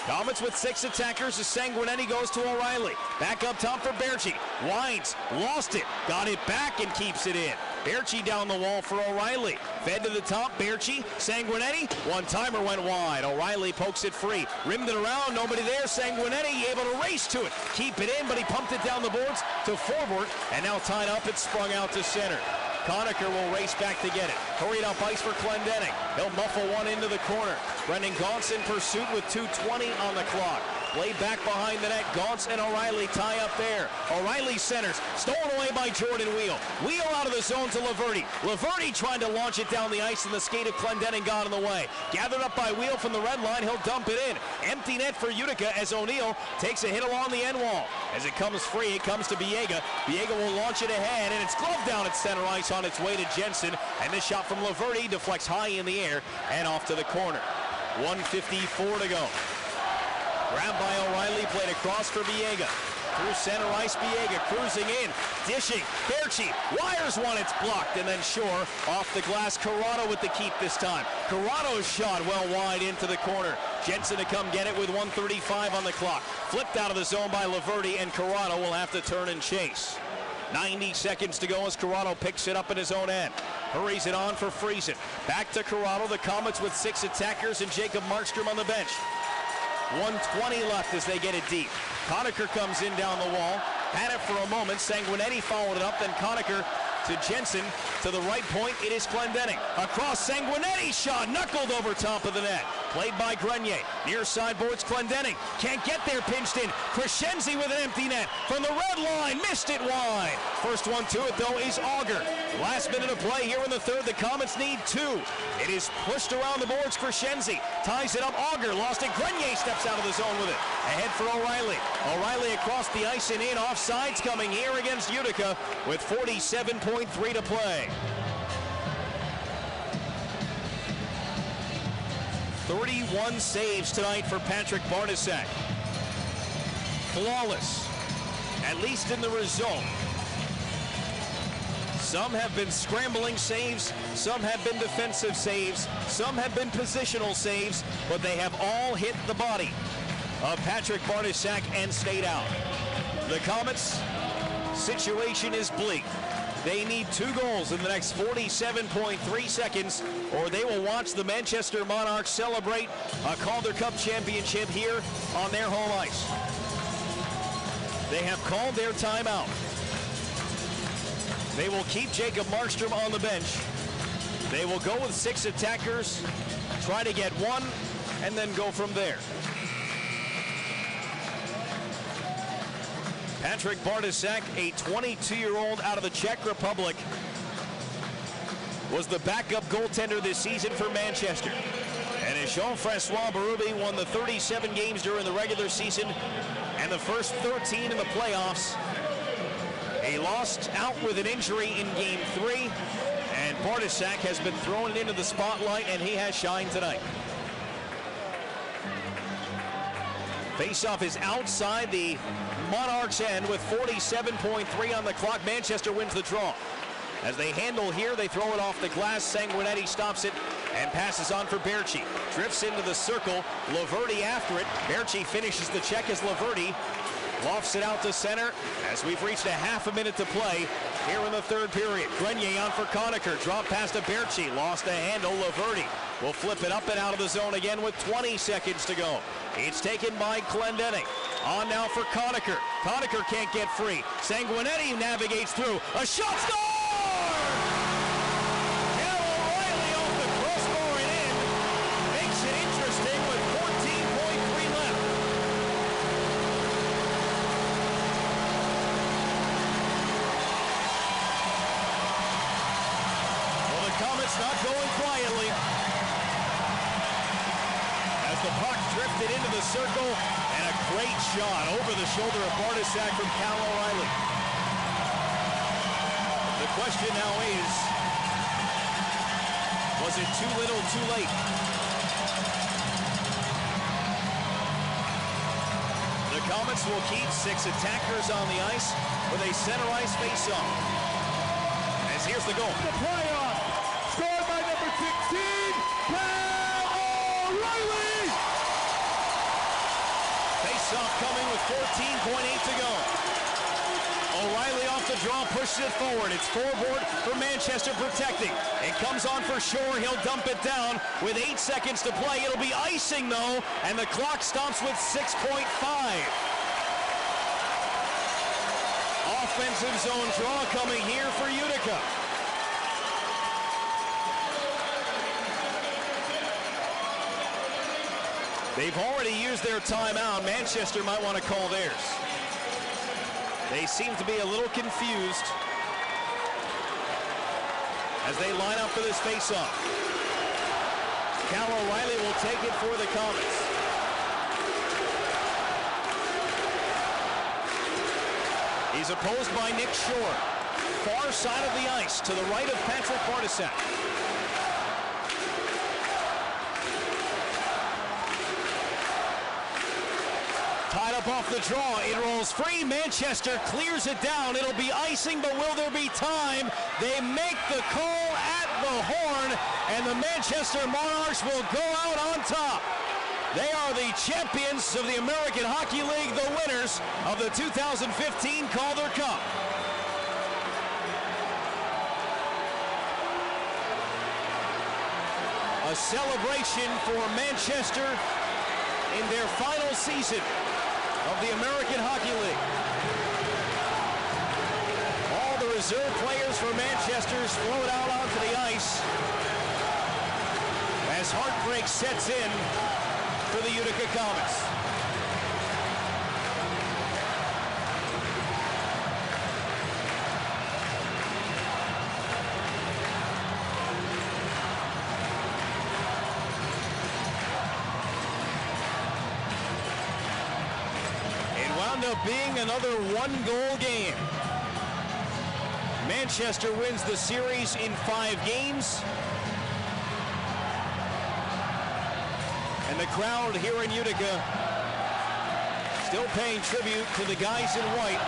Comets with 6 attackers as Sanguinetti goes to O'Reilly. Back up top for Berchi. Winds, lost it, got it back and keeps it in. Berchi down the wall for O'Reilly. Fed to the top, Berchi, Sanguinetti. One-timer went wide. O'Reilly pokes it free. Rimmed it around, nobody there. Sanguinetti able to race to it. Keep it in, but he pumped it down the boards to forward. And now tied up, it's sprung out to center. Conacher will race back to get it. Hurried up ice for Clendening. He'll muffle one into the corner. Brendan Gauntz in pursuit with 2:20 on the clock. Laid back behind the net. Gauntz and O'Reilly tie up there. O'Reilly centers. Stolen away by Jordan Wheel. Wheel out of the zone to Laverty. Laverty trying to launch it down the ice, and the skate of Clendening got in the way. Gathered up by Wheel from the red line. He'll dump it in. Empty net for Utica as O'Neill takes a hit along the end wall. As it comes free, it comes to Biega. Biega will launch it ahead, and it's gloved down at center ice on its way to Jensen. And this shot from Laverty deflects high in the air and off to the corner. 1:54 to go. Grabbed by O'Reilly, played across for Biega. Through center ice, Biega cruising in, dishing. Berchi wires one, it's blocked, and then Shore off the glass. Corrado with the keep this time. Corrado's shot well wide into the corner. Jensen to come get it with 1:35 on the clock. Flipped out of the zone by Laverty, and Corrado will have to turn and chase. 90 seconds to go as Corrado picks it up in his own end. Hurries it on for Friesen. Back to Corrado. The Comets with 6 attackers and Jacob Markstrom on the bench. 1:20 left as they get it deep. Conacher comes in down the wall. Had it for a moment. Sanguinetti followed it up. Then Conacher to Jensen. To the right point, it is Clendening. Across Sanguinetti, shot knuckled over top of the net. Played by Grenier. Near side boards, Clendening. Can't get there, pinched in. Crescenzi with an empty net. From the red line, missed it wide. First one to it, though, is Auger. Last minute of play here in the third. The Comets need 2. It is pushed around the boards. Crescenzi ties it up. Auger lost it. Grenier steps out of the zone with it. Ahead for O'Reilly. O'Reilly across the ice and in. Offsides coming here against Utica with 47.3 to play. 31 saves tonight for Patrick Bartosak. Flawless, at least in the result. Some have been scrambling saves, some have been defensive saves, some have been positional saves, but they have all hit the body of Patrick Bartosak and stayed out. The Comets' situation is bleak. They need 2 goals in the next 47.3 seconds, or they will watch the Manchester Monarchs celebrate a Calder Cup championship here on their home ice. They have called their timeout. They will keep Jacob Markstrom on the bench. They will go with 6 attackers, try to get 1, and then go from there. Patrick Bartosak, a 22-year-old out of the Czech Republic, was the backup goaltender this season for Manchester. And as Jean-Francois Berube won the 37 games during the regular season and the first 13 in the playoffs, he lost out with an injury in Game 3, and Bartosak has been thrown into the spotlight, and he has shined tonight. Faceoff is outside the Monarchs end with 47.3 on the clock. Manchester wins the draw. As they handle here, they throw it off the glass. Sanguinetti stops it and passes on for Berchi. Drifts into the circle. Laverty after it. Berchi finishes the check as Laverty lofts it out to center as we've reached a half a minute to play here in the third period. Grenier on for Conacher. Drop pass to Berchi. Lost the handle. Laverty will flip it up and out of the zone again with 20 seconds to go. It's taken by Clendening. On now for Conacher. Conacher can't get free. Sanguinetti navigates through. A shot, score! Now O'Reilly off the crossbar and in. Makes it interesting with 14.3 left. Well, the Comets not going quietly. As the puck drifted into the circle, and a great shot over the shoulder of Bartosak from Cal O'Reilly. The question now is, was it too little, too late? The Comets will keep 6 attackers on the ice with a center ice face-off. As here's the goal. The playoff, scored by number 16, Cal O'Reilly! Face-off coming with 14.8 to go. O'Reilly off the draw, pushes it forward. It's forward for Manchester protecting. It comes on for Shore. He'll dump it down with 8 seconds to play. It'll be icing, though, and the clock stops with 6.5. Offensive zone draw coming here for Utica. They've already used their timeout. Manchester might want to call theirs. They seem to be a little confused as they line up for this faceoff. Cal O'Reilly will take it for the Comets. He's opposed by Nick Shore. Far side of the ice to the right of Patrick Bartosak. Tied up off the draw, it rolls free. Manchester clears it down. It'll be icing, but will there be time? They make the call at the horn, and the Manchester Monarchs will go out on top. They are the champions of the American Hockey League, the winners of the 2015 Calder Cup. A celebration for Manchester in their final season of the American Hockey League. All the reserve players for Manchester float out onto the ice as heartbreak sets in for the Utica Comets. Up being another one-goal game. Manchester wins the series in 5 games. And the crowd here in Utica still paying tribute to the guys in white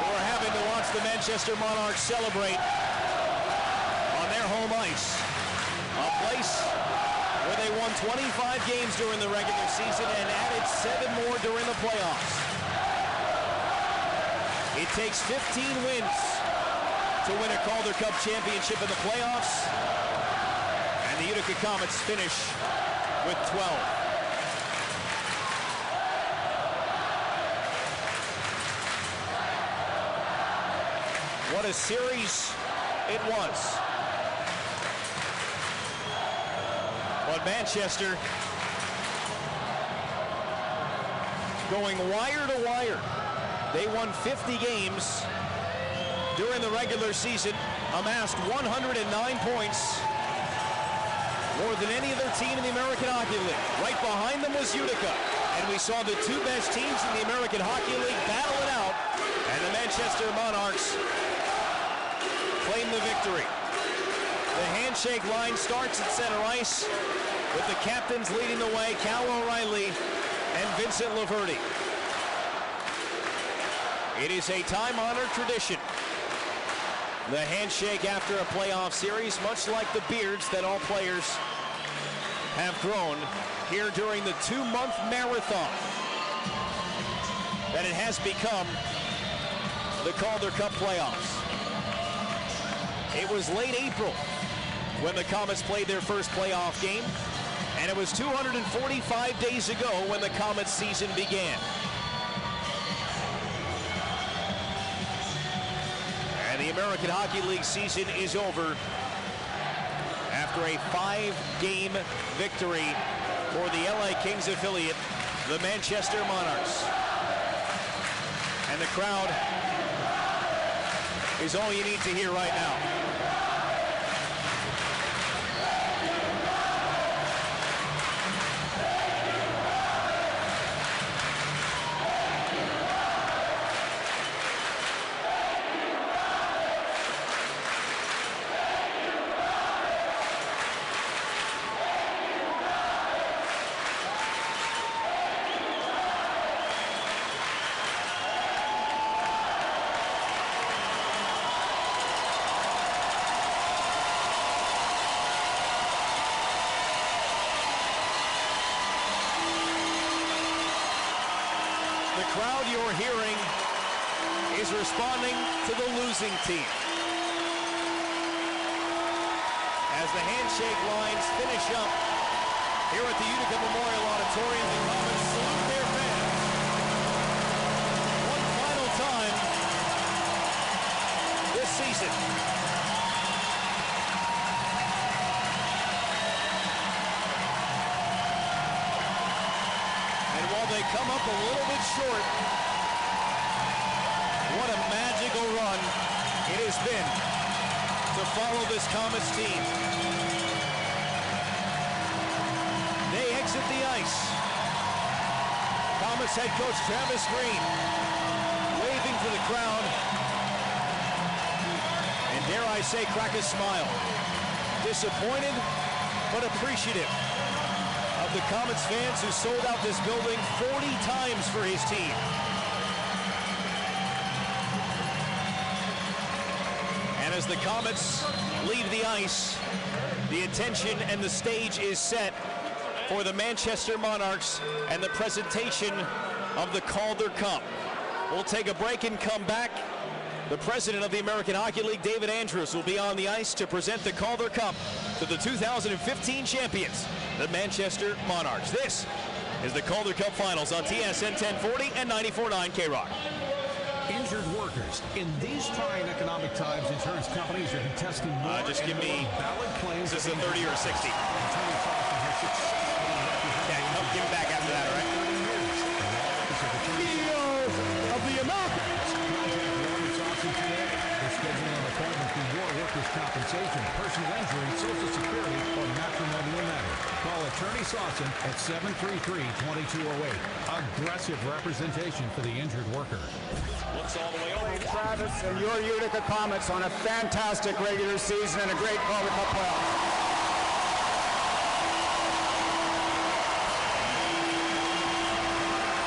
who are having to watch the Manchester Monarchs celebrate on their home ice. A place where they won 25 games during the regular season and added 7 more during the playoffs. It takes 15 wins to win a Calder Cup championship in the playoffs, and the Utica Comets finish with 12. What a series it was. But Manchester going wire to wire. They won 50 games during the regular season, amassed 109 points, more than any other team in the American Hockey League. Right behind them was Utica, and we saw the 2 best teams in the American Hockey League battle it out, and the Manchester Monarchs claim the victory. The handshake line starts at center ice with the captains leading the way, Cal O'Reilly and Vincent Laverty. It is a time-honored tradition. The handshake after a playoff series, much like the beards that all players have grown here during the 2-month marathon that it has become the Calder Cup Playoffs. It was late April when the Comets played their first playoff game, and it was 245 days ago when the Comets season began. And the American Hockey League season is over after a 5-game victory for the LA Kings affiliate, the Manchester Monarchs. And the crowd is all you need to hear right now. Crowd you're hearing is responding to the losing team. As the handshake lines finish up here at the Utica Memorial Auditorium, the Comets salute their fans one final time this season. They come up a little bit short. What a magical run it has been to follow this Comets team. They exit the ice. Comets head coach Travis Green waving to the crowd, and dare I say, crack a smile. Disappointed, but appreciative of the Comets fans who sold out this building 40 times for his team. And as the Comets leave the ice, the attention and the stage is set for the Manchester Monarchs and the presentation of the Calder Cup. We'll take a break and come back The president of the American Hockey League, David Andrews, will be on the ice to present the Calder Cup to the 2015 champions, the Manchester Monarchs. This is the Calder Cup Finals on TSN 1040 and 94.9 K-Rock. Injured workers. In these trying economic times, insurance companies are contesting more just give me valid claims. Is this a 30 or a 60? Yeah, give me back after that, all right? Of the Americans. Contact Warren Saucy today. They're scheduling an appointment for your workers' compensation, personal injury, Social Security, or matrimonial matter. Call Attorney Saucin at 733-2208. Aggressive representation for the injured worker. Looks all the way over. Travis and your Utica Comets on a fantastic regular season and a great Calder Cup playoffs.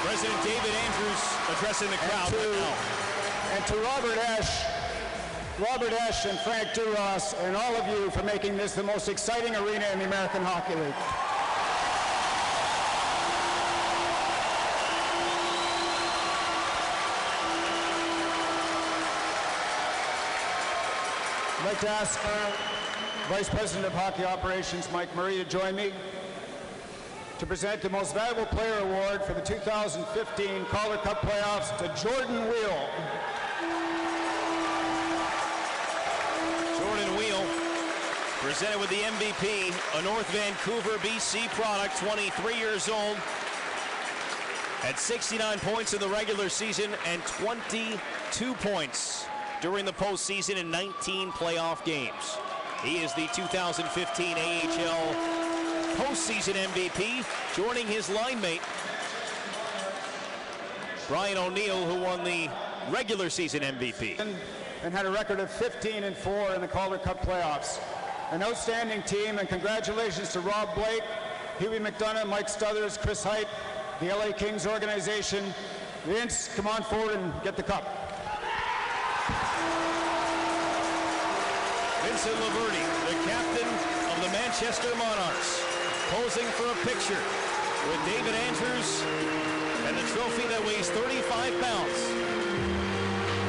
President David Andrews addressing the crowd right now. And to Robert Esch and Frank Duras and all of you for making this the most exciting arena in the American Hockey League. I'd like to ask Vice President of Hockey Operations Mike Murray to join me to present the Most Valuable Player Award for the 2015 Calder Cup Playoffs to Jordan Wheel. Jordan Wheel, presented with the MVP, a North Vancouver, BC product, 23 years old, had 69 points in the regular season and 22 points during the postseason in 19 playoff games. He is the 2015 AHL postseason MVP, joining his line mate, Brian O'Neill, who won the regular season MVP. And had a record of 15-4 in the Calder Cup playoffs. An outstanding team, and congratulations to Rob Blake, Huey McDonough, Mike Stothers, Chris Height, the LA Kings organization. Vince, come on forward and get the cup. Vincent Laverty, the captain of the Manchester Monarchs, posing for a picture with David Andrews and the trophy that weighs 35 pounds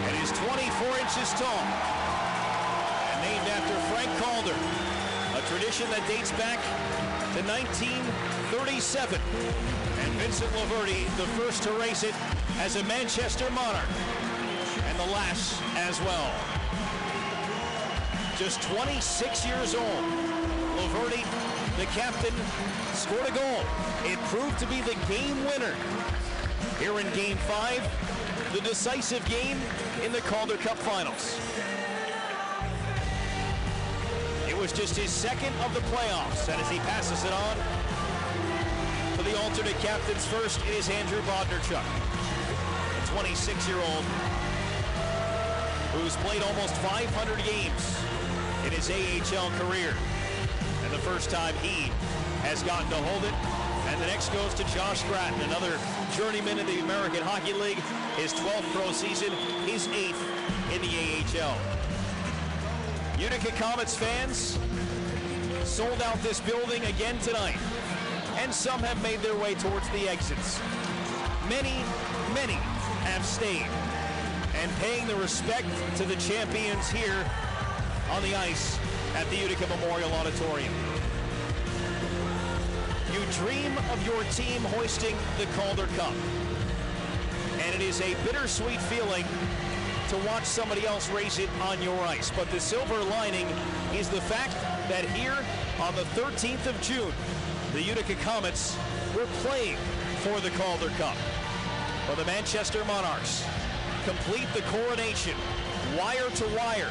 and is 24 inches tall and named after Frank Calder, a tradition that dates back to 1937. And Vincent Laverty, the first to race it as a Manchester Monarch, and the last as well. Just 26 years old, Laverty, the captain, scored a goal. It proved to be the game winner here in Game 5, the decisive game in the Calder Cup Finals. It was just his second of the playoffs, and as he passes it on to the alternate captains, first it is Andrew Bodnarchuk, a 26-year-old who's played almost 500 games in his AHL career. And the first time he has gotten to hold it. And the next goes to Josh Gratton, another journeyman in the American Hockey League. His 12th pro season, his 8th in the AHL. Utica Comets fans sold out this building again tonight. And some have made their way towards the exits. Many, many have stayed and paying the respect to the champions here on the ice at the Utica Memorial Auditorium. You dream of your team hoisting the Calder Cup, and it is a bittersweet feeling to watch somebody else raise it on your ice. But the silver lining is the fact that here on the 13th of June, the Utica Comets were playing for the Calder Cup. For the Manchester Monarchs complete the coronation, wire to wire.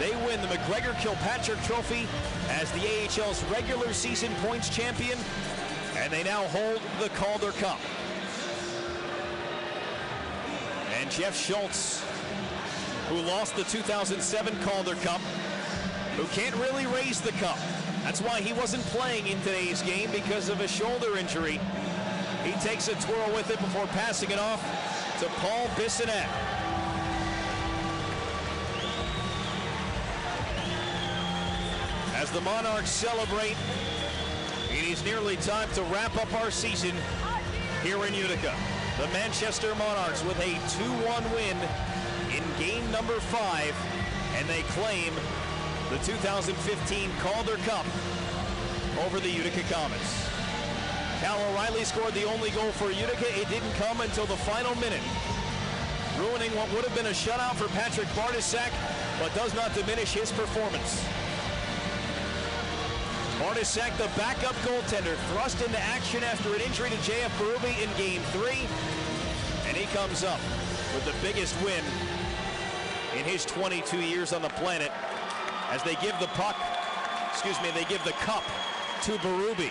They win the McGregor-Kilpatrick Trophy as the AHL's regular season points champion, and they now hold the Calder Cup. And Jeff Schultz, who lost the 2007 Calder Cup, who can't really raise the cup. That's why he wasn't playing in today's game, because of a shoulder injury. He takes a twirl with it before passing it off to Paul Bissonnette. As the Monarchs celebrate, it is nearly time to wrap up our season here in Utica. The Manchester Monarchs with a 2-1 win in game number 5, and they claim the 2015 Calder Cup over the Utica Comets. Cal O'Reilly scored the only goal for Utica. It didn't come until the final minute, ruining what would have been a shutout for Patrick Bartoszek, but does not diminish his performance. Bartoszek, the backup goaltender, thrust into action after an injury to J.F. Berube in Game 3, and he comes up with the biggest win in his 22 years on the planet as they give the cup to Berube,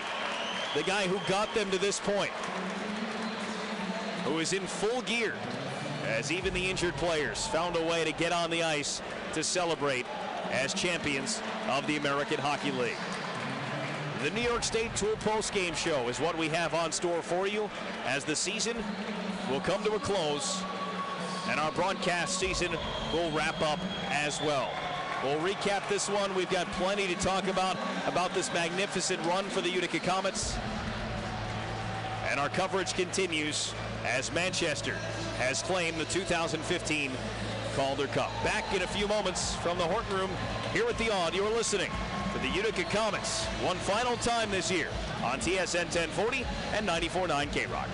the guy who got them to this point, who is in full gear as even the injured players found a way to get on the ice to celebrate as champions of the American Hockey League. The New York State Tour post-game show is what we have on store for you as the season will come to a close and our broadcast season will wrap up as well. We'll recap this one. We've got plenty to talk about this magnificent run for the Utica Comets. And our coverage continues as Manchester has claimed the 2015 Calder Cup. Back in a few moments from the Horton Room here at the Aud. You're listening to the Utica Comets one final time this year on TSN 1040 and 94.9 K-Rock.